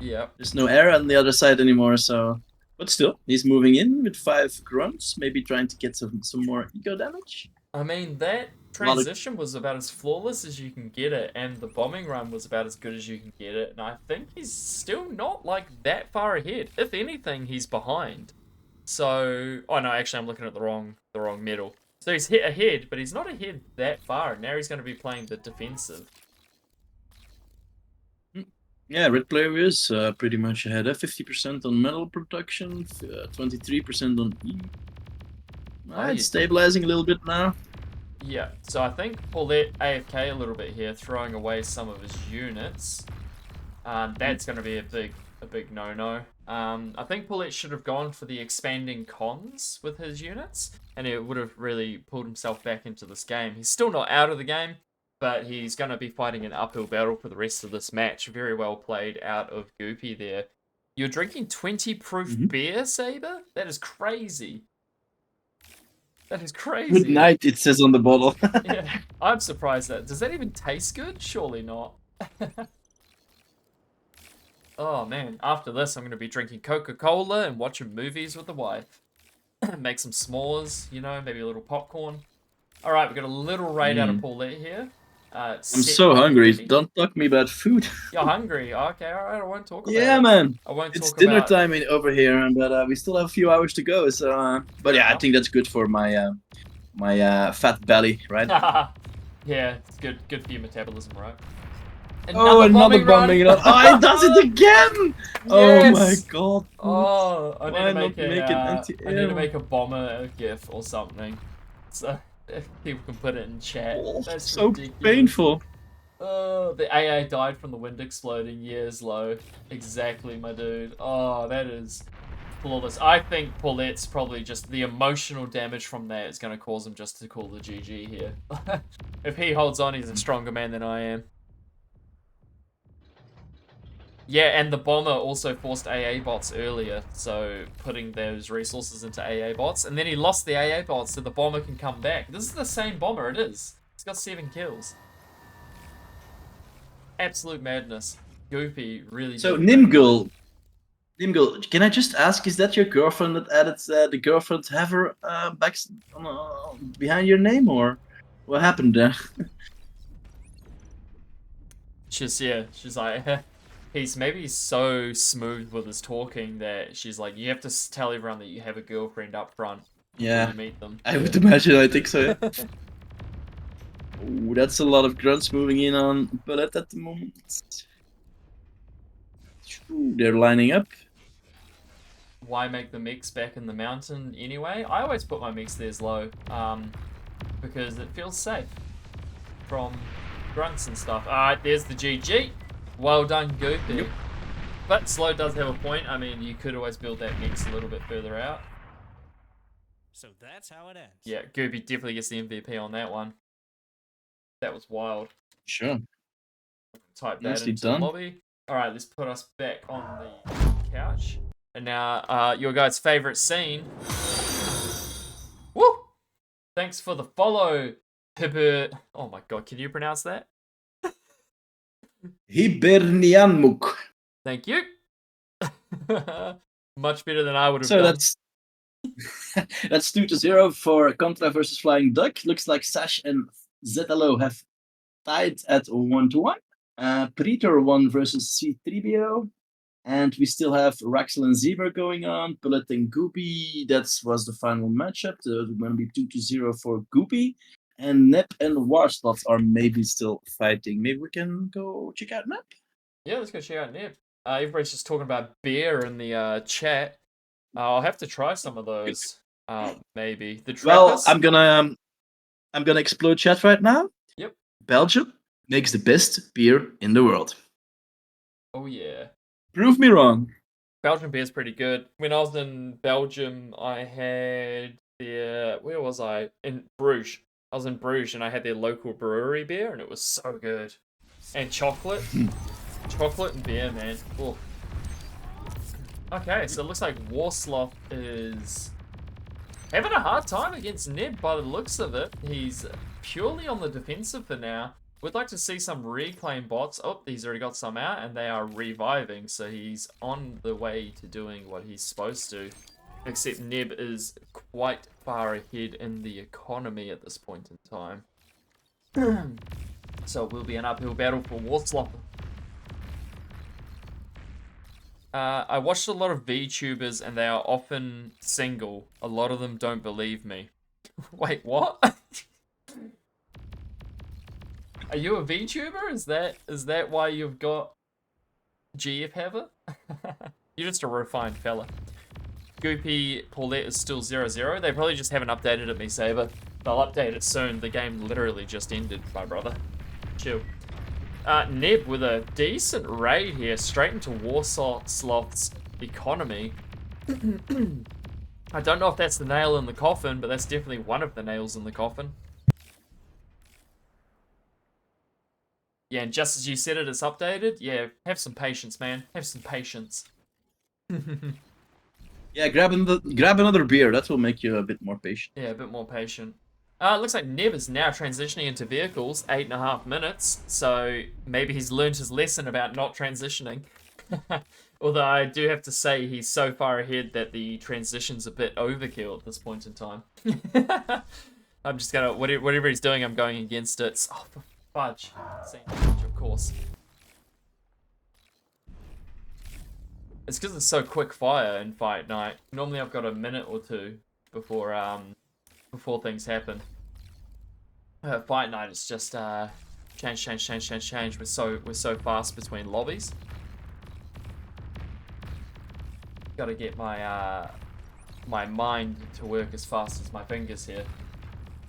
Speaker 2: Yeah.
Speaker 1: there's no air on the other side anymore. So, but still, he's moving in with 5 grunts, maybe trying to get some more eco damage.
Speaker 2: I mean, that transition was about as flawless as you can get it, and the bombing run was about as good as you can get it, and I think he's still not, like, that far ahead. If anything, he's behind. So... Oh, no, actually, I'm looking at the wrong medal. So he's hit ahead, but he's not ahead that far. Now he's going to be playing the defensive.
Speaker 1: Yeah, red player is pretty much ahead. 50% on metal production, 23% on E. It's stabilizing a little bit now.
Speaker 2: Yeah, so I think Paulette AFK a little bit here, throwing away some of his units. That's going to be a big no-no. I think Paulette should have gone for the expanding cons with his units, and it would have really pulled himself back into this game. He's still not out of the game, but he's going to be fighting an uphill battle for the rest of this match. Very well played out of Goopy there. You're drinking 20 proof beer, Saber? That is crazy. That is crazy.
Speaker 1: Good night, it says on the bottle.
Speaker 2: Yeah, I'm surprised that. Does that even taste good? Surely not. Oh man, after this I'm going to be drinking Coca-Cola and watching movies with the wife. Make some s'mores, you know, maybe a little popcorn. Alright, we got a little raid out of Paulette here.
Speaker 1: I'm so hungry. Don't talk me about food.
Speaker 2: You're hungry? Okay, alright, I won't talk about
Speaker 1: Yeah,
Speaker 2: it.
Speaker 1: man.
Speaker 2: I won't
Speaker 1: It's
Speaker 2: talk
Speaker 1: dinner
Speaker 2: about...
Speaker 1: time over here, but we still have a few hours to go. So, but yeah, I think that's good for my fat belly, right?
Speaker 2: Yeah, it's good for your metabolism, right?
Speaker 1: Another bombing run. Oh, he does it again! Oh my god.
Speaker 2: Oh, I
Speaker 1: Why
Speaker 2: need
Speaker 1: not
Speaker 2: to make
Speaker 1: make an
Speaker 2: I
Speaker 1: anti-air?
Speaker 2: need to make a bomber GIF or something, so if people can put it in chat.
Speaker 1: Oh,
Speaker 2: That's
Speaker 1: so
Speaker 2: ridiculous.
Speaker 1: painful.
Speaker 2: Oh, the AA died from the wind exploding years low. Exactly, my dude. Oh, that is flawless. I think Paulette's probably just the emotional damage from that is going to cause him just to call the GG here. If he holds on, he's a stronger man than I am. Yeah, and the bomber also forced AA bots earlier, so putting those resources into AA bots, and then he lost the AA bots so the bomber can come back. This is the same bomber, it is. He's got 7 kills. absolute madness. Goopy really.
Speaker 1: So
Speaker 2: did that.
Speaker 1: Nimgul, can I just ask, is that your girlfriend that added the girlfriend have her back behind your name, or what happened there?
Speaker 2: She's like, he's so smooth with his talking that she's like, you have to tell everyone that you have a girlfriend up front before
Speaker 1: Yeah,
Speaker 2: you meet them.
Speaker 1: I would imagine. I think so. Yeah. Ooh, that's a lot of grunts moving in on Bullet at the moment. Ooh, they're lining up.
Speaker 2: Why make the mix back in the mountain anyway? I always put my mix there as low, because it feels safe from grunts and stuff. Alright, there's the GG. Well done, Goopy.
Speaker 1: Yep.
Speaker 2: But Slow does have a point. I mean, you could always build that mix a little bit further out.
Speaker 4: So that's how it ends.
Speaker 2: Yeah, Goopy definitely gets the MVP on that one. That was wild.
Speaker 1: Sure.
Speaker 2: Type that
Speaker 1: Nicely
Speaker 2: into
Speaker 1: done.
Speaker 2: the lobby. Alright, let's put us back on the couch. And now, your guys' favorite scene. Woo! Thanks for the follow, Hibbert. Oh my god, can you pronounce that?
Speaker 1: Hibernianmuk.
Speaker 2: Thank you. Much better than I would have
Speaker 1: So
Speaker 2: done.
Speaker 1: that's that's 2-0 for Contra versus Flying Duck. Looks like Sash and ZLO have tied at 1-1. Pretor won versus C3BO. And we still have Raxel and Zebra going on. Bullet and Goopy. That was the final matchup. It's going to be 2-0 for Goopy. And Nep and Warslot are maybe still fighting. Maybe we can go check out Nep.
Speaker 2: Yeah, let's go check out Nib. Everybody's just talking about beer in the chat. I'll have to try some of those. Maybe the
Speaker 1: Well,
Speaker 2: Trappers.
Speaker 1: I'm gonna explode chat right now.
Speaker 2: Yep.
Speaker 1: Belgium makes the best beer in the world.
Speaker 2: Oh yeah.
Speaker 1: Prove me wrong.
Speaker 2: Belgian beer's pretty good. When I was in Belgium, I had their... Where was I? In Bruges. I was in Bruges and I had their local brewery beer and it was so good. And chocolate. Chocolate and beer, man. Ooh. Okay, so it looks like Warsloth is having a hard time against Nib by the looks of it. He's purely on the defensive for now. We'd like to see some reclaim bots. Oh, he's already got some out and they are reviving. So he's on the way to doing what he's supposed to. Except Nib is quite far ahead in the economy at this point in time. So it will be an uphill battle for Warsloth. I watched a lot of VTubers and they are often single. A lot of them don't believe me. Wait, what? Are you a VTuber? Is that why you've got GF Haver? You're just a refined fella. Goopy Paulette is still 0-0. They probably just haven't updated it, me Saber. They'll update it soon. The game literally just ended, my brother. Chill. Neb with a decent raid here, straight into Warsloth's economy. I don't know if that's the nail in the coffin, but that's definitely one of the nails in the coffin. Yeah, and just as you said it, it's updated. Yeah, have some patience, man. Have some patience.
Speaker 1: Yeah, grab another beer. That will make you a bit more patient.
Speaker 2: Yeah, a bit more patient. It looks like Neb is now transitioning into vehicles, 8.5 minutes, so maybe he's learned his lesson about not transitioning. Although I do have to say he's so far ahead that the transition's a bit overkill at this point in time. I'm just gonna, whatever he's doing, I'm going against it. Oh, for fudge. Same fudge, of course. It's because it's so quick fire in Fight Night. Normally I've got a minute or two before things happen. Fight Night is just change. We're so fast between lobbies. Got to get my my mind to work as fast as my fingers here.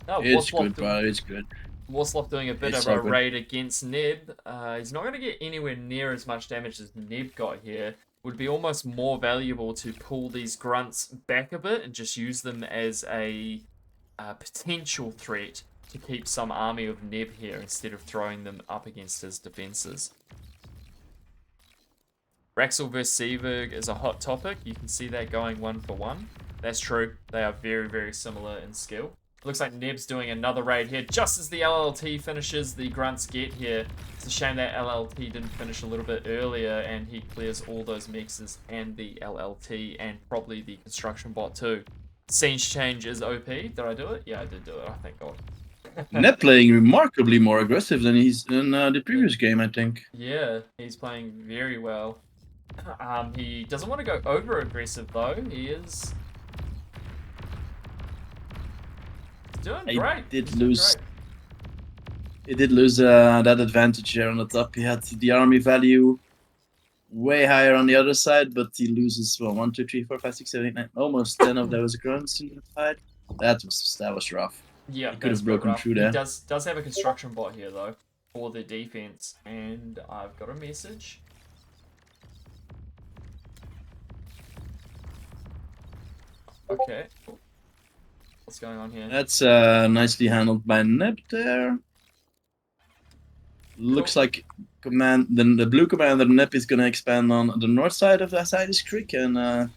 Speaker 2: Oh,
Speaker 1: It's good, bro. It's good.
Speaker 2: Warsloth doing a bit
Speaker 1: It's
Speaker 2: of
Speaker 1: so
Speaker 2: a
Speaker 1: good.
Speaker 2: raid against Neb. He's not going to get anywhere near as much damage as Neb got here. Would be almost more valuable to pull these grunts back a bit and just use them as a potential threat to keep some army of Neb here instead of throwing them up against his defenses. Raxel vs Seaberg is a hot topic. You can see that going 1-for-1. That's true. They are very, very similar in skill. Looks like Neb's doing another raid here, just as the LLT finishes the Grunts get here. It's a shame that LLT didn't finish a little bit earlier, and he clears all those mexes and the LLT, and probably the construction bot too. Scene change is OP. Did I do it? Yeah, I did do it. Oh, thank God.
Speaker 1: Nep playing remarkably more aggressive than he's in the previous game, I think.
Speaker 2: Yeah, he's playing very well. He doesn't want to go over aggressive though. He is doing great.
Speaker 1: Did
Speaker 2: He's doing
Speaker 1: lose.
Speaker 2: great.
Speaker 1: He did lose that advantage here on the top. He had the army value way higher on the other side, but he loses 1, 2, 3, 4, 5, 6, 7, 8, 9, almost 10 of those grunts in the fight. That was rough.
Speaker 2: Yeah,
Speaker 1: He could have
Speaker 2: that's
Speaker 1: broken
Speaker 2: rough.
Speaker 1: through
Speaker 2: He
Speaker 1: there.
Speaker 2: does have a construction bot here though for the defense, and I've got a message. Okay, cool. What's going on here?
Speaker 1: That's nicely handled by Nep there. Looks like the blue commander Nep is gonna expand on the north side of the Asidis Creek, and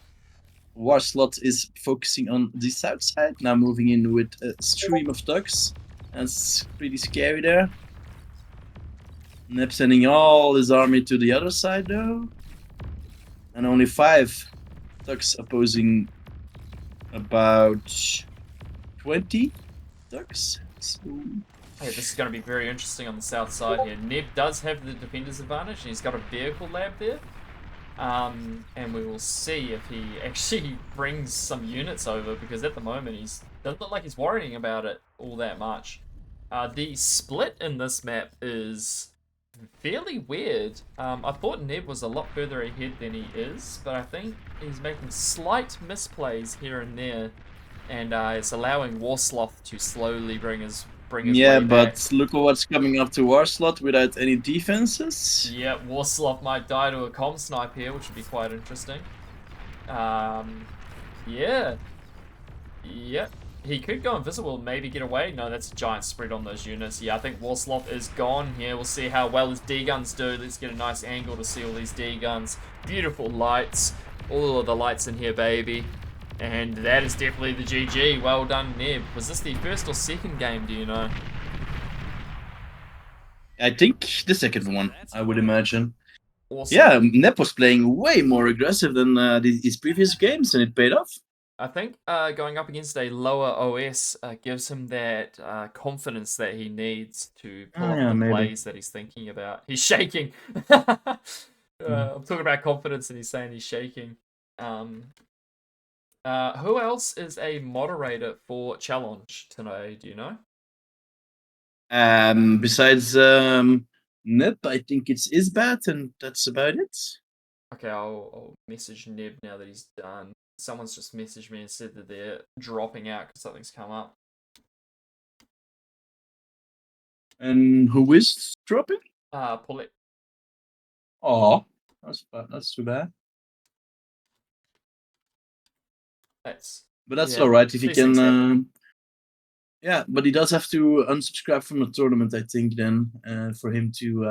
Speaker 1: Warslot is focusing on the south side. Now moving in with a stream of ducks. That's pretty scary there. Nep sending all his army to the other side though, and only 5 ducks opposing about 20 ducks. So
Speaker 2: Hey, this is going to be very interesting on the south side here. Neb does have the defender's advantage, and he's got a vehicle lab there. And we will see if he actually brings some units over, because at the moment he's doesn't look like he's worrying about it all that much. The split in this map is fairly weird. I thought Neb was a lot further ahead than he is, but I think he's making slight misplays here and there, and it's allowing Warsloth to slowly bring his
Speaker 1: yeah,
Speaker 2: way
Speaker 1: but
Speaker 2: back.
Speaker 1: look at what's coming up to Warslot without any defenses.
Speaker 2: Yeah, Warsloth might die to a comm snipe here, which would be quite interesting. Yeah. Yep. He could go invisible, maybe get away. No, that's a giant spread on those units. Yeah, I think Warsloth is gone here. We'll see how well his D-guns do. Let's get a nice angle to see all these D-guns. Beautiful lights. All of the lights in here, baby. And that is definitely the GG. Well done, Neb. Was this the first or second game, do you know?
Speaker 1: I think the second one, I would imagine.
Speaker 2: Awesome.
Speaker 1: Yeah, Nep was playing way more aggressive than his previous games, and it paid off.
Speaker 2: I think going up against a lower OS gives him that confidence that he needs to pull off the
Speaker 1: maybe.
Speaker 2: plays that he's thinking about. He's shaking. I'm talking about confidence, and he's saying he's shaking. Who else is a moderator for Challenge today? Do you know?
Speaker 1: Besides Nep, I think it's Isbat, and that's about it.
Speaker 2: Okay, I'll message Neb now that he's done. Someone's just messaged me and said that they're dropping out because something's come up.
Speaker 1: And who is dropping?
Speaker 2: Paulette.
Speaker 1: Oh, that's too bad. But that's
Speaker 2: Yeah,
Speaker 1: all right if he
Speaker 2: these things happen.
Speaker 1: can. Yeah, but he does have to unsubscribe from the tournament, I think, then, for him to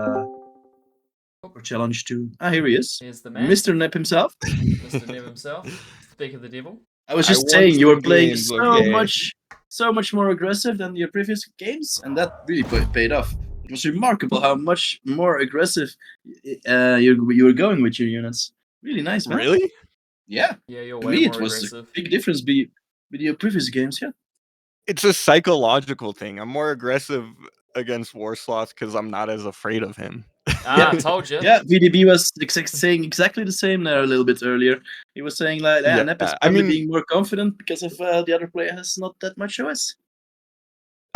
Speaker 1: for challenge to. Ah, here he is,
Speaker 2: Here's the man,
Speaker 1: Mr. Nep himself.
Speaker 2: Mr. Neb himself. Speak of the devil.
Speaker 1: I was
Speaker 3: I
Speaker 1: just
Speaker 3: won
Speaker 1: saying you were
Speaker 3: some
Speaker 1: playing
Speaker 3: games,
Speaker 1: so
Speaker 3: okay.
Speaker 1: much more aggressive than your previous games, and that really paid off. It was remarkable how much more aggressive you were going with your units. Really nice, man.
Speaker 3: Really?
Speaker 1: Yeah.
Speaker 2: Yeah, you're
Speaker 1: To
Speaker 2: way
Speaker 1: me,
Speaker 2: more
Speaker 1: it was a
Speaker 2: aggressive.
Speaker 1: big difference with your previous games. Yeah.
Speaker 3: It's a psychological thing. I'm more aggressive against Warsloth because I'm not as afraid of him.
Speaker 2: Ah, I told you.
Speaker 1: Yeah, VDB was saying exactly the same there a little bit earlier. He was saying like, yeah, Nep is
Speaker 3: I
Speaker 1: probably
Speaker 3: mean-
Speaker 1: being more confident because of the other player has not that much OS.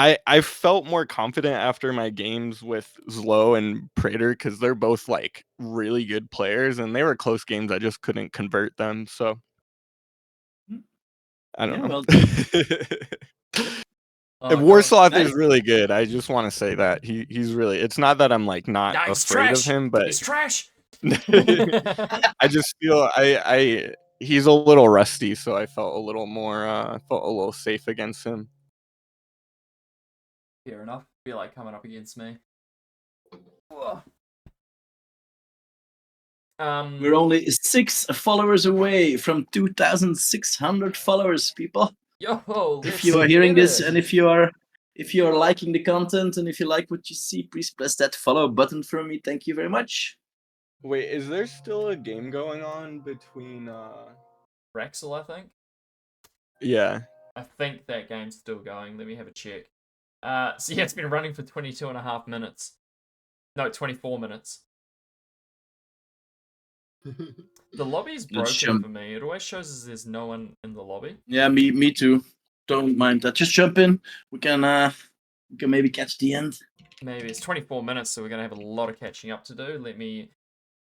Speaker 3: I felt more confident after my games with Zlo and Praetor because they're both like really good players and they were close games. I just couldn't convert them. So I don't
Speaker 1: Yeah,
Speaker 3: know.
Speaker 2: Oh,
Speaker 3: And
Speaker 2: God.
Speaker 3: Warsloth
Speaker 1: Nice.
Speaker 3: is really good. I just want to say that he's really. It's not that I'm like not
Speaker 2: Nah, he's
Speaker 3: afraid
Speaker 2: trash.
Speaker 3: of him, but
Speaker 2: He's trash.
Speaker 3: I just feel he's a little rusty, so I felt a little more felt a little safe against him.
Speaker 2: Fair enough. Feel like coming up against me.
Speaker 1: We're only 6 followers away from 2,600 followers, people.
Speaker 2: Yo,
Speaker 1: If
Speaker 2: let's
Speaker 1: you are hearing
Speaker 2: get
Speaker 1: this
Speaker 2: it.
Speaker 1: and if you are liking the content and if you like what you see, please press that follow button for me. Thank you very much.
Speaker 3: Wait, is there still a game going on between
Speaker 2: Raxel, I think.
Speaker 3: Yeah.
Speaker 2: I think that game's still going. Let me have a check. So yeah, it's been running for 22 and a half minutes. No, 24 minutes. The lobby's
Speaker 1: Let's
Speaker 2: broken
Speaker 1: jump.
Speaker 2: for me. It always shows as there's no one in the lobby.
Speaker 1: Yeah, me too. Don't mind that. Just jump in. We can maybe catch the end.
Speaker 2: Maybe it's 24 minutes, so we're gonna have a lot of catching up to do. Let me.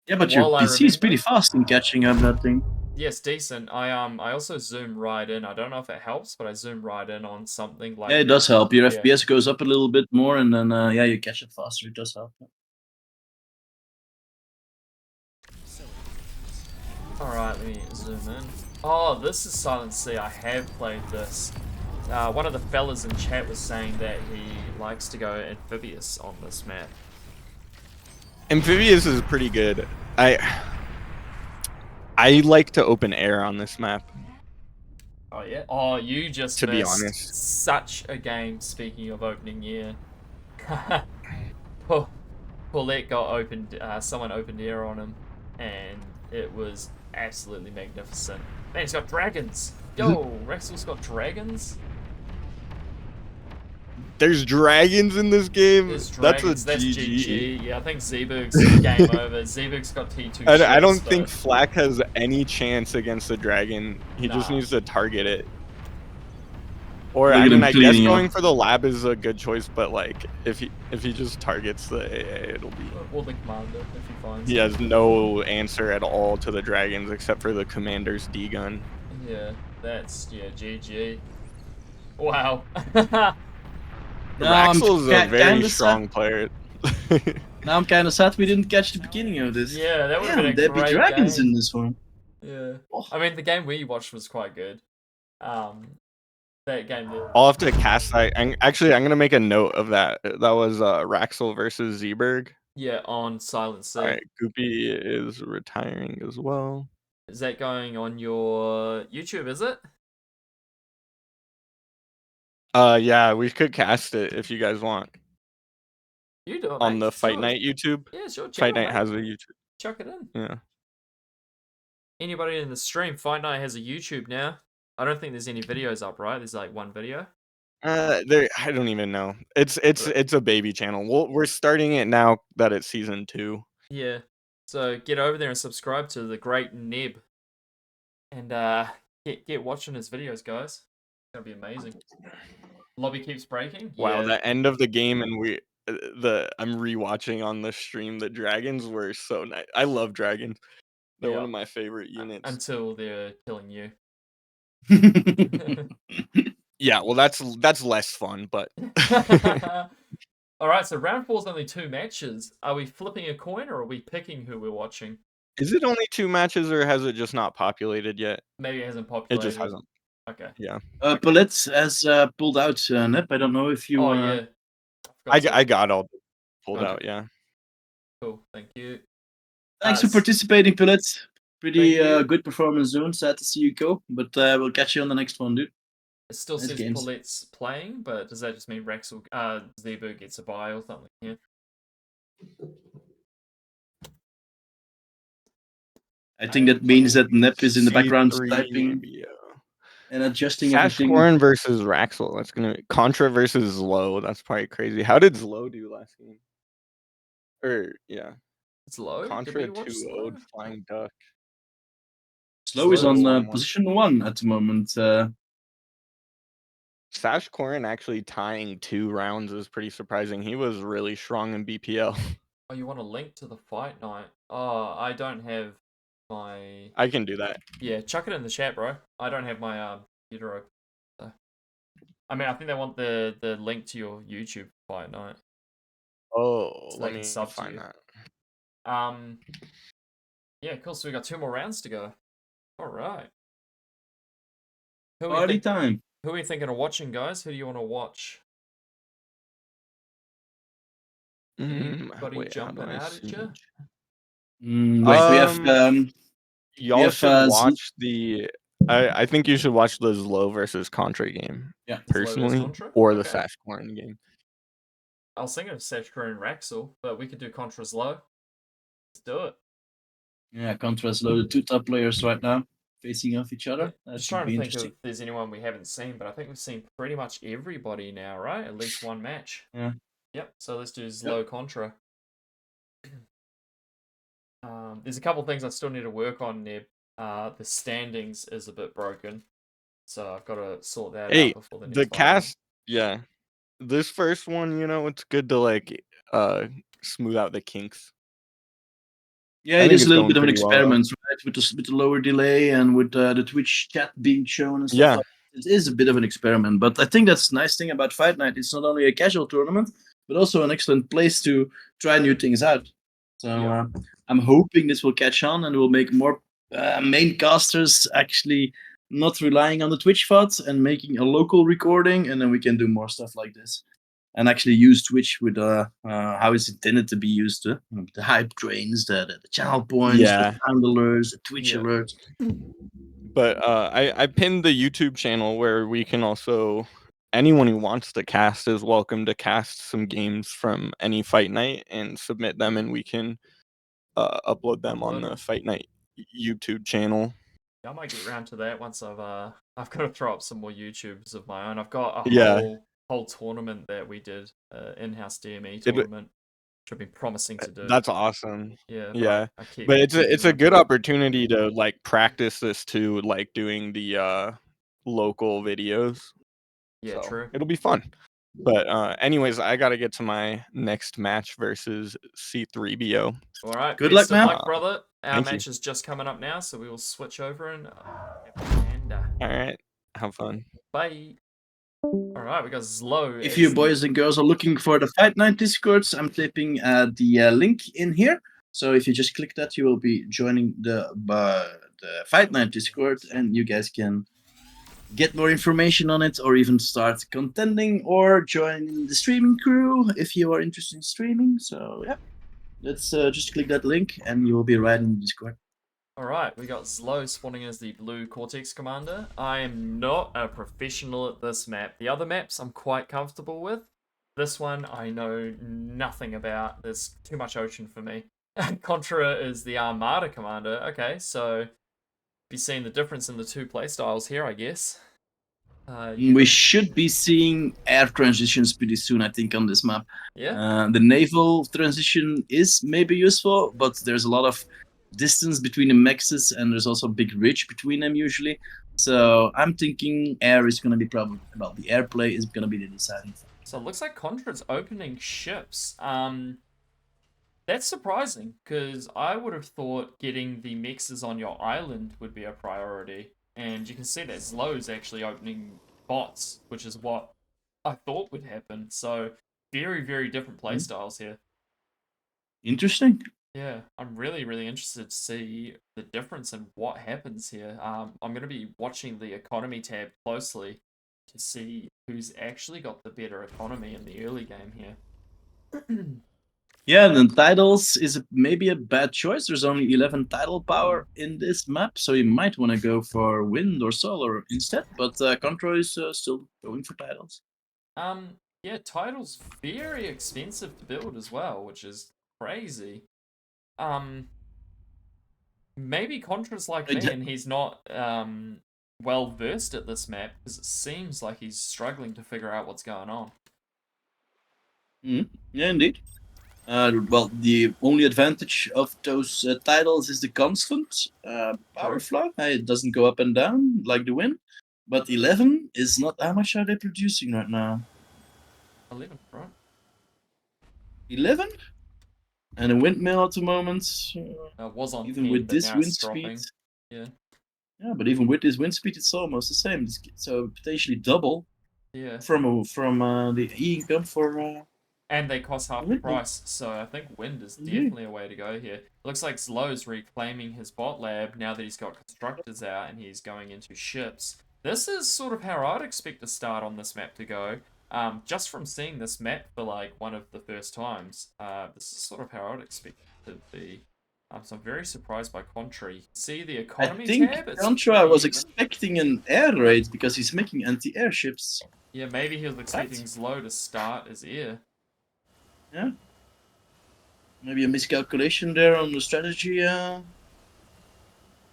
Speaker 1: Yeah, but your
Speaker 2: While I
Speaker 1: PC is pretty
Speaker 2: remember-
Speaker 1: fast in catching up that thing.
Speaker 2: Yes, decent. I also zoom right in. I don't know if it helps, but I zoom right in on something like.
Speaker 1: Yeah, it does help. Your
Speaker 2: Yeah.
Speaker 1: FPS goes up a little bit more, and then yeah, you catch it faster. It does help.
Speaker 2: Alright, let me zoom in. Oh, this is Silent Sea. I have played this. One of the fellas in chat was saying that he likes to go amphibious on this map.
Speaker 3: Amphibious is pretty good. I like to open air on this map.
Speaker 2: Oh yeah? Oh, you just
Speaker 3: To be
Speaker 2: missed
Speaker 3: honest.
Speaker 2: such a game, speaking of opening year. Paulette got opened, someone opened air on him, and it was absolutely magnificent. Man, he's got dragons! Yo, Rexel's got dragons?
Speaker 3: There's dragons in this game.
Speaker 2: There's dragons,
Speaker 3: That's a
Speaker 2: that's
Speaker 3: GG.
Speaker 2: GG. Yeah, I think Zeeberg's game over. Zeeberg's got T2
Speaker 3: I don't
Speaker 2: ships,
Speaker 3: think
Speaker 2: but-
Speaker 3: Flack has any chance against the dragon. He just
Speaker 2: Nah.
Speaker 3: needs to target it. Or
Speaker 1: Look
Speaker 3: I
Speaker 1: at
Speaker 3: mean,
Speaker 1: him
Speaker 3: I guess
Speaker 1: cleaning up.
Speaker 3: going for the lab is a good choice, but like if he just targets the AA, it'll be.
Speaker 2: Or the commander, if he finds
Speaker 3: He
Speaker 2: it.
Speaker 3: has no answer at all to the dragons except for the commander's D gun.
Speaker 2: Yeah, that's, yeah, GG. Wow.
Speaker 1: Now I'm
Speaker 3: Raxel's a
Speaker 1: kinda
Speaker 3: very
Speaker 1: sad.
Speaker 3: strong player.
Speaker 1: Now I'm kind of sad we didn't catch the beginning of this.
Speaker 2: Yeah, that would've
Speaker 1: Damn,
Speaker 2: been a
Speaker 1: there'd be
Speaker 2: great
Speaker 1: dragons
Speaker 2: game.
Speaker 1: in this one.
Speaker 2: Yeah.
Speaker 1: Oh.
Speaker 2: I mean, the game we watched was quite good. That game did.
Speaker 3: I'll have to cast that. Actually, I'm gonna make a note of that. That was Raxel versus Zeeberg.
Speaker 2: Yeah, on Silent Sea.
Speaker 3: All right, Goopy is retiring as well.
Speaker 2: Is that going on your YouTube, is it?
Speaker 3: Yeah, we could cast it if you guys want
Speaker 2: You do it,
Speaker 3: on
Speaker 2: mate.
Speaker 3: the Fight
Speaker 2: Sure.
Speaker 3: Night YouTube.
Speaker 2: Yeah, sure.
Speaker 3: Fight
Speaker 2: Channel,
Speaker 3: Night has a YouTube.
Speaker 2: Chuck it in.
Speaker 3: Yeah.
Speaker 2: Anybody in the stream, Fight Night has a YouTube now. I don't think there's any videos up, right? There's like one video.
Speaker 3: There. I don't even know. It's a baby channel. We're starting it now that it's season 2.
Speaker 2: Yeah. So get over there and subscribe to the great Neb. And get watching his videos, guys. It's gonna be amazing. Lobby keeps breaking.
Speaker 3: Wow,
Speaker 2: Yeah.
Speaker 3: the end of the game and I'm rewatching on the stream. The dragons were so nice. I love dragons. They're
Speaker 2: Yeah.
Speaker 3: one of my favorite units.
Speaker 2: Until they're killing you.
Speaker 3: Yeah, well, that's less fun, but
Speaker 2: All right, so round 4's only 2 matches. Are we flipping a coin or are we picking who we're watching?
Speaker 3: is it only 2 matches or has it just not populated yet?
Speaker 2: Maybe it hasn't
Speaker 3: It
Speaker 2: populated.
Speaker 3: just hasn't.
Speaker 2: Okay.
Speaker 3: Yeah,
Speaker 1: Paulette has pulled out Nip. I don't know if you.
Speaker 2: Oh yeah.
Speaker 3: I got all pulled
Speaker 2: Okay.
Speaker 3: out. Yeah.
Speaker 2: Cool. Thank you.
Speaker 1: Thanks for
Speaker 2: s-
Speaker 1: participating, Paulette. Pretty
Speaker 2: Thank you.
Speaker 1: good performance zone. Sad to see you go, but we'll catch you on the next one, dude.
Speaker 2: It still
Speaker 1: Nice
Speaker 2: says
Speaker 1: games.
Speaker 2: Paulette's playing, but does that just mean Rexel Zeeberg gets a buy or something? Yeah.
Speaker 1: I think that means that Nip is in the background
Speaker 3: C3,
Speaker 1: typing
Speaker 3: yeah.
Speaker 1: and adjusting
Speaker 3: Sash
Speaker 1: everything.
Speaker 3: Corn versus Raxel. That's gonna be Contra versus Zlo. That's probably crazy. How did Zlo do last game? Yeah,
Speaker 2: It's low. Did
Speaker 3: Contra
Speaker 2: we watch
Speaker 3: 2
Speaker 2: Slow?
Speaker 3: 0'd Flying Duck.
Speaker 1: Slow is
Speaker 2: Slow
Speaker 1: on
Speaker 2: is
Speaker 3: 1-1.
Speaker 1: position 1 at the moment.
Speaker 3: Sash Corn actually tying 2 rounds is pretty surprising. He was really strong in BPL.
Speaker 2: Oh, you want a link to the fight night? Oh, I don't have my.
Speaker 3: I can do that.
Speaker 2: Yeah, chuck it in the chat, bro. I don't have my computer open. So. I mean, I think they want the link to your YouTube fight night.
Speaker 3: Oh,
Speaker 2: So
Speaker 3: let
Speaker 2: they
Speaker 3: me
Speaker 2: can sub to
Speaker 3: find
Speaker 2: you.
Speaker 3: that.
Speaker 2: Yeah, cool. So we got 2 more rounds to go. All right. Who
Speaker 1: Party time.
Speaker 2: Who are you thinking of watching, guys? Who do you want to watch? Anybody
Speaker 3: Wait, how do
Speaker 2: jumping
Speaker 3: I
Speaker 2: out at you?
Speaker 3: see?
Speaker 1: Wait, we have
Speaker 3: Y'all
Speaker 1: have,
Speaker 3: should watch the I think you should watch the Zlo versus Contra game
Speaker 1: Yeah.
Speaker 2: Zlo versus
Speaker 3: personally,
Speaker 2: Contra?
Speaker 3: or the
Speaker 2: Okay.
Speaker 3: Sashcorn game.
Speaker 2: I was thinking of Sashkur and Raxel, but we could do Contra's low. Let's do it.
Speaker 1: Yeah, Contra's loaded 2 top players right now facing off each other. That
Speaker 2: Just
Speaker 1: should
Speaker 2: trying
Speaker 1: be
Speaker 2: to think
Speaker 1: interesting.
Speaker 2: if there's anyone we haven't seen, but I think we've seen pretty much everybody now, right? At least one match.
Speaker 1: Yeah.
Speaker 2: Yep. So let's do Zlo Contra. There's a couple things I still need to work on, Neb. The standings is a bit broken, so I've got to sort that
Speaker 3: Hey,
Speaker 2: out before the
Speaker 3: the
Speaker 2: next fight.
Speaker 3: cast, yeah. This first one, you know, it's good to like smooth out the kinks.
Speaker 1: Yeah,
Speaker 3: I
Speaker 1: it
Speaker 3: think
Speaker 1: is a
Speaker 3: it's
Speaker 1: little
Speaker 3: going
Speaker 1: bit of an
Speaker 3: pretty well, though.
Speaker 1: experiment, right? With the lower delay and with the Twitch chat being shown and stuff
Speaker 3: Yeah.
Speaker 1: like that. It is a bit of an experiment, but I think that's the nice thing about Fight Night. It's not only a casual tournament, but also an excellent place to try new things out. So
Speaker 2: Yeah.
Speaker 1: I'm hoping this will catch on and will make more main casters actually not relying on the Twitch VOD and making a local recording, and then we can do more stuff like this. And actually use Twitch with how it's intended to be used. The hype trains, the channel points,
Speaker 3: Yeah.
Speaker 1: the sound alerts, the Twitch
Speaker 2: Yeah.
Speaker 1: alerts.
Speaker 3: But I pinned the YouTube channel where we can also, anyone who wants to cast is welcome to cast some games from any Fight Night and submit them, and we can upload them on the Fight Night YouTube channel.
Speaker 2: I might get around to that once I've got to throw up some more YouTubes of my own. I've got a
Speaker 3: Yeah.
Speaker 2: whole tournament that we did, in-house DME tournament, which I've been promising to do.
Speaker 3: That's awesome.
Speaker 2: Yeah, but
Speaker 3: Yeah.
Speaker 2: I keep
Speaker 3: But it's
Speaker 2: getting
Speaker 3: a
Speaker 2: around
Speaker 3: good
Speaker 2: to it.
Speaker 3: opportunity to like practice this too, like doing the local videos.
Speaker 2: Yeah,
Speaker 3: So,
Speaker 2: true.
Speaker 3: It'll be fun. But anyways, I gotta get to my next match versus C3BO.
Speaker 2: All right.
Speaker 1: Good
Speaker 2: best
Speaker 1: luck,
Speaker 2: of
Speaker 1: man.
Speaker 2: luck, brother. Our
Speaker 3: Thank you.
Speaker 2: match is just coming up now, so we will switch over and
Speaker 3: All right. Have fun.
Speaker 2: bye. All right, we got Zlo.
Speaker 1: If
Speaker 2: as
Speaker 1: you
Speaker 2: the-
Speaker 1: boys and girls are looking for the Fight Night Discords, I'm typing the link in here. So if you just click that, you will be joining the Fight Night Discord, and you guys can get more information on it, or even start contending, or join the streaming crew if you are interested in streaming. So yeah, let's just click that link, and you will be right in the Discord.
Speaker 2: All right, we got Zlo spawning as the blue Cortex commander. I am not a professional at this map. The other maps I'm quite comfortable with. This one I know nothing about. There's too much ocean for me. Contra is the Armada commander. Okay, so be seeing the difference in the two playstyles here, I guess.
Speaker 1: We should be seeing air transitions pretty soon, I think, on this map.
Speaker 2: Yeah.
Speaker 1: The naval transition is maybe useful, but there's a lot of distance between the mexes, and there's also a big ridge between them usually. So I'm thinking air is going to be probably, well, the airplay is going to be the deciding factor.
Speaker 2: So it looks like Contra's opening ships. That's surprising, because I would have thought getting the mexes on your island would be a priority. And you can see that Zlo's actually opening bots, which is what I thought would happen. So very, very different playstyles here.
Speaker 1: Interesting.
Speaker 2: Yeah, I'm really, really interested to see the difference in what happens here. I'm going to be watching the economy tab closely to see who's actually got the better economy in the early game here.
Speaker 1: Yeah, and then titles is maybe a bad choice. There's only 11 title power in this map, so you might want to go for wind or solar instead. But Contra is still going for titles.
Speaker 2: Yeah, title's very expensive to build as well, which is crazy. Maybe Contra's like me and he's not well versed at this map, because it seems like he's struggling to figure out what's going on.
Speaker 1: Yeah, indeed. Well, the only advantage of those titles is the constant power flow. It doesn't go up and down like the wind. But 11 is not. How much are they producing right now?
Speaker 2: 11, right?
Speaker 1: 11? And a windmill at the moment.
Speaker 2: Was on
Speaker 1: Even
Speaker 2: 10,
Speaker 1: with
Speaker 2: but
Speaker 1: this
Speaker 2: now
Speaker 1: wind
Speaker 2: it's dropping.
Speaker 1: speed.
Speaker 2: Yeah.
Speaker 1: Yeah, but even with this wind speed, it's almost the same. So potentially double.
Speaker 2: Yeah.
Speaker 1: From the e-income for.
Speaker 2: And they cost half the price, so I think wind is definitely a way to go here. Looks like Zlo's reclaiming his bot lab now that he's got constructors out and he's going into ships. This is sort of how I'd expect to start on this map to go. Just from seeing this map for like one of the first times, this is sort of how I'd expect it to be. So I'm very surprised by Contra. You can see the
Speaker 1: I
Speaker 2: economy
Speaker 1: think
Speaker 2: tab. It's
Speaker 1: Contra
Speaker 2: pretty
Speaker 1: was
Speaker 2: even.
Speaker 1: expecting an air raid because he's making anti-airships.
Speaker 2: Yeah, maybe he was expecting Zlo to start as air.
Speaker 1: Yeah. Maybe a miscalculation there on the strategy. Yeah,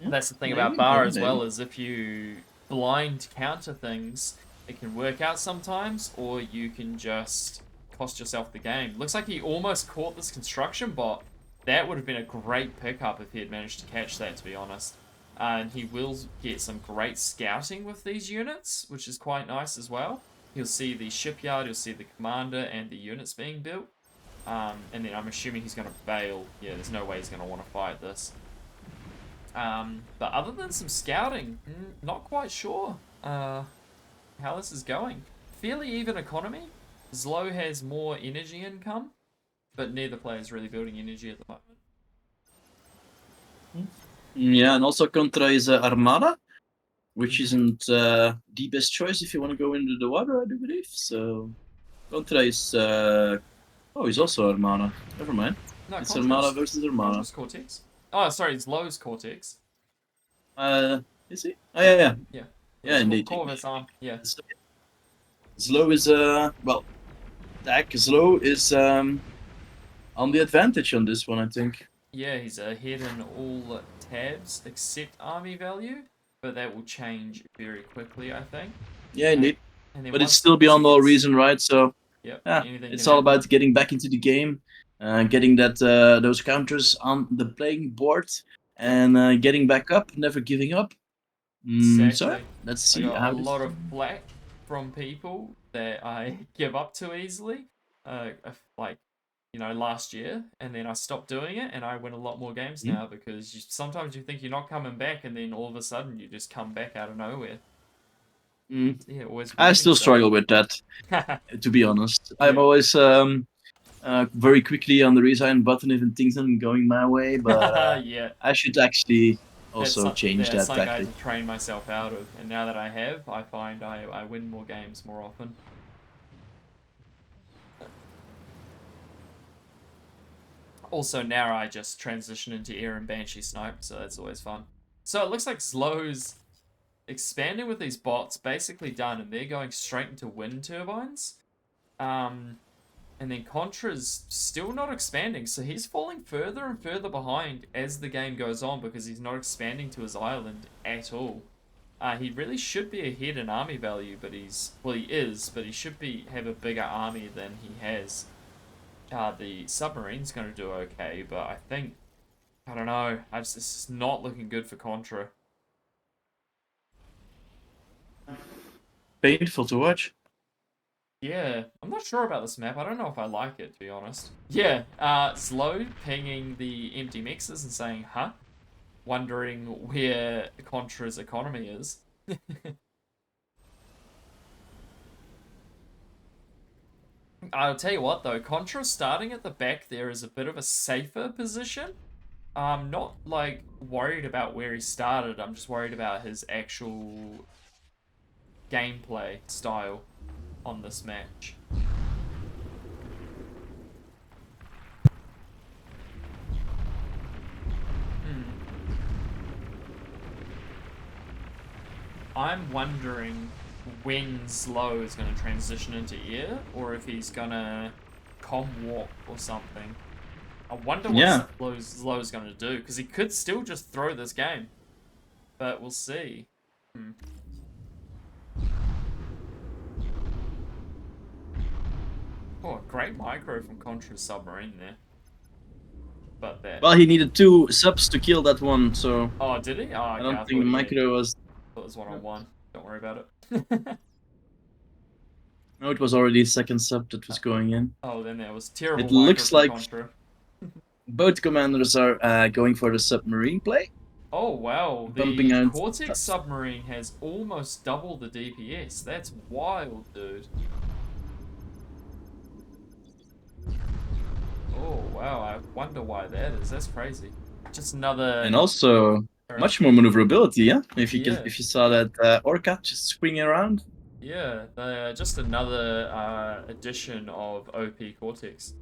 Speaker 2: That's the thing
Speaker 1: maybe,
Speaker 2: about Bar
Speaker 1: maybe,
Speaker 2: as well,
Speaker 1: maybe.
Speaker 2: is if you blind counter things, it can work out sometimes, or you can just cost yourself the game. Looks like he almost caught this construction bot. That would have been a great pickup if he had managed to catch that, to be honest. And he will get some great scouting with these units, which is quite nice as well. You'll see the shipyard, you'll see the commander and the units being built. And then I'm assuming he's going to bail. Yeah, there's no way he's going to want to fight this. But other than some scouting, not quite sure how this is going. Fairly even economy. Zlo has more energy income, but neither player is really building energy at the moment.
Speaker 1: Yeah, and also Contra is Armada, which isn't the best choice if you want to go into the water, I do believe. So Contra is oh, he's also Armada. Never mind.
Speaker 2: No,
Speaker 1: It's Armada versus Armada.
Speaker 2: Contra's Cortex. Oh, sorry, it's Zlo's Cortex.
Speaker 1: Is he? Oh yeah.
Speaker 2: Yeah,
Speaker 1: Yeah, indeed.
Speaker 2: Corvus arm. Yeah.
Speaker 1: Zlo is well, Zlo is on the advantage on this one, I think.
Speaker 2: Yeah, he's ahead in all tabs except army value, but that will change very quickly, I think.
Speaker 1: Yeah, indeed.
Speaker 2: And then
Speaker 1: But it's
Speaker 2: once
Speaker 1: still beyond all
Speaker 2: gets-
Speaker 1: reason, right? So
Speaker 2: Yep,
Speaker 1: yeah,
Speaker 2: anything
Speaker 1: it's
Speaker 2: can
Speaker 1: all
Speaker 2: happen.
Speaker 1: about getting back into the game, getting that those counters on the playing board, and getting back up, never giving up. So
Speaker 2: Exactly.
Speaker 1: let's
Speaker 2: I
Speaker 1: see
Speaker 2: got
Speaker 1: how
Speaker 2: a
Speaker 1: this
Speaker 2: lot of flack from people that I give up too easily, like, you know, last year, and then I stopped doing it, and I win a lot more games now because sometimes you think you're not coming back, and then all of a sudden you just come back out of nowhere. Yeah, always.
Speaker 1: I still struggle with that, to be honest. I'm always very quickly on the resign button if things aren't going my way, but
Speaker 2: yeah.
Speaker 1: I should actually also change
Speaker 2: That's
Speaker 1: that
Speaker 2: something I
Speaker 1: tactic.
Speaker 2: had to train myself out of, and now that I have, I find I win more games more often. Also, now I just transition into Air and Banshee Snipe, so that's always fun. So it looks like Zlo's expanding with these bots basically done, and they're going straight into wind turbines. And then Contra's still not expanding, so he's falling further and further behind as the game goes on because he's not expanding to his island at all. He really should be ahead in army value, but he is, but he should have a bigger army than he has. The submarine's going to do okay, but I think, I don't know, this is not looking good for Contra.
Speaker 1: Painful to watch.
Speaker 2: Yeah, I'm not sure about this map. I don't know if I like it, to be honest. Yeah, Zlo pinging the empty mixes and saying, huh? Wondering where Contra's economy is. I'll tell you what, though. Contra starting at the back there is a bit of a safer position. I'm not, like, worried about where he started. I'm just worried about his actual gameplay style on this match. I'm wondering when Zlo is going to transition into air, or if he's going to com walk or something. I wonder what Zlo's going to do, because he could still just throw this game. But we'll see. Oh, great micro from Contra's submarine there. But that.
Speaker 1: Well, he needed 2 subs to kill that one, so.
Speaker 2: Oh, did he? Oh, okay,
Speaker 1: I don't think the micro was.
Speaker 2: It was 1-on-1. Don't worry about it.
Speaker 1: No, it was already a second sub that was going in.
Speaker 2: Oh, then there was terrible.
Speaker 1: It looks like
Speaker 2: Contra.
Speaker 1: both commanders are going for the submarine play.
Speaker 2: Oh wow,
Speaker 1: Bumping
Speaker 2: the
Speaker 1: out
Speaker 2: Cortex submarine has almost double the DPS. That's wild, dude. Oh wow, I wonder why that is. That's crazy. Just another.
Speaker 1: And also much more maneuverability, yeah. If you saw that Orca just swinging around.
Speaker 2: Yeah, just another addition of OP Cortex.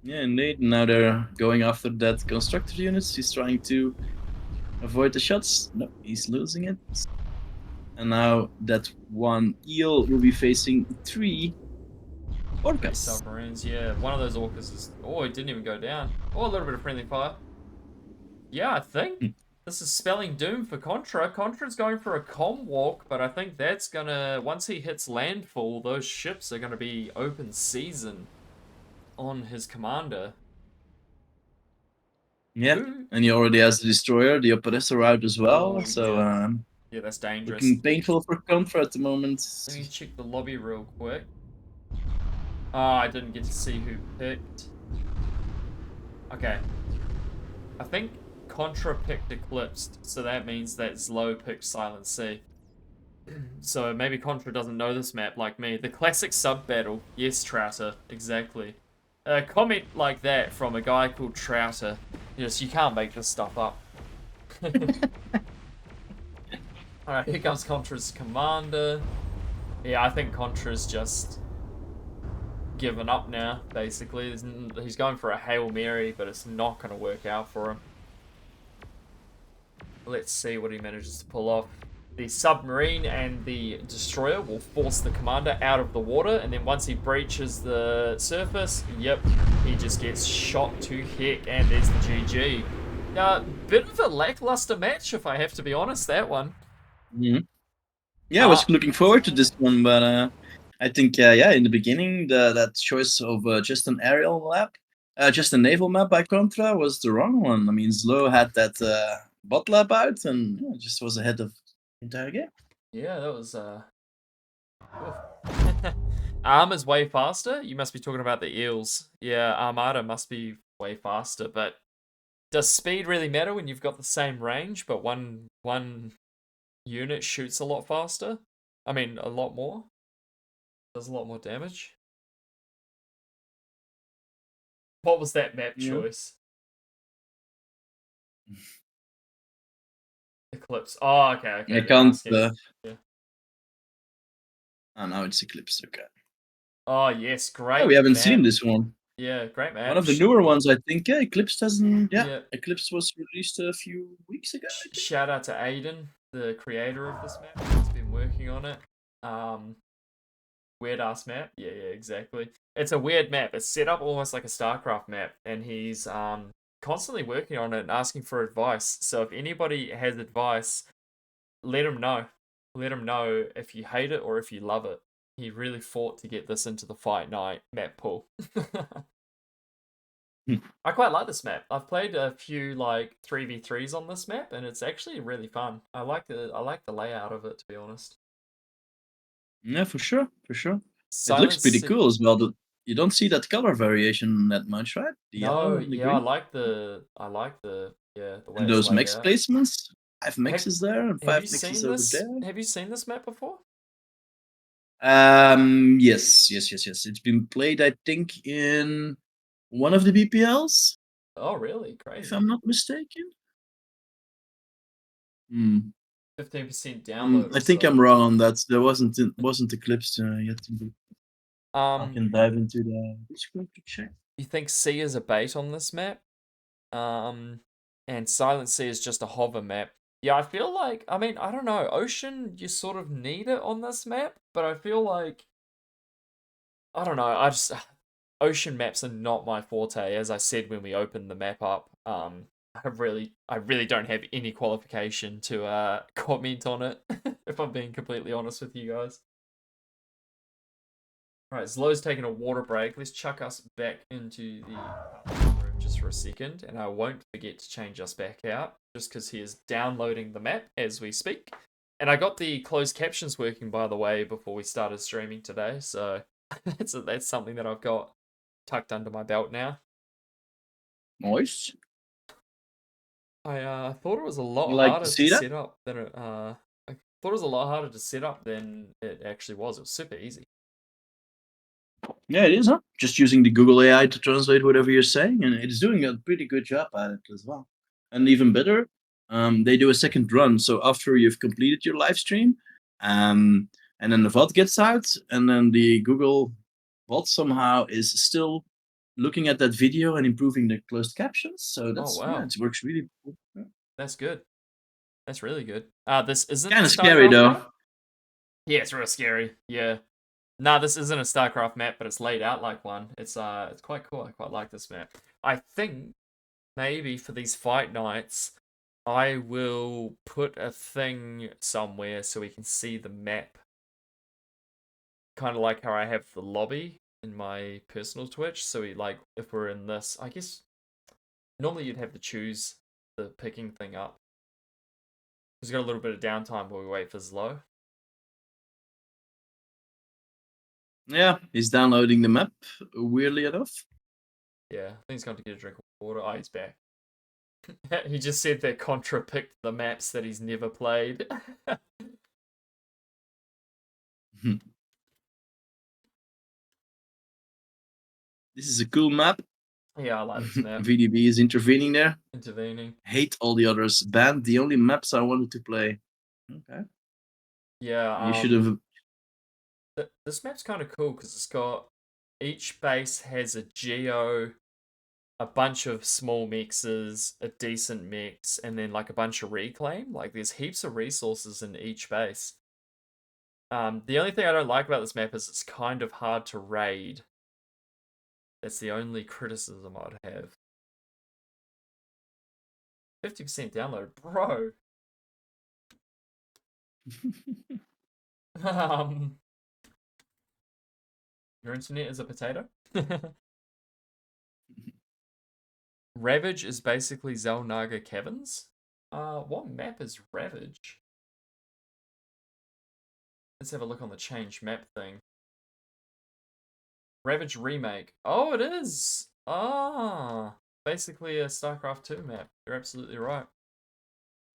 Speaker 1: Yeah, indeed. Now they're going after that constructor units. He's trying to avoid the shots. No, he's losing it. And now that one eel will be facing 3
Speaker 2: Three
Speaker 1: orcas.
Speaker 2: submarines, yeah. One of those orcas is... Oh, it didn't even go down. Oh, a little bit of friendly fire. Yeah, I think
Speaker 1: Hmm.
Speaker 2: this is spelling doom for Contra. Contra's going for a comm walk, but I think that's gonna... Once he hits landfall, those ships are gonna be open season on his commander.
Speaker 1: Yeah,
Speaker 2: Ooh.
Speaker 1: and he already has the destroyer, the oppressor out as well.
Speaker 2: Oh,
Speaker 1: So
Speaker 2: yeah. Yeah, that's dangerous.
Speaker 1: looking painful for Contra at the moment.
Speaker 2: Let me check the lobby real quick. Oh, I didn't get to see who picked. Okay. I think Contra picked Eclipsed, so that means that Zlo picked Silent Sea. So maybe Contra doesn't know this map like me. The classic sub battle. Yes, Trouter. Exactly. A comment like that from a guy called Trouter. Yes, you can't make this stuff up. Alright, here comes Contra's commander. Yeah, I think Contra's just given up now, basically. He's going for a Hail Mary, but it's not going to work out for him. Let's see what he manages to pull off. The submarine and the destroyer will force the commander out of the water, and then once he breaches the surface, yep, he just gets shot to heck, and there's the GG. Bit of a lackluster match, if I have to be honest, that one.
Speaker 1: Mhm. Yeah, I was looking forward to this one, but I think yeah, in the beginning, that choice of just an aerial map, just a naval map by Contra was the wrong one. I mean, Zlo had that bot lab out, and yeah, just was ahead of the entire game.
Speaker 2: Yeah, that was Arma's way faster? You must be talking about the eels. Yeah, Armada must be way faster, but does speed really matter when you've got the same range, but one unit shoots a lot faster? I mean, a lot more? Does a lot more damage? What was that map
Speaker 1: Yeah.
Speaker 2: choice? Eclipse. Oh, okay.
Speaker 1: I
Speaker 2: they're
Speaker 1: can't.
Speaker 2: asking. Yeah.
Speaker 1: Oh, now it's Eclipse. Okay.
Speaker 2: Oh, yes, great
Speaker 1: Yeah, we haven't
Speaker 2: map.
Speaker 1: seen this one.
Speaker 2: Yeah, great map.
Speaker 1: One of the newer ones, I think. Yeah, Eclipse hasn't. Yeah,
Speaker 2: Yeah.
Speaker 1: Eclipse was released a few weeks ago. I think.
Speaker 2: Shout out to Aiden, the creator of this map. He's been working on it. Weird ass map. Yeah, exactly. It's a weird map. It's set up almost like a StarCraft map, and he's constantly working on it and asking for advice. So if anybody has advice, let him know. Let him know if you hate it or if you love it. He really fought to get this into the Fight Night map pool. I quite like this map. I've played a few like 3v3s on this map, and it's actually really fun. I like the layout of it, to be honest.
Speaker 1: Yeah, for sure, for sure. It
Speaker 2: Silence
Speaker 1: looks pretty cool as well. You don't see that color variation that much, right? The yellow
Speaker 2: No,
Speaker 1: and the
Speaker 2: yeah, I
Speaker 1: green.
Speaker 2: like the the way
Speaker 1: And
Speaker 2: it's
Speaker 1: those
Speaker 2: laid
Speaker 1: mix
Speaker 2: out.
Speaker 1: placements. 5 mixes there and
Speaker 2: Have
Speaker 1: 5
Speaker 2: you
Speaker 1: mixes
Speaker 2: seen
Speaker 1: over
Speaker 2: this?
Speaker 1: there.
Speaker 2: Have you seen this map before?
Speaker 1: Yes. It's been played, I think, in one of the BPLs,
Speaker 2: Oh, really?
Speaker 1: if
Speaker 2: Crazy.
Speaker 1: I'm not mistaken. Hmm.
Speaker 2: 15% download.
Speaker 1: I think I'm wrong on that. There wasn't Eclipse yet. I can dive into the Discord to check.
Speaker 2: You think C is a bait on this map? And Silent Sea is just a hover map. Yeah, I feel like, I mean, I don't know, Ocean, you sort of need it on this map, but I feel like, I don't know, Ocean maps are not my forte, as I said when we opened the map up. I really don't have any qualification to comment on it, if I'm being completely honest with you guys. Alright, Zlo's taking a water break. Let's chuck us back into the room just for a second, and I won't forget to change us back out, just because he is downloading the map as we speak. And I got the closed captions working, by the way, before we started streaming today, so that's something that I've got tucked under my belt now.
Speaker 1: Nice.
Speaker 2: I thought it was a lot
Speaker 1: You like to
Speaker 2: harder
Speaker 1: see
Speaker 2: to
Speaker 1: that?
Speaker 2: set up than it. I thought it was a lot harder to set up than it actually was. It was super easy.
Speaker 1: Yeah, it is, huh? Just using the Google AI to translate whatever you're saying, and it's doing a pretty good job at it as well. And even better, they do a second run. So after you've completed your live stream, and then the VOD gets out, and then the Google bot somehow is still looking at that video and improving the closed captions. So that's
Speaker 2: wow.
Speaker 1: it works really cool. Yeah.
Speaker 2: That's good. That's really good. This isn't
Speaker 1: Kind
Speaker 2: a
Speaker 1: of scary
Speaker 2: StarCraft
Speaker 1: though.
Speaker 2: map? Yeah, it's real scary. Yeah. Nah, this isn't a StarCraft map, but it's laid out like one. It's quite cool. I quite like this map. I think maybe for these fight nights, I will put a thing somewhere so we can see the map. Kind of like how I have the lobby in my personal Twitch. So if we're in this, I guess normally you'd have to choose the picking thing up. We've got a little bit of downtime while we wait for Zlo.
Speaker 1: Yeah, he's downloading the map, weirdly enough.
Speaker 2: Yeah, I think he's going to get a drink of water. Oh, he's back. He just said that Contra picked the maps that he's never played.
Speaker 1: This is a cool map.
Speaker 2: Yeah, I like this map.
Speaker 1: VDB is intervening there.
Speaker 2: Intervening.
Speaker 1: Hate all the others. Banned the only maps I wanted to play. Okay.
Speaker 2: Yeah,
Speaker 1: You should have.
Speaker 2: This map's kind of cool because it's got each base has a geo, a bunch of small mixes, a decent mix, and then like a bunch of reclaim. Like there's heaps of resources in each base. The only thing I don't like about this map is it's kind of hard to raid. That's the only criticism I'd have. 50% download, bro. Your internet is a potato? Ravage is basically Xel'Naga Caverns. What map is Ravage? Let's have a look on the change map thing. Ravage Remake. Oh, it is! Ah, basically a StarCraft 2 map. You're absolutely right.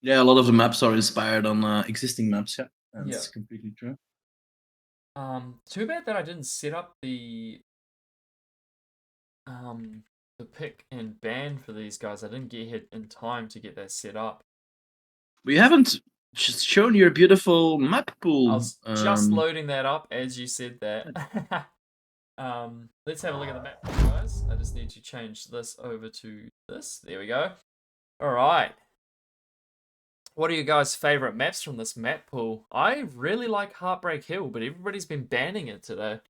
Speaker 1: Yeah, a lot of the maps are inspired on existing maps. Yeah, that's completely true.
Speaker 2: Too bad that I didn't set up the pick and ban for these guys. I didn't get here in time to get that set up.
Speaker 1: We haven't shown your beautiful map pool.
Speaker 2: I was just loading that up as you said that. Let's have a look at the map, guys. I just need to change this over to this. There we go. All right. What are you guys' favorite maps from this map pool? I really like Heartbreak Hill, but everybody's been banning it today.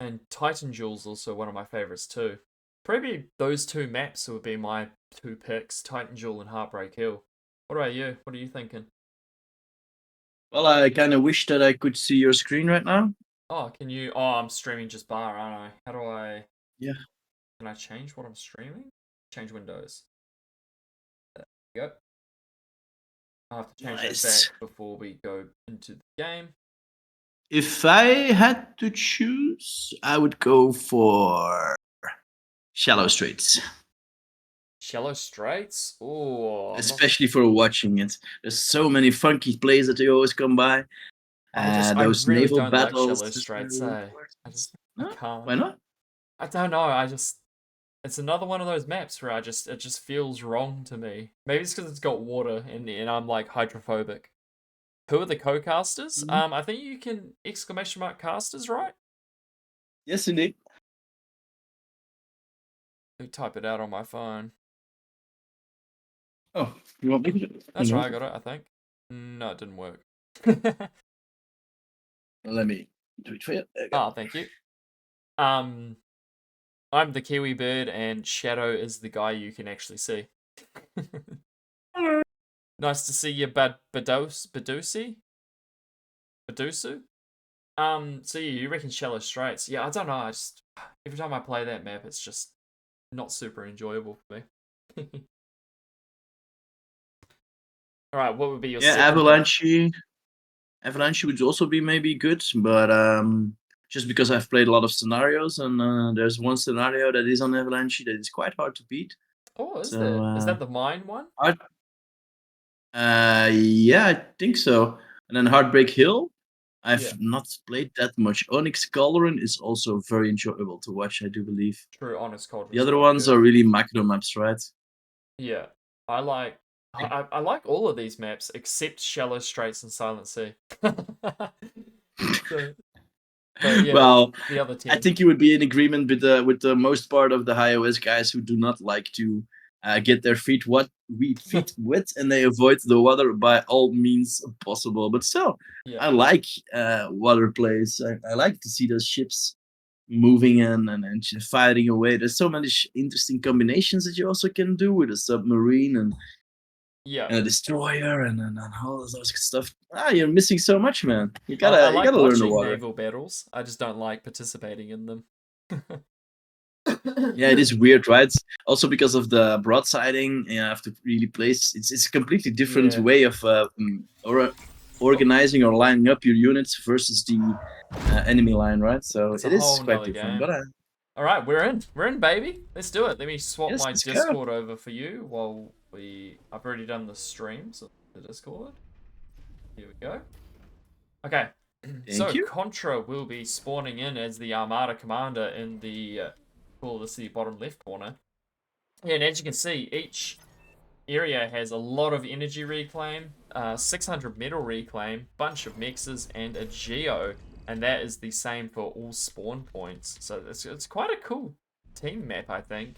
Speaker 2: And Titan Jewel's also one of my favorites too. Probably those two maps would be my two picks, Titan Jewel and Heartbreak Hill. What about you? What are you thinking?
Speaker 1: Well, I kind of wish that I could see your screen right now.
Speaker 2: Oh, can you? Oh, I'm streaming just bar, aren't I? How do I?
Speaker 1: Yeah.
Speaker 2: Can I change what I'm streaming? Change windows. There we go. I'll have to change that back before we go into the game.
Speaker 1: If I had to choose, I would go for Shallow Straits.
Speaker 2: Shallow Straits? Oh,
Speaker 1: especially for watching it. There's so many funky plays that you always come by. Those
Speaker 2: I really
Speaker 1: naval
Speaker 2: don't
Speaker 1: battles.
Speaker 2: like Shallow Straits. I can't.
Speaker 1: Why not?
Speaker 2: I don't know. It's another one of those maps where it just feels wrong to me. Maybe it's because it's got water and I'm like hydrophobic. Who are the co-casters? I think you can ! Casters, right?
Speaker 1: Yes, indeed.
Speaker 2: Let me type it out on my phone.
Speaker 1: Oh, you want me to?
Speaker 2: That's right, I got it, I think. No, it didn't work.
Speaker 1: Let me do it for you.
Speaker 2: Oh, thank you. I'm the Kiwi bird, and Shadow is the guy you can actually see. Nice to see you, Badusu? So you reckon Shallow Straits? Yeah, I don't know. Every time I play that map, it's just not super enjoyable for me. All right, what would be your
Speaker 1: Avalanche? Avalanche would also be maybe good, but just because I've played a lot of scenarios, and there's one scenario that is on Avalanche that is quite hard to beat.
Speaker 2: Oh, is there? Is that the mine one?
Speaker 1: Yeah, I think so. And then Heartbreak Hill, I've not played that much. Onyx Cauldron is also very enjoyable to watch, I do believe.
Speaker 2: True, Onyx Cauldron.
Speaker 1: The other ones are really macro maps, right?
Speaker 2: Yeah, I like all of these maps except Shallow Straits and Silent Sea. So, but yeah,
Speaker 1: Well,
Speaker 2: the other
Speaker 1: I
Speaker 2: 10.
Speaker 1: think you would be in agreement with the most part of the high OS guys who do not like to get their feet wet, and they avoid the water by all means possible. But still,
Speaker 2: Yeah.
Speaker 1: I like water plays. I like to see those ships moving and fighting away. There's so many interesting combinations that you also can do with a submarine
Speaker 2: Yeah.
Speaker 1: and a destroyer and all those stuff. You're missing so much, man. You
Speaker 2: I
Speaker 1: gotta
Speaker 2: like
Speaker 1: learn the
Speaker 2: watching
Speaker 1: water.
Speaker 2: naval battles. I just don't like participating in them.
Speaker 1: Yeah, it is weird, right? Also because of the broadsiding, you have to really place. It's a completely different
Speaker 2: Yeah.
Speaker 1: way of organizing or lining up your units versus the enemy line, right? So
Speaker 2: It's a
Speaker 1: it is
Speaker 2: whole
Speaker 1: quite
Speaker 2: nother
Speaker 1: different.
Speaker 2: game.
Speaker 1: But
Speaker 2: All right, we're in. We're in, baby. Let's do it. Let me swap
Speaker 1: yes,
Speaker 2: my
Speaker 1: let's go.
Speaker 2: Discord over for you while I've already done the streams of the Discord. Here we go. Okay. So
Speaker 1: you.
Speaker 2: Contra will be spawning in as the Armada commander in the call this the bottom left corner. And as you can see, each area has a lot of energy reclaim, 600 metal reclaim, bunch of mexes, and a geo, and that is the same for all spawn points. So it's quite a cool team map, I think.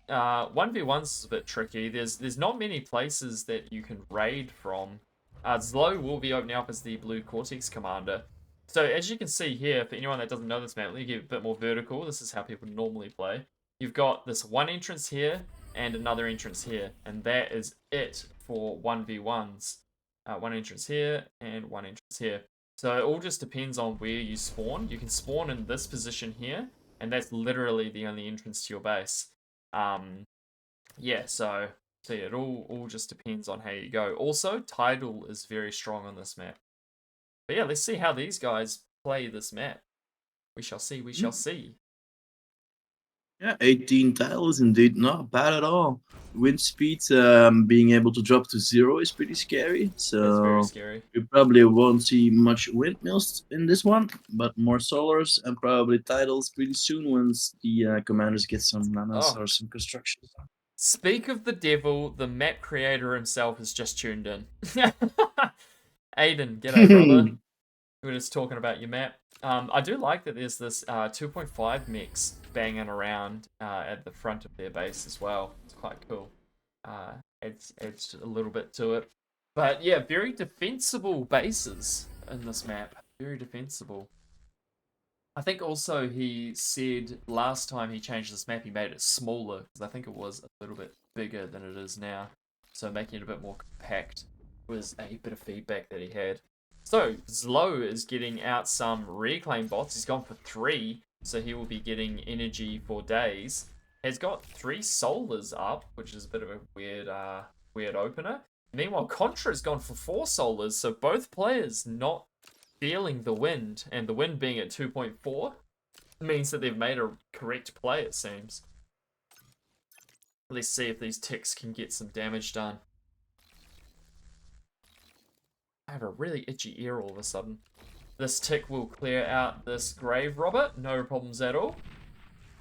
Speaker 2: 1v1's a bit tricky. There's not many places that you can raid from. Zlo will be opening up as the Blue Cortex commander. So as you can see here, for anyone that doesn't know this map, let me give it a bit more vertical. This is how people normally play. You've got this one entrance here and another entrance here, and that is it for 1v1s. One entrance here and one entrance here. So it all just depends on where you spawn. You can spawn in this position here, and that's literally the only entrance to your base. Yeah, so yeah, it all just depends on how you go. Also, Tidal is very strong on this map. But yeah, let's see how these guys play this map. We shall see, we shall see.
Speaker 1: Yeah, 18 tile is indeed not bad at all. Wind speed being able to drop to 0 is pretty scary.
Speaker 2: It's very
Speaker 1: So
Speaker 2: scary.
Speaker 1: you probably won't see much windmills in this one, but more solars and probably titles pretty soon once the commanders get some nanas
Speaker 2: Oh.
Speaker 1: or some construction.
Speaker 2: Speak of the devil, the map creator himself has just tuned in. Aiden, g'day, brother. We were just talking about your map. I do like that there's this 2.5 mix banging around at the front of their base as well. It's quite cool. Adds a little bit to it. But yeah, very defensible bases in this map. Very defensible. I think also he said last time he changed this map, he made it smaller, because I think it was a little bit bigger than it is now. So making it a bit more compact was a bit of feedback that he had. So, Zlo is getting out some reclaim bots. He's gone for 3, so he will be getting energy for days. Has got 3 solars up, which is a bit of a weird opener. Meanwhile, Contra's gone for 4 solars, so both players not feeling the wind, and the wind being at 2.4 means that they've made a correct play, it seems. Let's see if these ticks can get some damage done. I have a really itchy ear all of a sudden. This tick will clear out this grave robber. No problems at all.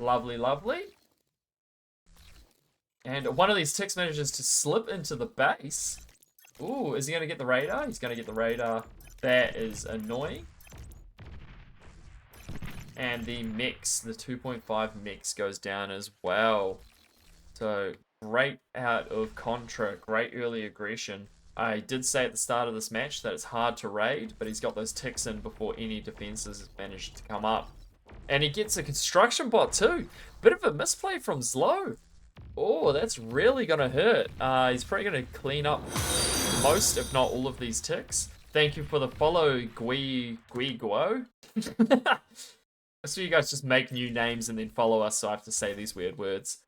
Speaker 2: Lovely, lovely. And one of these ticks manages to slip into the base. Ooh, is he going to get the radar? He's going to get the radar. That is annoying. And the mix, the 2.5 mix goes down as well. So, great out of Contra. Great early aggression. I did say at the start of this match that it's hard to raid, but he's got those ticks in before any defenses managed to come up. And he gets a construction bot too. Bit of a misplay from Zlo. Oh, that's really going to hurt. He's probably going to clean up most, if not all of these ticks. Thank you for the follow, Guo. So you guys just make new names and then follow us, so I have to say these weird words.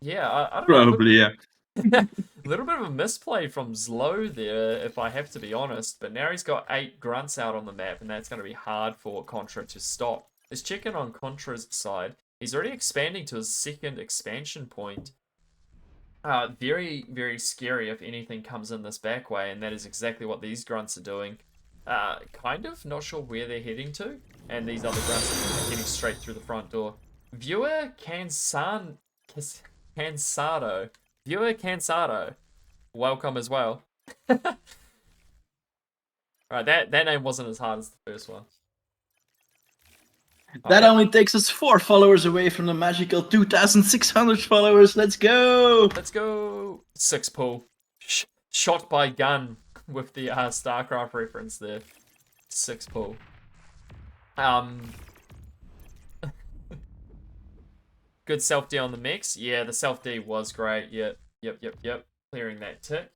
Speaker 2: Yeah, I don't know.
Speaker 1: Probably, yeah.
Speaker 2: A little bit of a misplay from Zlo there, if I have to be honest. But now he's got 8 grunts out on the map, and that's going to be hard for Contra to stop. Let's check in on Contra's side. He's already expanding to his 2nd expansion point. Very, very scary if anything comes in this back way, and that is exactly what these grunts are doing. Kind of, not sure where they're heading to, and these other grunts are heading straight through the front door. Viewer Cansado. Viewer Cansado, welcome as well. Alright, that name wasn't as hard as the first one.
Speaker 1: That
Speaker 2: Okay.
Speaker 1: only takes us 4 followers away from the magical 2,600 followers. Let's go!
Speaker 2: Let's go. 6 pull. Shot by gun with the StarCraft reference there. 6 pull. Good self D on the mix. Yeah, the self D was great. Yep. Clearing that tick.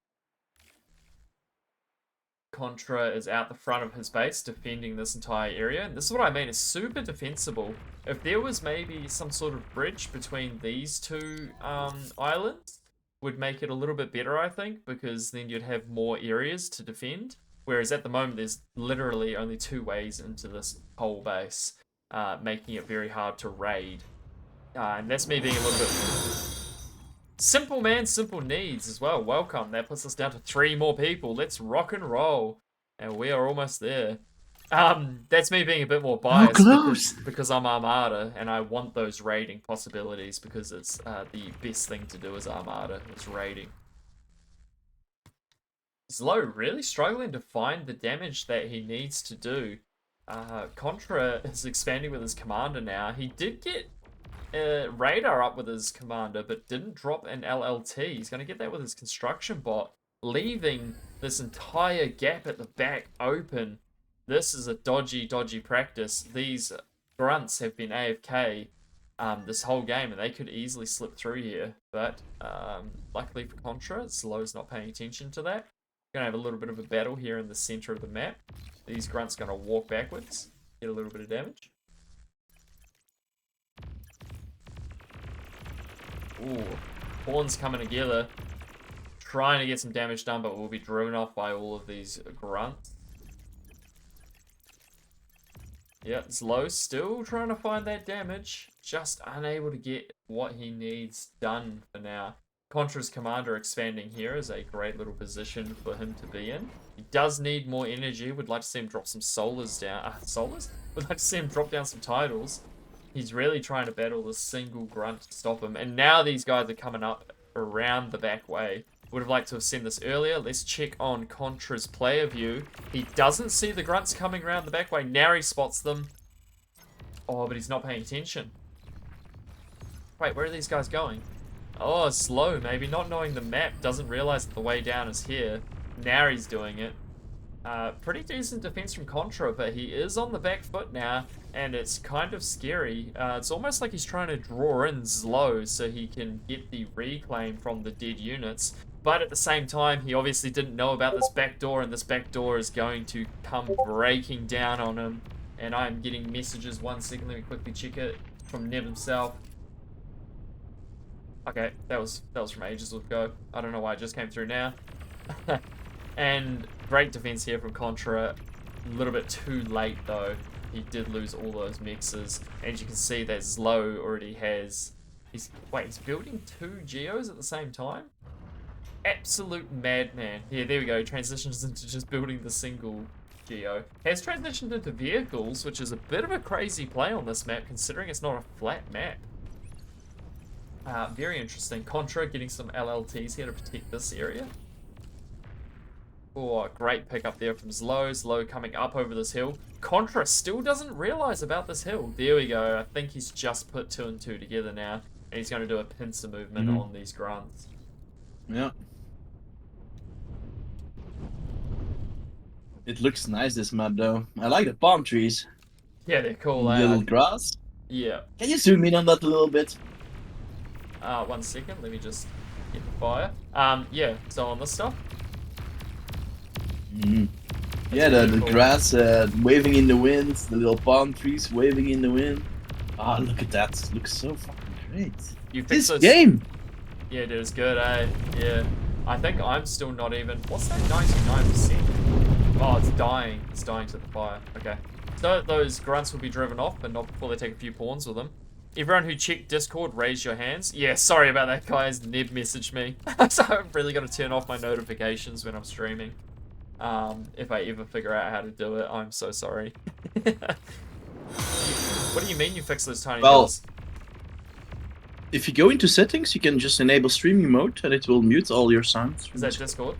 Speaker 2: Contra is out the front of his base, defending this entire area. And this is what I mean, it's super defensible. If there was maybe some sort of bridge between these two islands, would make it a little bit better, I think, because then you'd have more areas to defend. Whereas at the moment, there's literally only 2 ways into this whole base, making it very hard to raid. And that's me being a little bit... Simple man, simple needs as well. Welcome. That puts us down to 3 more people. Let's rock and roll. And we are almost there. That's me being a bit more biased because I'm Armada and I want those raiding possibilities because it's the best thing to do as Armada is raiding. Zlo really struggling to find the damage that he needs to do. Contra is expanding with his commander now. He did get radar up with his commander, but didn't drop an LLT. He's going to get that with his construction bot, leaving this entire gap at the back open. This is a dodgy practice. These grunts have been AFK this whole game, and they could easily slip through here. But luckily for Contra, Zlo's not paying attention to that. Gonna have a little bit of a battle here in the center of the map. These grunts gonna walk backwards, get a little bit of damage. Ooh, pawns coming together, trying to get some damage done, but we'll be driven off by all of these grunts. Yeah, Zlo still trying to find that damage, just unable to get what he needs done for now. Contra's commander expanding here is a great little position for him to be in. He does need more energy. Would like to see him drop some solars down. Solars? Would like to see him drop down some titles. He's really trying to battle this single grunt to stop him. And now these guys are coming up around the back way. Would have liked to have seen this earlier. Let's check on Contra's player view. He doesn't see the grunts coming around the back way. Now he spots them. Oh, but he's not paying attention. Wait, where are these guys going? Oh, Zlo, maybe not knowing the map, doesn't realize that the way down is here. Now he's doing it. Pretty decent defense from Contra, but he is on the back foot now, and it's kind of scary. It's almost like he's trying to draw in Zlo so he can get the reclaim from the dead units. But at the same time, he obviously didn't know about this back door, and this back door is going to come breaking down on him. And I'm getting messages. 1 second, let me quickly check it from Nev himself. Okay, that was from ages ago. I don't know why it just came through now. And great defense here from Contra. A little bit too late though. He did lose all those mixes. And you can see that Zlo already has... he's building 2 geos at the same time? Absolute madman. Yeah, there we go. Transitions into just building the single geo. Has transitioned into vehicles, which is a bit of a crazy play on this map considering it's not a flat map. Very interesting. Contra getting some LLTs here to protect this area. Oh, great pick up there from Zlo. Zlo coming up over this hill. Contra still doesn't realize about this hill. There we go. I think he's just put 2 and 2 together now. And he's going to do a pincer movement on these grunts.
Speaker 1: Yeah. It looks nice, this map, though. I like the palm trees.
Speaker 2: Yeah, they're cool.
Speaker 1: Little grass.
Speaker 2: Yeah.
Speaker 1: Can you zoom in on that a little bit?
Speaker 2: 1 second. Let me just get the fire. Yeah, so on this stuff.
Speaker 1: Yeah, the
Speaker 2: pretty cool.
Speaker 1: grass waving in the wind, the little palm trees waving in the wind. Ah, look at that. It looks so fucking great.
Speaker 2: You fixed
Speaker 1: This
Speaker 2: those...
Speaker 1: game!
Speaker 2: Yeah, it is good, eh? Yeah. I think I'm still not even... What's that 99%? Oh, it's dying. It's dying to the fire. Okay. So those grunts will be driven off, but not before they take a few pawns with them. Everyone who checked Discord, raise your hands. Yeah, sorry about that, guys. Neb messaged me. So I've really got to turn off my notifications when I'm streaming. If I ever figure out how to do it, I'm so sorry. What do you mean you fix those tiny hills?
Speaker 1: If you go into settings, you can just enable streaming mode and it will mute all your sounds.
Speaker 2: Is that Discord?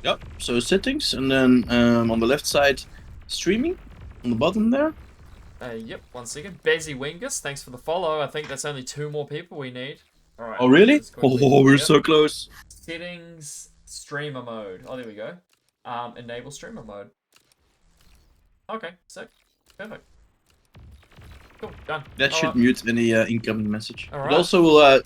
Speaker 1: Yep. So settings, and then on the left side, streaming on the bottom there.
Speaker 2: Yep, 1 second. Bezzy Wingus, thanks for the follow. I think that's only 2 more people we need. Alright.
Speaker 1: Oh, really?
Speaker 2: let's quickly-
Speaker 1: Oh, we're
Speaker 2: yep.
Speaker 1: so close.
Speaker 2: Settings, streamer mode. Oh, there we go. Enable streamer mode. Okay, sick. Perfect. Cool, done.
Speaker 1: That should mute any incoming message.
Speaker 2: Alright.
Speaker 1: It also will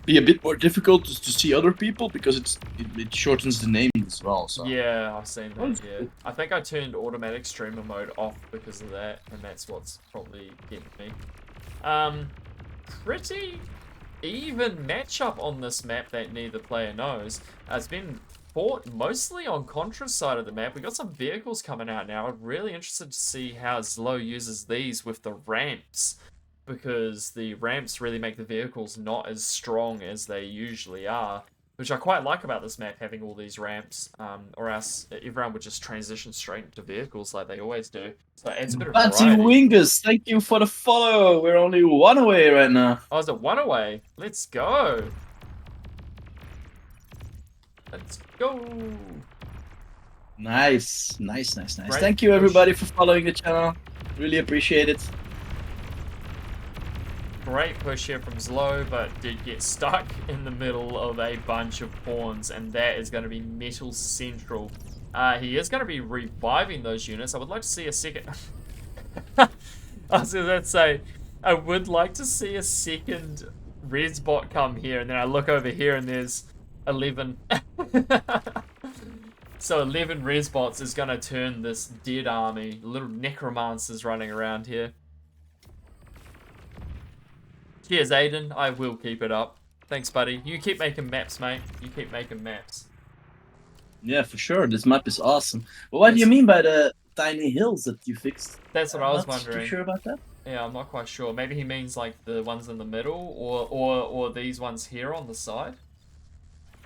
Speaker 1: be a bit more difficult to see other people because it shortens the name as well. So.
Speaker 2: Yeah, I've seen
Speaker 1: Oh,
Speaker 2: that, yeah. I think I turned automatic streamer mode off because of that, and that's what's probably getting me. Pretty even matchup on this map that neither player knows. It's been fought mostly on Contra's side of the map. We got some vehicles coming out now. I'm really interested to see how Zlo uses these with the ramps, because the ramps really make the vehicles not as strong as they usually are, which I quite like about this map, having all these ramps, or else everyone would just transition straight into vehicles like they always do. So it adds a bit of
Speaker 1: Batsy
Speaker 2: variety.
Speaker 1: Wingus, thank you for the follow. We're only 1 away right now.
Speaker 2: Oh, is it 1 away? Let's go. Let's go.
Speaker 1: Nice.
Speaker 2: Great
Speaker 1: Thank you
Speaker 2: push.
Speaker 1: everybody for following the channel. Really appreciate it.
Speaker 2: Great push here from Zlo, but did get stuck in the middle of a bunch of pawns, and that is going to be Metal Central. He is going to be reviving those units. I would like to see a second... I was going to say, I would like to see a second Resbot come here, and then I look over here and there's 11. So 11 Resbots is going to turn this dead army. Little necromancers running around here. Cheers, Aiden. I will keep it up. Thanks, buddy. You keep making maps, mate. You keep making maps.
Speaker 1: Yeah, for sure. This map is awesome. But what do you mean by the tiny hills that you fixed?
Speaker 2: That's what I was wondering.
Speaker 1: Not too sure about that.
Speaker 2: Yeah, I'm not quite sure. Maybe he means like the ones in the middle, or these ones here on the side.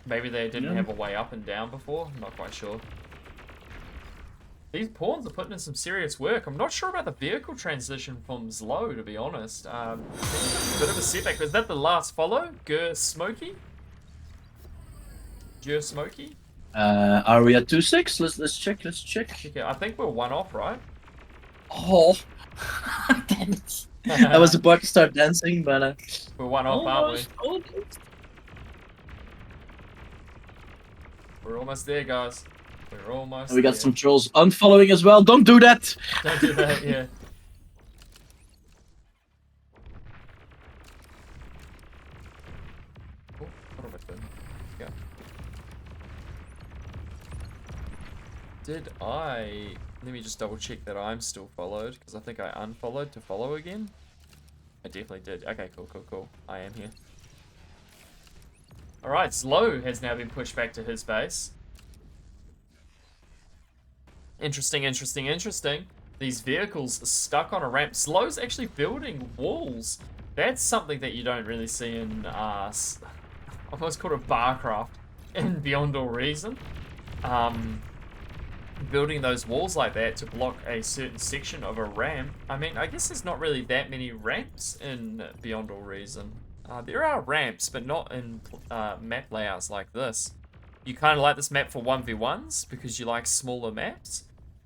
Speaker 2: Maybe they didn't have a way up and down before. I'm not quite sure. These pawns are putting in some serious work. I'm not sure about the vehicle transition from Zlo, to be honest. Bit of a setback. Is that the last follow? Gur Smokey? Gur Smokey?
Speaker 1: Are we at 2-6? Let's check.
Speaker 2: Okay, I think we're 1 off, right?
Speaker 1: Oh, damn it! I was about to start dancing, but
Speaker 2: We're 1 off, aren't we?
Speaker 1: almost.
Speaker 2: We're almost there, guys. We're almost
Speaker 1: And we got
Speaker 2: there.
Speaker 1: some trolls unfollowing as well. Don't do that.
Speaker 2: Don't do that, yeah. Oh, what am I doing? Yeah. Did I... Let me just double check that I'm still followed, because I think I unfollowed to follow again. I definitely did. Okay, cool. I am here. Alright, Zlo has now been pushed back to his base. Interesting. These vehicles are stuck on a ramp. Zlo's actually building walls. That's something that you don't really see in, I almost called it Barcraft, in Beyond All Reason. Building those walls like that to block a certain section of a ramp. I mean, I guess there's not really that many ramps in Beyond All Reason. There are ramps, but not in map layouts like this. You kind of like this map for 1v1s because you like smaller maps.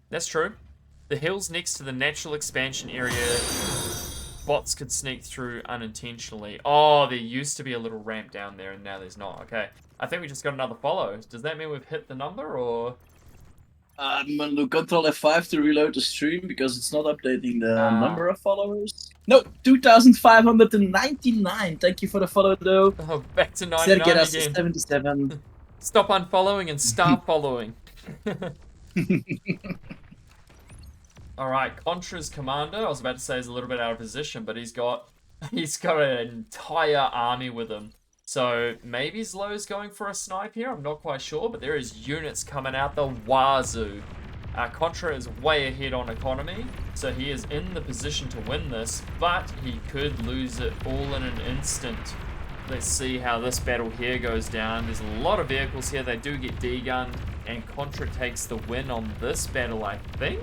Speaker 2: That's true. The hills next to the natural expansion area, bots could sneak through unintentionally. Oh, there used to be a little ramp down there and now there's not. Okay. I think we just got another follow. Does that mean we've hit the number, or...?
Speaker 1: I'm gonna do Control F5 to reload the stream because it's not updating the number of followers. No, 2,599. Thank you for the follow, though.
Speaker 2: Oh, back to 99
Speaker 1: Sergey us to
Speaker 2: again.
Speaker 1: 77.
Speaker 2: Stop unfollowing and start following. Alright, Contra's commander, I was about to say, is a little bit out of position, but he's got an entire army with him. So maybe Zlo's going for a snipe here, I'm not quite sure, but there is units coming out the wazoo. Contra is way ahead on economy, so he is in the position to win this, but he could lose it all in an instant. Let's see how this battle here goes down. There's a lot of vehicles here, they do get D-gunned, and Contra takes the win on this battle, I think?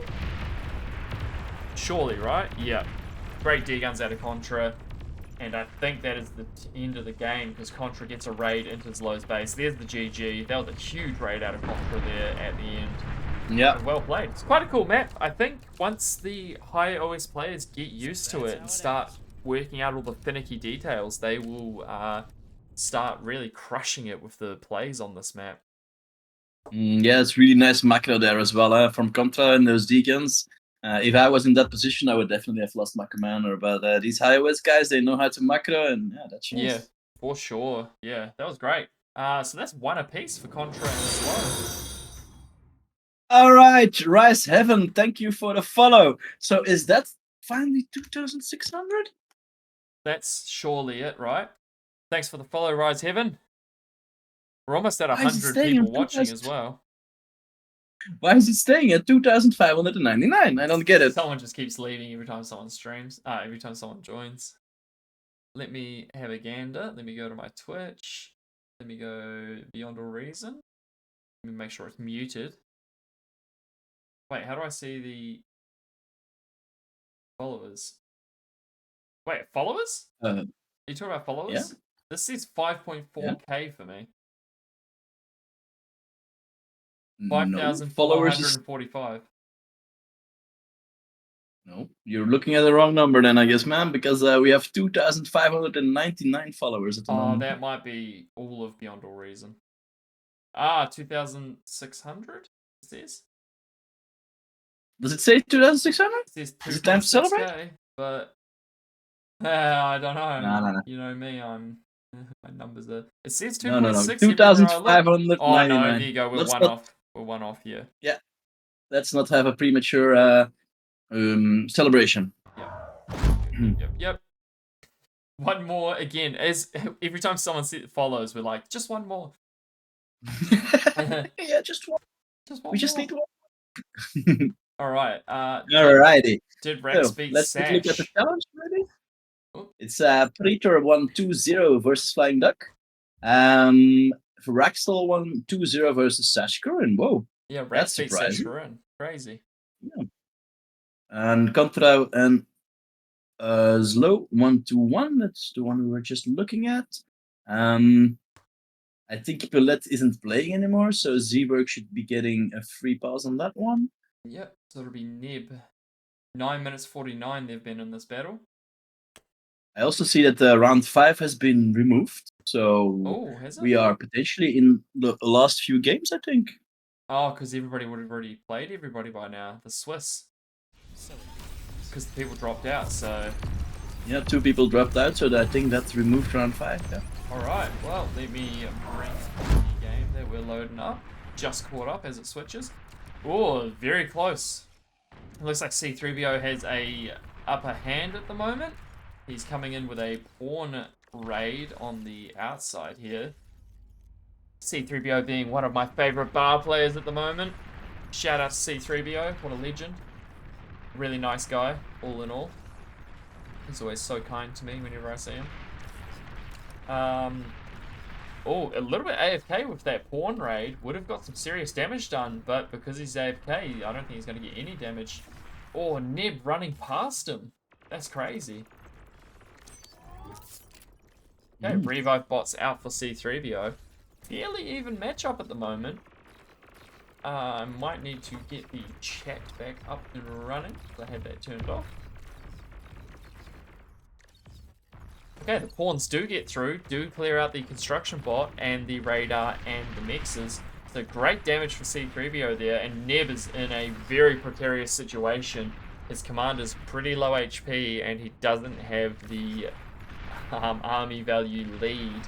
Speaker 2: Surely, right? Yeah. Great D-guns out of Contra. And I think that is the end of the game, because Contra gets a raid into Zlo's base. There's the GG. That was a huge raid out of Contra there at the end.
Speaker 1: Yeah.
Speaker 2: And well played. It's quite a cool map. I think once the high OS players get used to it and start working out all the finicky details, they will start really crushing it with the plays on this map.
Speaker 1: Yeah, it's really nice macro there as well, from Contra and those Deacons. If I was in that position, I would definitely have lost my commander. But these high OS guys, they know how to macro, and yeah, that's
Speaker 2: Yeah, for sure. Yeah, that was great. So that's 1 apiece for Contra and Slow.
Speaker 1: All right, Rise Heaven, thank you for the follow. So is that finally 2,600?
Speaker 2: That's surely it, right? Thanks for the follow, Rise Heaven. We're almost at
Speaker 1: Why is it
Speaker 2: 100
Speaker 1: staying
Speaker 2: people
Speaker 1: on
Speaker 2: watching
Speaker 1: 2,000?
Speaker 2: as well.
Speaker 1: Why is it staying at 2,599? I don't get it.
Speaker 2: Someone just keeps leaving every time someone streams. Every time someone joins. Let me have a gander. Let me go to my Twitch. Let me go Beyond All Reason. Let me make sure it's muted. Wait, how do I see the followers? Wait, followers? Are you talking about followers?
Speaker 1: Yeah.
Speaker 2: This says 5.4k for me.
Speaker 1: No, followers is
Speaker 2: 5,445.
Speaker 1: no. You're looking at the wrong number then, I guess, man, because we have 2,599 followers at the
Speaker 2: Oh,
Speaker 1: moment.
Speaker 2: that might be all of Beyond All Reason. 2,600? It says.
Speaker 1: Does it say 2,600?
Speaker 2: It says
Speaker 1: Is it time to celebrate?
Speaker 2: 2.6k, but I don't know.
Speaker 1: No.
Speaker 2: You know me, my numbers are. It says 2.6.
Speaker 1: No.
Speaker 2: everywhere I look.
Speaker 1: 2,599.
Speaker 2: Oh no, there you go. We're
Speaker 1: Let's
Speaker 2: one
Speaker 1: not-
Speaker 2: off. We're one off here.
Speaker 1: Let's not have a premature celebration.
Speaker 2: Yep. One more again. As every time someone follows, we're like, just one more.
Speaker 1: Yeah, just one. We just need one.
Speaker 2: All right.
Speaker 1: Alrighty.
Speaker 2: Did Rex
Speaker 1: So,
Speaker 2: beat
Speaker 1: let's take a look at the
Speaker 2: Sash?
Speaker 1: challenge, maybe.
Speaker 2: Oh.
Speaker 1: It's Pretor 120 versus Flying Duck. For Raxtel 120 versus Sash Curran. Whoa.
Speaker 2: Yeah,
Speaker 1: That's
Speaker 2: Rex beat Sash
Speaker 1: surprising.
Speaker 2: Curran. Crazy.
Speaker 1: And Contra and Slow 121. That's the one we were just looking at. I think Paulette isn't playing anymore, so Zeeberg should be getting a free pass on that one.
Speaker 2: Yep. So it'll be Nib. 9 minutes 49 they've been in this battle.
Speaker 1: I also see that round 5 has been removed, so
Speaker 2: Oh, has it?
Speaker 1: we are potentially in the last few games, I think.
Speaker 2: Oh, because everybody would have already played everybody by now. The Swiss.
Speaker 4: So
Speaker 2: Because the people dropped out, so...
Speaker 1: Yeah, 2 people dropped out, so I think that's removed round 5. Yeah.
Speaker 2: Alright, well, let me bring the game that we're loading up. Just caught up as it switches. Oh, very close. It looks like C3PO has a upper hand at the moment. He's coming in with a pawn raid on the outside here. C3PO being one of my favorite bar players at the moment. Shout out to C3PO, what a legend. Really nice guy, all in all. He's always so kind to me whenever I see him. Oh, a little bit AFK with that pawn raid. Would have got some serious damage done, but because he's AFK, I don't think he's going to get any damage. Oh, Neb running past him. That's crazy. Okay, Revive bot's out for C3PO. Fairly even matchup at the moment. I might need to get the chat back up and running, because I had that turned off. Okay, the pawns do get through, do clear out the construction bot and the radar and the mexes. So great damage for C3PO there, and Neb is in a very precarious situation. His commander's pretty low HP and he doesn't have the army value lead.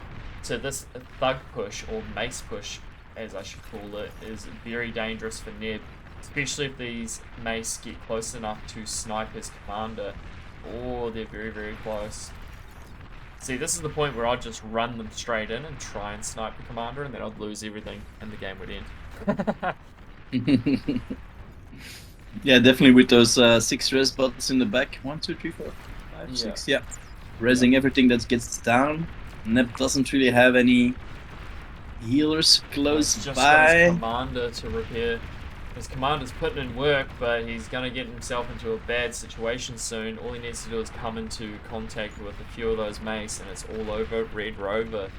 Speaker 2: So this thug push, or mace push as I should call it, is very dangerous for Neb. Especially if these mace get close enough to snipe his commander. Oh, they're very, very close. See, this is the point where I'd just run them straight in and try and snipe the commander, and then I'd lose everything, and the game would end.
Speaker 1: Yeah, definitely with those 6 res bots in the back. 1, 2, 3, 4, 5,
Speaker 2: Yeah.
Speaker 1: 6. Yeah, resing everything that gets down. Neb doesn't really have any healers close
Speaker 2: He's just got
Speaker 1: by.
Speaker 2: his commander to repair. His commander's putting in work, but he's going to get himself into a bad situation soon. All he needs to do is come into contact with a few of those mace, and it's all over Red Rover.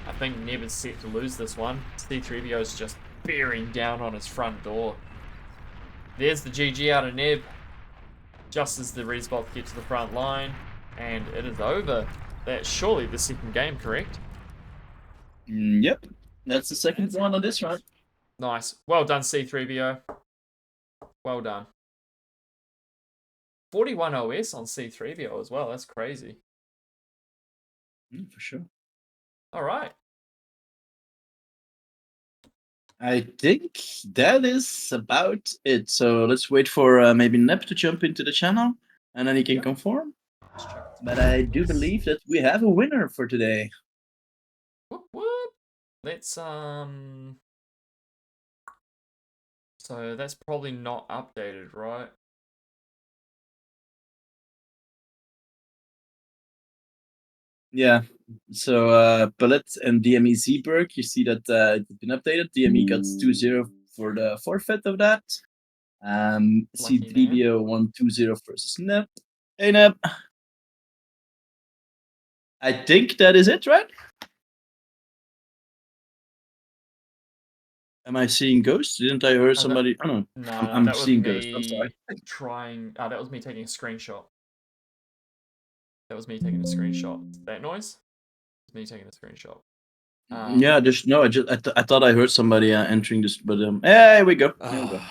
Speaker 2: I think Neb is set to lose this one. C3PO is just bearing down on his front door. There's the GG out of Neb. Just as the Resbots get to the front line. And it is over. That's surely the second game, correct?
Speaker 1: Yep. That's the second one on this round.
Speaker 2: Nice. Well done, C3BO. Well done. 41 OS on C3BO as well. That's crazy.
Speaker 1: For sure.
Speaker 2: All right.
Speaker 1: I think that is about it. So let's wait for maybe Nep to jump into the channel, and then he can confirm.
Speaker 2: Let's check it.
Speaker 1: But I do believe that we have a winner for today.
Speaker 2: Whoop, whoop. Let's So that's probably not updated, right?
Speaker 1: Yeah. So Bullet and DME Zeeberg, you see that it's been updated. DME got 2-0 for the forfeit of that.
Speaker 2: Lucky
Speaker 1: C3BO won 2-0 versus Nep. Hey Nep. I think that is it, right? Am I seeing ghosts? Didn't I hear somebody? Oh no.
Speaker 2: No,
Speaker 1: I'm
Speaker 2: that was
Speaker 1: seeing ghosts. I'm sorry.
Speaker 2: me trying. That was me taking a screenshot. That was me taking a screenshot. That noise? It's me taking a screenshot.
Speaker 1: Yeah, just no. I thought I heard somebody entering this, but hey, here we go. Here we go.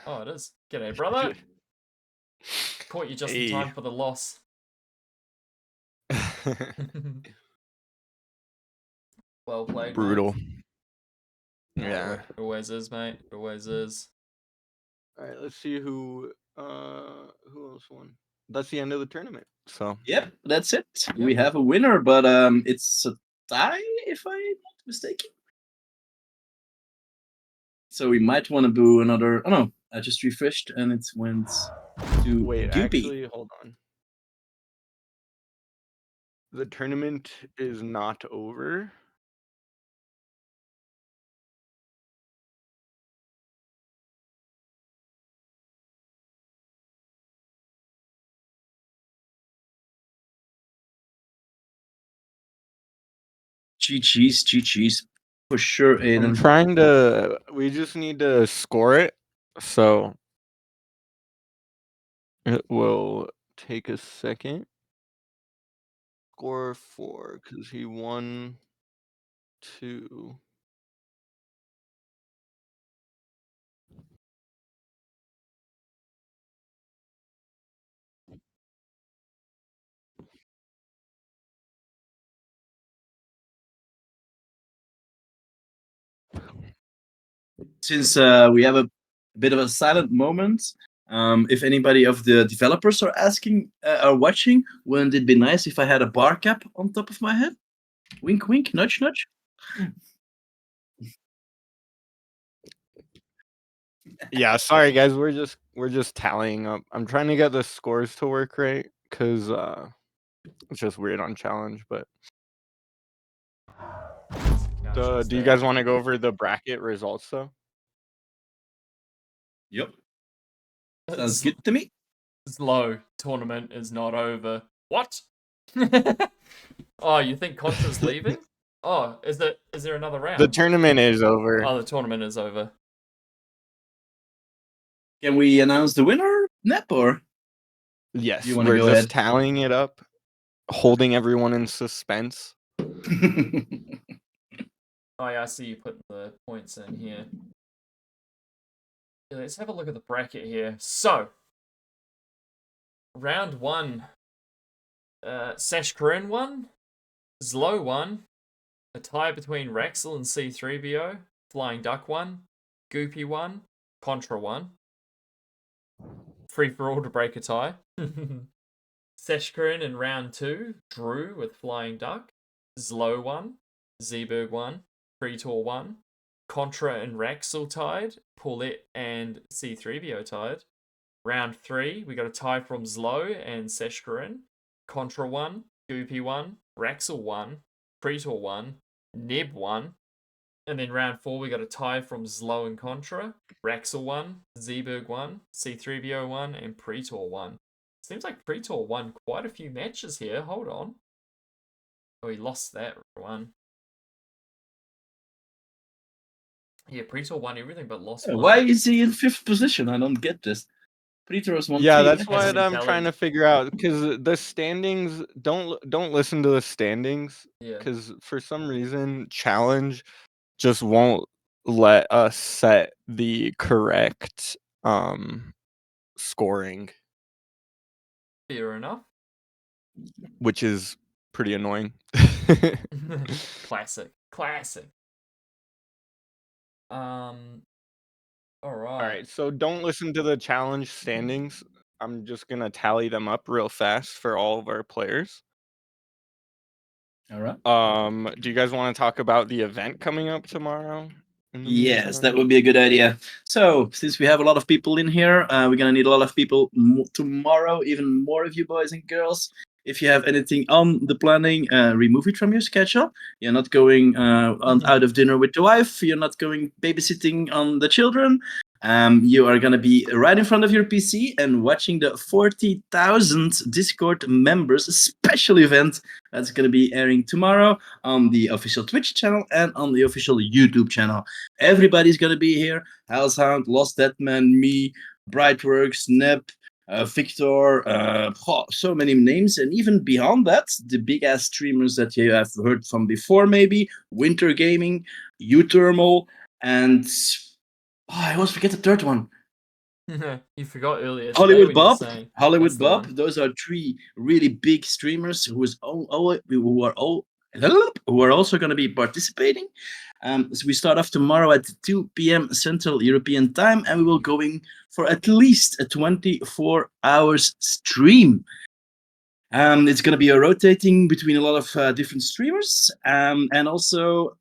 Speaker 2: Oh, it is. G'day, brother. Caught you just in time for the loss. Well played.
Speaker 3: Brutal.
Speaker 2: Mate.
Speaker 3: Yeah.
Speaker 2: It always is, mate. It always is.
Speaker 3: All right, let's see who else won. That's the end of the tournament. So
Speaker 1: Yep, that's it. We have a winner, but it's a tie if I'm not mistaken. So we might want to do another. Oh no, I just refreshed and it went to
Speaker 3: wait,
Speaker 1: Doopy.
Speaker 3: actually, hold on. The tournament is not over.
Speaker 1: GG's for sure, Aiden.
Speaker 3: I'm trying to. We just need to score it, so it will take a second. Score 4 because he won 2.
Speaker 1: Since we have a bit of a silent moment, if anybody of the developers are asking, are watching, wouldn't it be nice if I had a bar cap on top of my head? Wink, wink, nudge, nudge.
Speaker 3: Yeah, sorry guys, we're just tallying up. I'm trying to get the scores to work right because it's just weird on challenge. But do you guys want to go over the bracket results though?
Speaker 1: Yep. Sounds good to me.
Speaker 2: Slow tournament is not over. What? Oh, you think Contra's leaving? Oh, is there another round?
Speaker 3: The tournament is over.
Speaker 2: Oh, the tournament is over.
Speaker 1: Can we announce the winner, Nep, or?
Speaker 3: Yes,
Speaker 1: You wanna
Speaker 3: we're
Speaker 1: go
Speaker 3: just
Speaker 1: ahead?
Speaker 3: tallying it up, holding everyone in suspense.
Speaker 2: Oh yeah, I see you putting the points in here. Yeah, let's have a look at the bracket here. So, round 1, Sash Corinne won, Zlo won, a tie between Raxel and C3BO, Flying Duck won, Goopy won, Contra won. Free for all to break a tie. Sash Corinne in round 2 drew with Flying Duck, Zlo won, Zeeberg won, Pretor won, Contra and Raxel tied, Paulette and C3BO tied. Round 3, we got a tie from Zlo and Seshkarin. Contra won, Goopy won, Raxel won, Pretor won, Neb won. And then round 4, we got a tie from Zlo and Contra. Raxel won, Zeeberg won, C3BO won, and Pretor won. Seems like Pretor won quite a few matches here. Hold on. Oh, he lost that one. Yeah, Pretor won everything but lost
Speaker 1: Why
Speaker 2: one.
Speaker 1: is he in 5th position? I don't get this. Pretor won
Speaker 3: Yeah,
Speaker 1: 3.
Speaker 3: that's
Speaker 2: Hasn't
Speaker 3: what
Speaker 2: been
Speaker 3: I'm trying to
Speaker 2: tallied.
Speaker 3: figure out because the standings don't listen to the standings
Speaker 2: Yeah.
Speaker 3: because for some reason challenge just won't let us set the correct scoring,
Speaker 2: Fair enough.
Speaker 3: which is pretty annoying.
Speaker 2: Classic. Classic. All
Speaker 3: All
Speaker 2: right.
Speaker 3: right, so don't listen to the challenge standings. I'm just gonna tally them up real fast for all of our players.
Speaker 1: All right.
Speaker 3: Do you guys want to talk about the event coming up tomorrow? in the
Speaker 1: Yes,
Speaker 3: meantime?
Speaker 1: that would be a good idea. So, since we have a lot of people in here, we're gonna need a lot of people tomorrow, even more of you boys and girls. If you have anything on the planning, remove it from your schedule. You're not going out of dinner with the wife. You're not going babysitting on the children. You are gonna be right in front of your PC and watching the 40,000 Discord members special event that's gonna be airing tomorrow on the official Twitch channel and on the official YouTube channel. Everybody's gonna be here. Hellshound, Lost Deadman, me, Brightworks, Nep, Victor, so many names, and even beyond that, the big ass streamers that you have heard from before, maybe Winter Gaming, Uthermal, and I always forget the third one.
Speaker 2: You forgot earlier today
Speaker 1: Hollywood
Speaker 2: when you were
Speaker 1: Bob,
Speaker 2: saying
Speaker 1: Hollywood
Speaker 2: that's the
Speaker 1: Bob.
Speaker 2: one.
Speaker 1: Those are 3 really big streamers who are also going to be participating. So we start off tomorrow at 2 p.m. Central European Time, and we will going for at least a 24 hours stream. It's going to be a rotating between a lot of different streamers, and also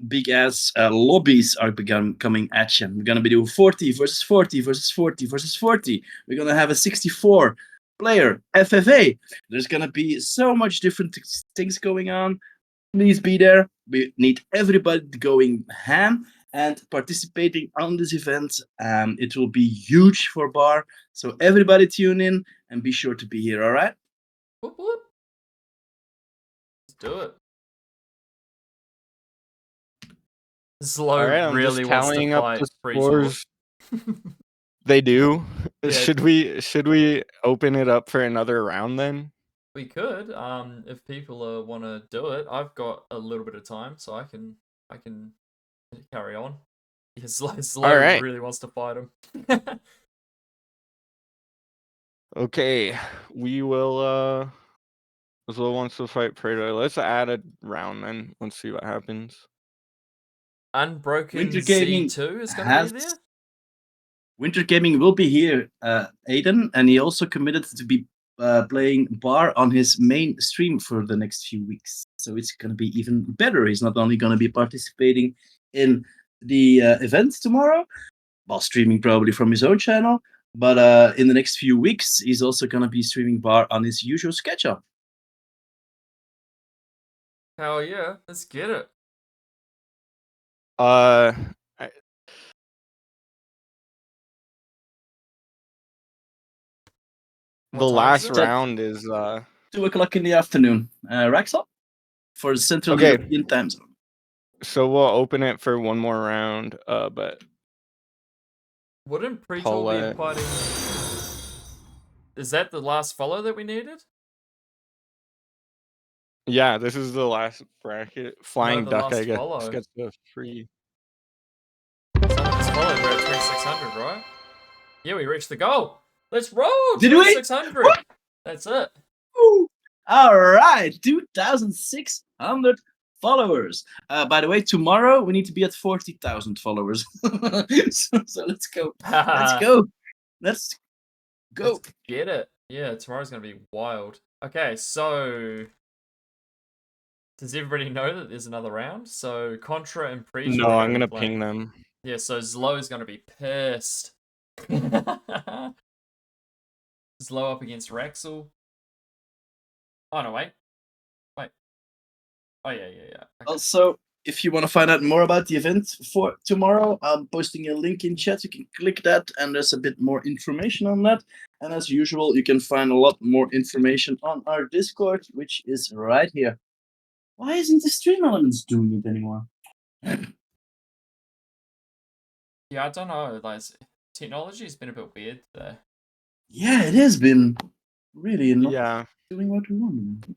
Speaker 1: big ass lobbies are coming at you. We're going to be doing 40 versus 40 versus 40 versus 40. We're going to have a 64 player FFA. There's going to be so much different things going on. Please be there. We need everybody going ham and participating on this event. It will be huge for Bar. So everybody tune in and be sure to be here, all right?
Speaker 2: Whoop, whoop. Let's do it. Slow
Speaker 3: All right, I'm
Speaker 2: really
Speaker 3: just
Speaker 2: wants to
Speaker 3: tallying up
Speaker 2: fight
Speaker 3: the
Speaker 2: Pretor.
Speaker 3: scores. They do.
Speaker 2: Yeah.
Speaker 3: Should we open it up for another round then?
Speaker 2: We could, if people want to do it. I've got a little bit of time, so I can carry on. Because Slow
Speaker 3: All right.
Speaker 2: really wants to fight him.
Speaker 3: Okay, we will. Zlo wants to fight Predator. Let's add a round then. Let's see what happens.
Speaker 2: Unbroken
Speaker 1: Winter Gaming
Speaker 2: Z2 is going to be there?
Speaker 1: Winter Gaming will be here, Aiden, and he also committed to be playing Bar on his main stream for the next few weeks. So it's going to be even better. He's not only going to be participating in the event tomorrow, while streaming probably from his own channel, but in the next few weeks, he's also going to be streaming Bar on his usual schedule.
Speaker 2: Hell yeah, let's get it.
Speaker 3: The
Speaker 2: What time
Speaker 3: last
Speaker 2: is it?
Speaker 3: round is
Speaker 1: 2 o'clock in the afternoon. Raxel? For the Central
Speaker 3: Okay.
Speaker 1: European time zone.
Speaker 3: So we'll open it for one more round. But
Speaker 2: Wouldn't Pretor
Speaker 3: Paulette.
Speaker 2: be fighting? Is that the last follow that we needed?
Speaker 3: Yeah, this is the last bracket. Flying
Speaker 2: the
Speaker 3: Duck, I
Speaker 2: last
Speaker 3: guess,
Speaker 2: follow.
Speaker 3: gets the free.
Speaker 2: Someone just followed. We're at 2600, right? Yeah, we reached the goal. Let's roll.
Speaker 1: Did we?
Speaker 2: 2600.
Speaker 1: What?
Speaker 2: That's it.
Speaker 1: Woo! All right, 2,600 followers. By the way, tomorrow we need to be at 40,000 followers. so let's go. Let's go. Let's go.
Speaker 2: Let's get it. Yeah, tomorrow's going to be wild. Okay, so does everybody know that there's another round? So Contra and Pretor.
Speaker 3: No, I'm gonna ping them.
Speaker 2: Yeah, so Zlo is going to be pissed. Zlo up against Raxel. Oh, no, wait. Oh, yeah. Okay.
Speaker 1: Also, if you want to find out more about the event for tomorrow, I'm posting a link in chat. You can click that, and there's a bit more information on that. And as usual, you can find a lot more information on our Discord, which is right here. Why isn't the Stream Elements doing it anymore?
Speaker 2: Yeah, I don't know. Like, technology has been a bit weird today.
Speaker 1: Yeah, it has been really not
Speaker 3: Yeah.
Speaker 1: doing what we want.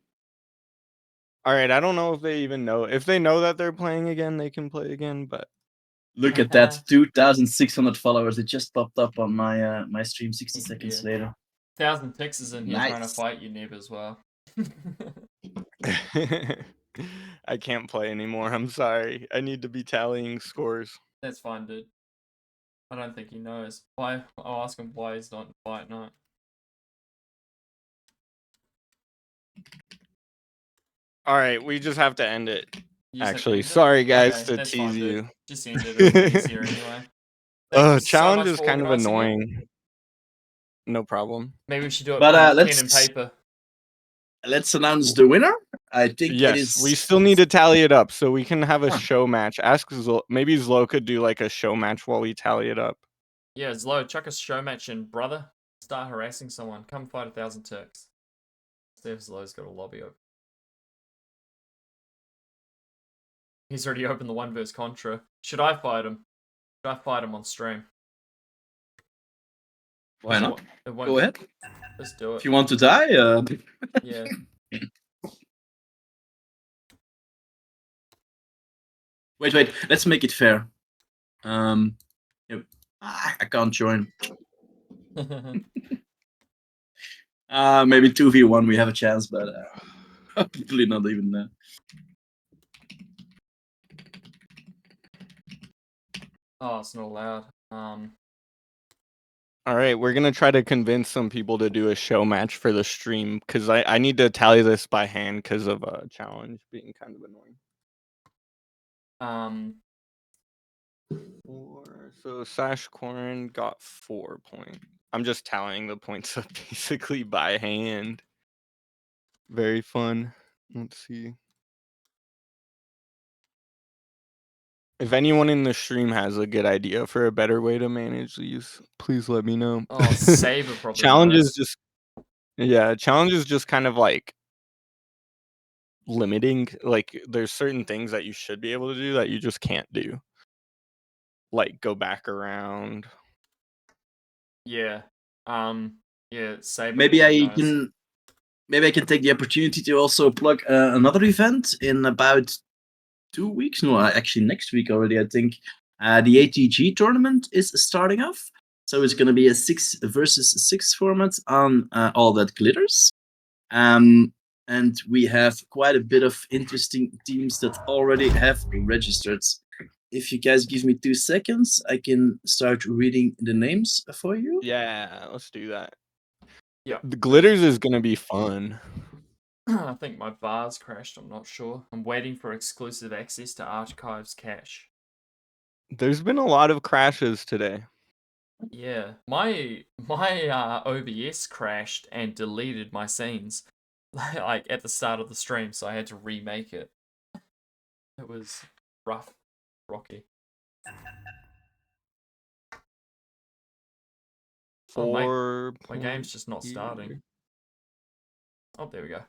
Speaker 3: All right. I don't know if they even know. If they know that they're playing again, they can play again. But
Speaker 1: Look at that, 2,600 followers. It just popped up on my my stream 60 seconds
Speaker 2: Yeah.
Speaker 1: later.
Speaker 2: 1,000 ticks is in here trying to
Speaker 1: Nice.
Speaker 2: fight you, Neb, as well.
Speaker 3: I can't play anymore. I'm sorry. I need to be tallying scores.
Speaker 2: That's fine, dude. I don't think he knows. Why? I'll ask him why he's not in fight night.
Speaker 3: All right, we just have to end it.
Speaker 2: You just have to
Speaker 3: Actually,
Speaker 2: end it?
Speaker 3: sorry guys
Speaker 2: Okay,
Speaker 3: to
Speaker 2: that's
Speaker 3: tease
Speaker 2: fine, dude.
Speaker 3: you.
Speaker 2: Just end it. It'll be easier anyway. Thank you so
Speaker 3: Challenge
Speaker 2: much
Speaker 3: is
Speaker 2: for
Speaker 3: kind of
Speaker 2: organising it.
Speaker 3: annoying. No problem.
Speaker 2: Maybe we should do it
Speaker 1: But,
Speaker 2: pen and
Speaker 1: let's-
Speaker 2: paper.
Speaker 1: Let's announce the winner. I think it
Speaker 3: Yes,
Speaker 1: is.
Speaker 3: we still need to tally it up so we can have a
Speaker 1: Huh.
Speaker 3: show match. Ask maybe Zlo could do like a show match while we tally it up.
Speaker 2: Yeah, Zlo, chuck a show match in, brother. Start harassing someone. Come fight 1,000 ticks. See if Zlo's got a lobby open. He's already opened the 1 vs Contra. Should I fight him? Should I fight him on stream?
Speaker 1: Why not?
Speaker 2: It won't
Speaker 1: Go
Speaker 2: be-
Speaker 1: ahead.
Speaker 2: Let's do
Speaker 1: If
Speaker 2: it.
Speaker 1: you want to die,
Speaker 2: Yeah.
Speaker 1: wait. Let's make it fair. Yep. I can't join. Maybe 2v1 we have a chance, but probably not even that.
Speaker 2: Oh, it's not allowed.
Speaker 3: All right, we're gonna try to convince some people to do a show match for the stream because I need to tally this by hand because of a challenge being kind of annoying. So Sash Corn got 4 points. I'm just tallying the points up basically by hand. Very fun. Let's see. If anyone in the stream has a good idea for a better way to manage these, please let me know.
Speaker 2: Oh, Saber probably
Speaker 3: Challenge
Speaker 2: knows.
Speaker 3: is just challenge is just kind of like limiting. Like there's certain things that you should be able to do that you just can't do. Like go back around.
Speaker 2: Yeah. Yeah, Saber
Speaker 1: Maybe
Speaker 2: probably
Speaker 1: I
Speaker 2: knows.
Speaker 1: can. Maybe I can take the opportunity to also plug another event in about 2 weeks. No, actually next week already. I think the ATG tournament is starting off, so it's going to be a 6 versus 6 format on All That Glitters. And we have quite a bit of interesting teams that already have registered. If you guys give me 2 seconds, I can start reading the names for you.
Speaker 3: Yeah, let's do that.
Speaker 2: Yeah.
Speaker 3: The glitters is gonna be fun.
Speaker 2: I think my vase crashed, I'm not sure. I'm waiting for exclusive access to Archives cache.
Speaker 3: There's been a lot of crashes today.
Speaker 2: Yeah. My OBS crashed and deleted my scenes. Like at the start of the stream, so I had to remake it. It was rough, rocky. Oh, my game's just not starting. Oh, there we go.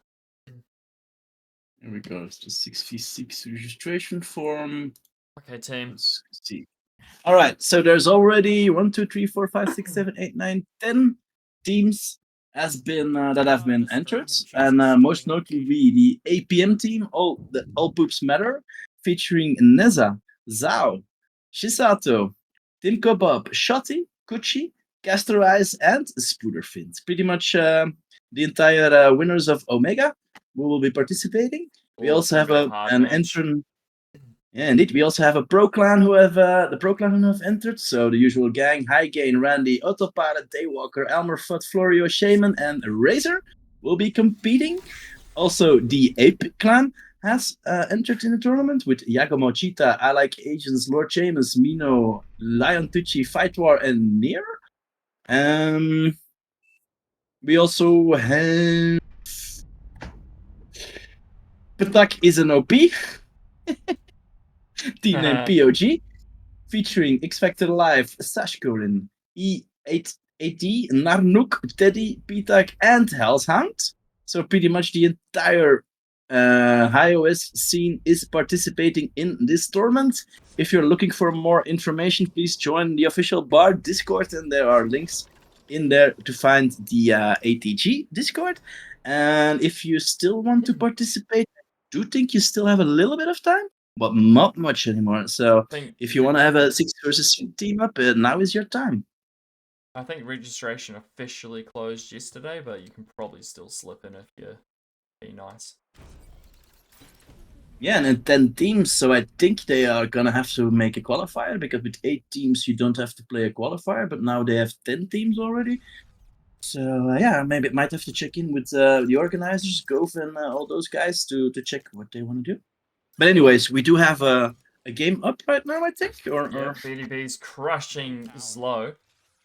Speaker 1: Here we go. It's the 6v6 registration form.
Speaker 2: Okay, team.
Speaker 1: Let's see. All right. So there's already 1, 2, 3, 4, 5, 6, 7, 8, 9, 10 teams that have been entered, and most notably the APM team, all poops matter, featuring Neza, Zhao, Shisato, Tim Kebab, Shotty, Kuchi, Castor Eyes, and Spooderfint. Pretty much the entire winners of Omega who will be participating. We
Speaker 2: Oh,
Speaker 1: also
Speaker 2: it's
Speaker 1: have
Speaker 2: gonna be a hard
Speaker 1: an
Speaker 2: match.
Speaker 1: entrant. Yeah, indeed. We also have a pro clan who have entered. So the usual gang: High Gain, Randy, Autopilot, Daywalker, Elmer, Fudd, Florio, Shaman, and Razor will be competing. Also, the Ape clan has entered in the tournament with Yagomo, Cheetah, I Like Agents, Lord James, Mino, Lion Tucci, Fight War, and Nier. We also have Petak is an OP. Team name POG, featuring X Factor Live, Sashkorin, E8AD, Narnuk, Teddy, Pitak, and Hellshound. So pretty much the entire iOS scene is participating in this tournament. If you're looking for more information, please join the official bar Discord, and there are links in there to find the ATG Discord. And if you still want to participate, I do think you still have a little bit of time, but not much anymore. So
Speaker 2: think
Speaker 1: if you want to have a 6 versus 6 team up, now is your time.
Speaker 2: I think registration officially closed yesterday, but you can probably still slip in if you be nice.
Speaker 1: Yeah, and in 10 teams, so I think they are gonna have to make a qualifier, because with 8 teams you don't have to play a qualifier, but now they have 10 teams already. So yeah, maybe it might have to check in with the organizers, Gove and all those guys to check what they want to do. But anyways, we do have a game up right now, I think.
Speaker 2: Yeah, BDB's crushing Zlo.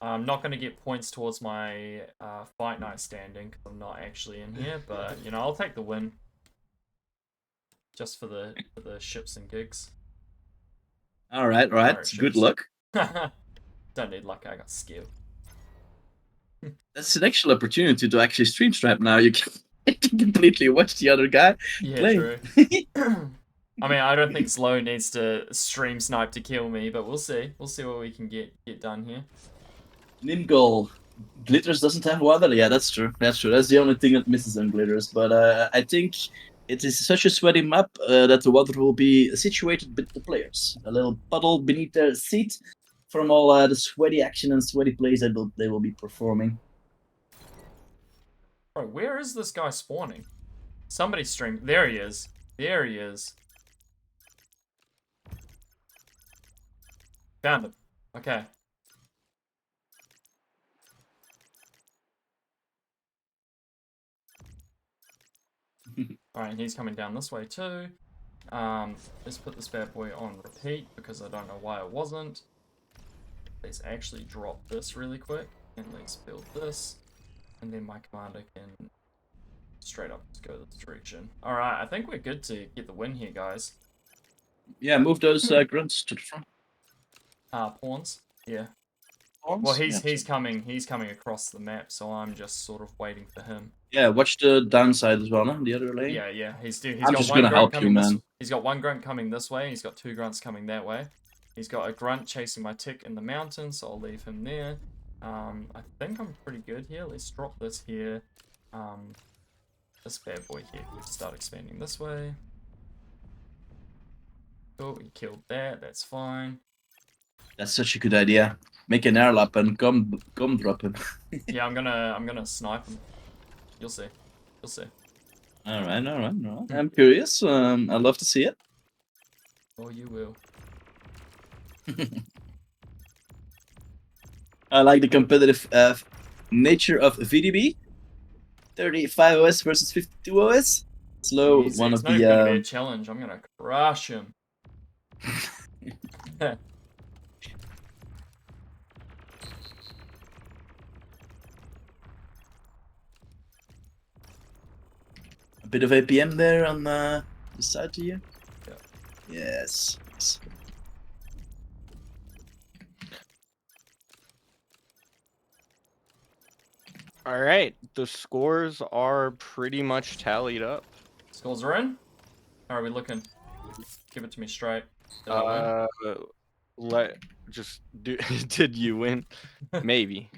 Speaker 2: I'm not going to get points towards my fight night standing because I'm not actually in here, but you know, I'll take the win. Just for the ships and gigs.
Speaker 1: All right.
Speaker 2: Pirate
Speaker 1: Good
Speaker 2: ships.
Speaker 1: luck.
Speaker 2: Don't need luck, I got skill.
Speaker 1: That's an actual opportunity to actually stream stripe now. You can completely watch the other guy
Speaker 2: Yeah,
Speaker 1: play.
Speaker 2: true. I mean, I don't think Zlo needs to stream snipe to kill me, but we'll see. We'll see what we can get done here.
Speaker 1: Nimgol. Glitters doesn't have water. Yeah, that's true. That's the only thing that misses on Glitters. But I think it is such a sweaty map that the water will be situated with the players. A little puddle beneath their seat from all the sweaty action and sweaty plays that they will be performing.
Speaker 2: Bro, where is this guy spawning? Somebody stream. There he is. There he is. Found him. Okay. Alright, he's coming down this way too. Let's put this bad boy on repeat because I don't know why it wasn't. Let's actually drop this really quick and let's build this. And then my commander can straight up just go this direction. Alright, I think we're good to get the win here, guys.
Speaker 1: Yeah, move those grunts to the front.
Speaker 2: Pawns? Yeah.
Speaker 1: Pawns?
Speaker 2: Well, he's
Speaker 1: Yeah.
Speaker 2: coming across the map, so I'm just sort of waiting for him.
Speaker 1: Yeah, watch the downside as well, no? The other lane.
Speaker 2: Yeah. He's
Speaker 1: I'm
Speaker 2: got
Speaker 1: just
Speaker 2: one
Speaker 1: gonna
Speaker 2: grunt
Speaker 1: help you,
Speaker 2: coming this.
Speaker 1: man.
Speaker 2: He's got one grunt coming this way. He's got 2 grunts coming that way. He's got a grunt chasing my tick in the mountain, so I'll leave him there. I think I'm pretty good here. Let's drop this here. This bad boy here. We'll start expanding this way. Cool, we killed that. That's fine.
Speaker 1: That's such a good idea. Make an airlap and come drop him.
Speaker 2: Yeah, I'm gonna snipe him. You'll see. You'll see.
Speaker 1: All right. I'm curious. I'd love to see it.
Speaker 2: Oh, you will.
Speaker 1: I like the competitive nature of VDB. 35 OS versus 52 OS. Slow,
Speaker 2: Easy.
Speaker 1: one
Speaker 2: It's
Speaker 1: of
Speaker 2: not even gonna be
Speaker 1: the.
Speaker 2: a challenge. I'm gonna crush him.
Speaker 1: A bit of APM there on the side here.
Speaker 2: Yeah.
Speaker 1: Yes.
Speaker 3: All right, the scores are pretty much tallied up.
Speaker 2: Scores are in. How are we looking? Give it to me straight. Did I win?
Speaker 3: Did you win? Maybe.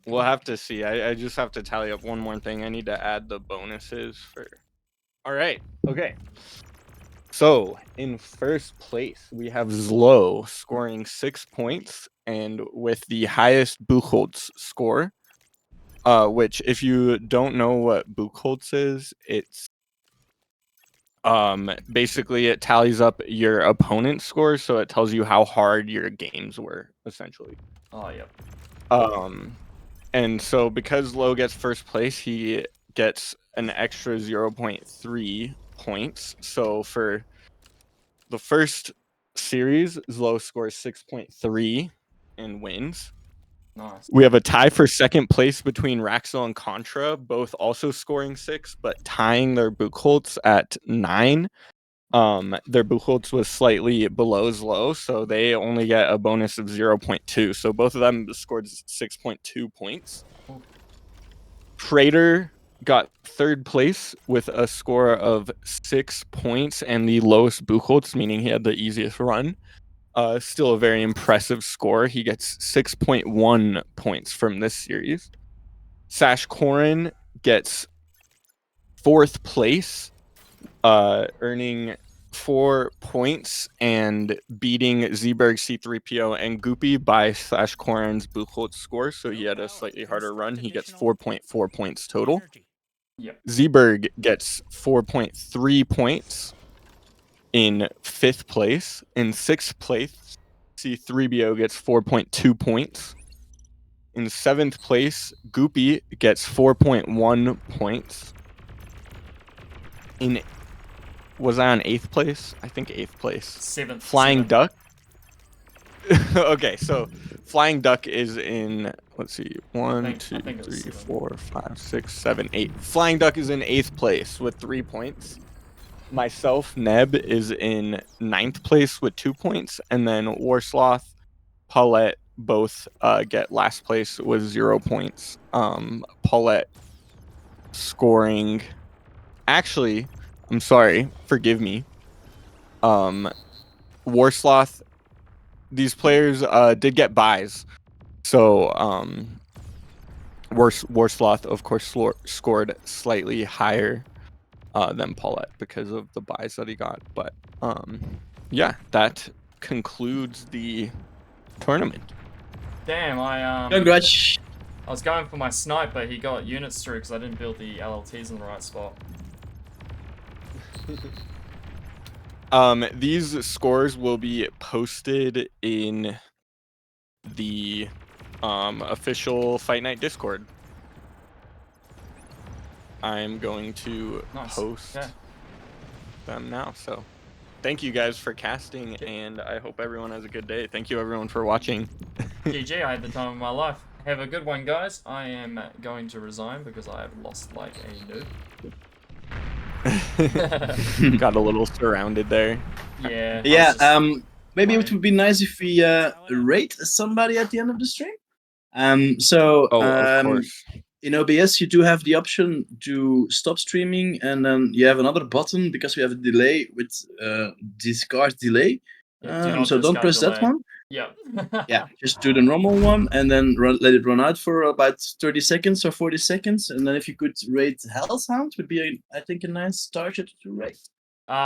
Speaker 3: We'll have to see. I just have to tally up one more thing. I need to add the bonuses for. All right. Okay. So in first place we have Zlo scoring 6 points and with the highest Buchholz score. Which, if you don't know what Buchholz is, it's basically it tallies up your opponent's score, so it tells you how hard your games were, essentially.
Speaker 2: Oh, yep.
Speaker 3: And so because Lo gets first place, he gets an extra 0.3 points. So for the first series, Zlo scores 6.3 and wins.
Speaker 2: Nice.
Speaker 3: We have a tie for second place between Raxel and Contra, both also scoring 6, but tying their Buchholz at 9. Their Buchholz was slightly below Zlo, so they only get a bonus of 0.2. So both of them scored 6.2 points. Praetor got third place with a score of 6 points and the lowest Buchholz, meaning he had the easiest run. Still a very impressive score. He gets 6.1 points from this series. Sash Korin gets fourth place, earning 4 points and beating Zeeberg, C3PO, and Goopy by Sash Korin's Buchholz score. So he had a slightly harder run. He gets 4.4 points total.
Speaker 4: Energy.
Speaker 2: Yep.
Speaker 3: Zeeberg gets 4.3 points in fifth place. In sixth place, C3BO gets 4.2 points. In seventh place, Goopy gets 4.1 points. Was I on eighth place? I think eighth place.
Speaker 2: Seventh.
Speaker 3: Flying Duck. Okay, so Flying Duck is in, let's see,
Speaker 2: I
Speaker 3: 1,
Speaker 2: think
Speaker 3: 2,
Speaker 2: it was
Speaker 3: 3,
Speaker 2: seven.
Speaker 3: 4, 5, 6, 7, 8. Flying Duck is in eighth place with 3 points. Myself, Neb, is in ninth place with 2 points, and then Warsloth, Paulette both get last place with 0 points. Paulette scoring. Actually, I'm sorry, forgive me. Warsloth, these players did get buys. So Warsloth, of course, scored slightly higher than Paulette because of the buys that he got. But yeah, that concludes the tournament.
Speaker 2: Damn, I
Speaker 1: Congrats.
Speaker 2: was going for my snipe, but he got units through because I didn't build the LLTs in the right spot.
Speaker 3: These scores will be posted in the official Fight Night Discord. I'm going to
Speaker 2: Nice.
Speaker 3: post
Speaker 2: Okay.
Speaker 3: them now. So thank you guys for casting, and I hope everyone has a good day. Thank you everyone for watching.
Speaker 2: GG, I had the time of my life. Have a good one, guys. I am going to resign because I have lost like a noob.
Speaker 3: Got a little surrounded there.
Speaker 2: Yeah. I was
Speaker 1: Yeah,
Speaker 2: just
Speaker 1: maybe it
Speaker 2: playing.
Speaker 1: would be nice if we rate somebody at the end of the stream. So
Speaker 3: Of course.
Speaker 1: in OBS you do have the option to stop streaming, and then you have another button because we have a delay with discard delay.
Speaker 2: Yeah, do not
Speaker 1: So don't
Speaker 2: discard
Speaker 1: press that
Speaker 2: delay.
Speaker 1: one.
Speaker 2: Yep.
Speaker 1: Yeah, just do the normal one and then let it run out for about 30 seconds or 40 seconds. And then if you could rate Hellhound would be, I think, a nice target to rate.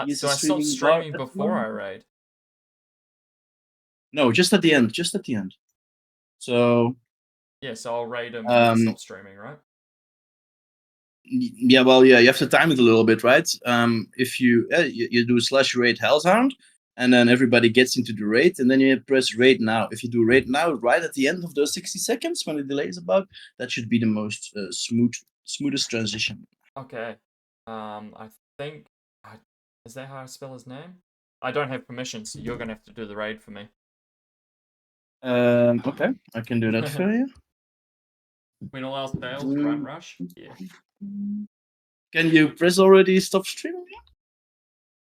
Speaker 1: Use
Speaker 2: So
Speaker 1: the
Speaker 2: I stopped
Speaker 1: streaming
Speaker 2: streaming
Speaker 1: bar-
Speaker 2: before I raid.
Speaker 1: No, just at the end. Just at the end. So
Speaker 2: Yeah, so I'll raid him when I stop streaming, right?
Speaker 1: yeah, well, yeah, you have to time it a little bit, right? If you do /raid Hellhound, and then everybody gets into the raid, and then you press raid now. If you do raid now right at the end of those 60 seconds when the delay is about, that should be the most smoothest transition.
Speaker 2: Okay. I think. Is that how I spell his name? I don't have permission, so you're gonna have to do the raid for me.
Speaker 1: Okay, I can do that for you.
Speaker 2: When all else fails, run rush. Yeah.
Speaker 1: Can you press already stop streaming?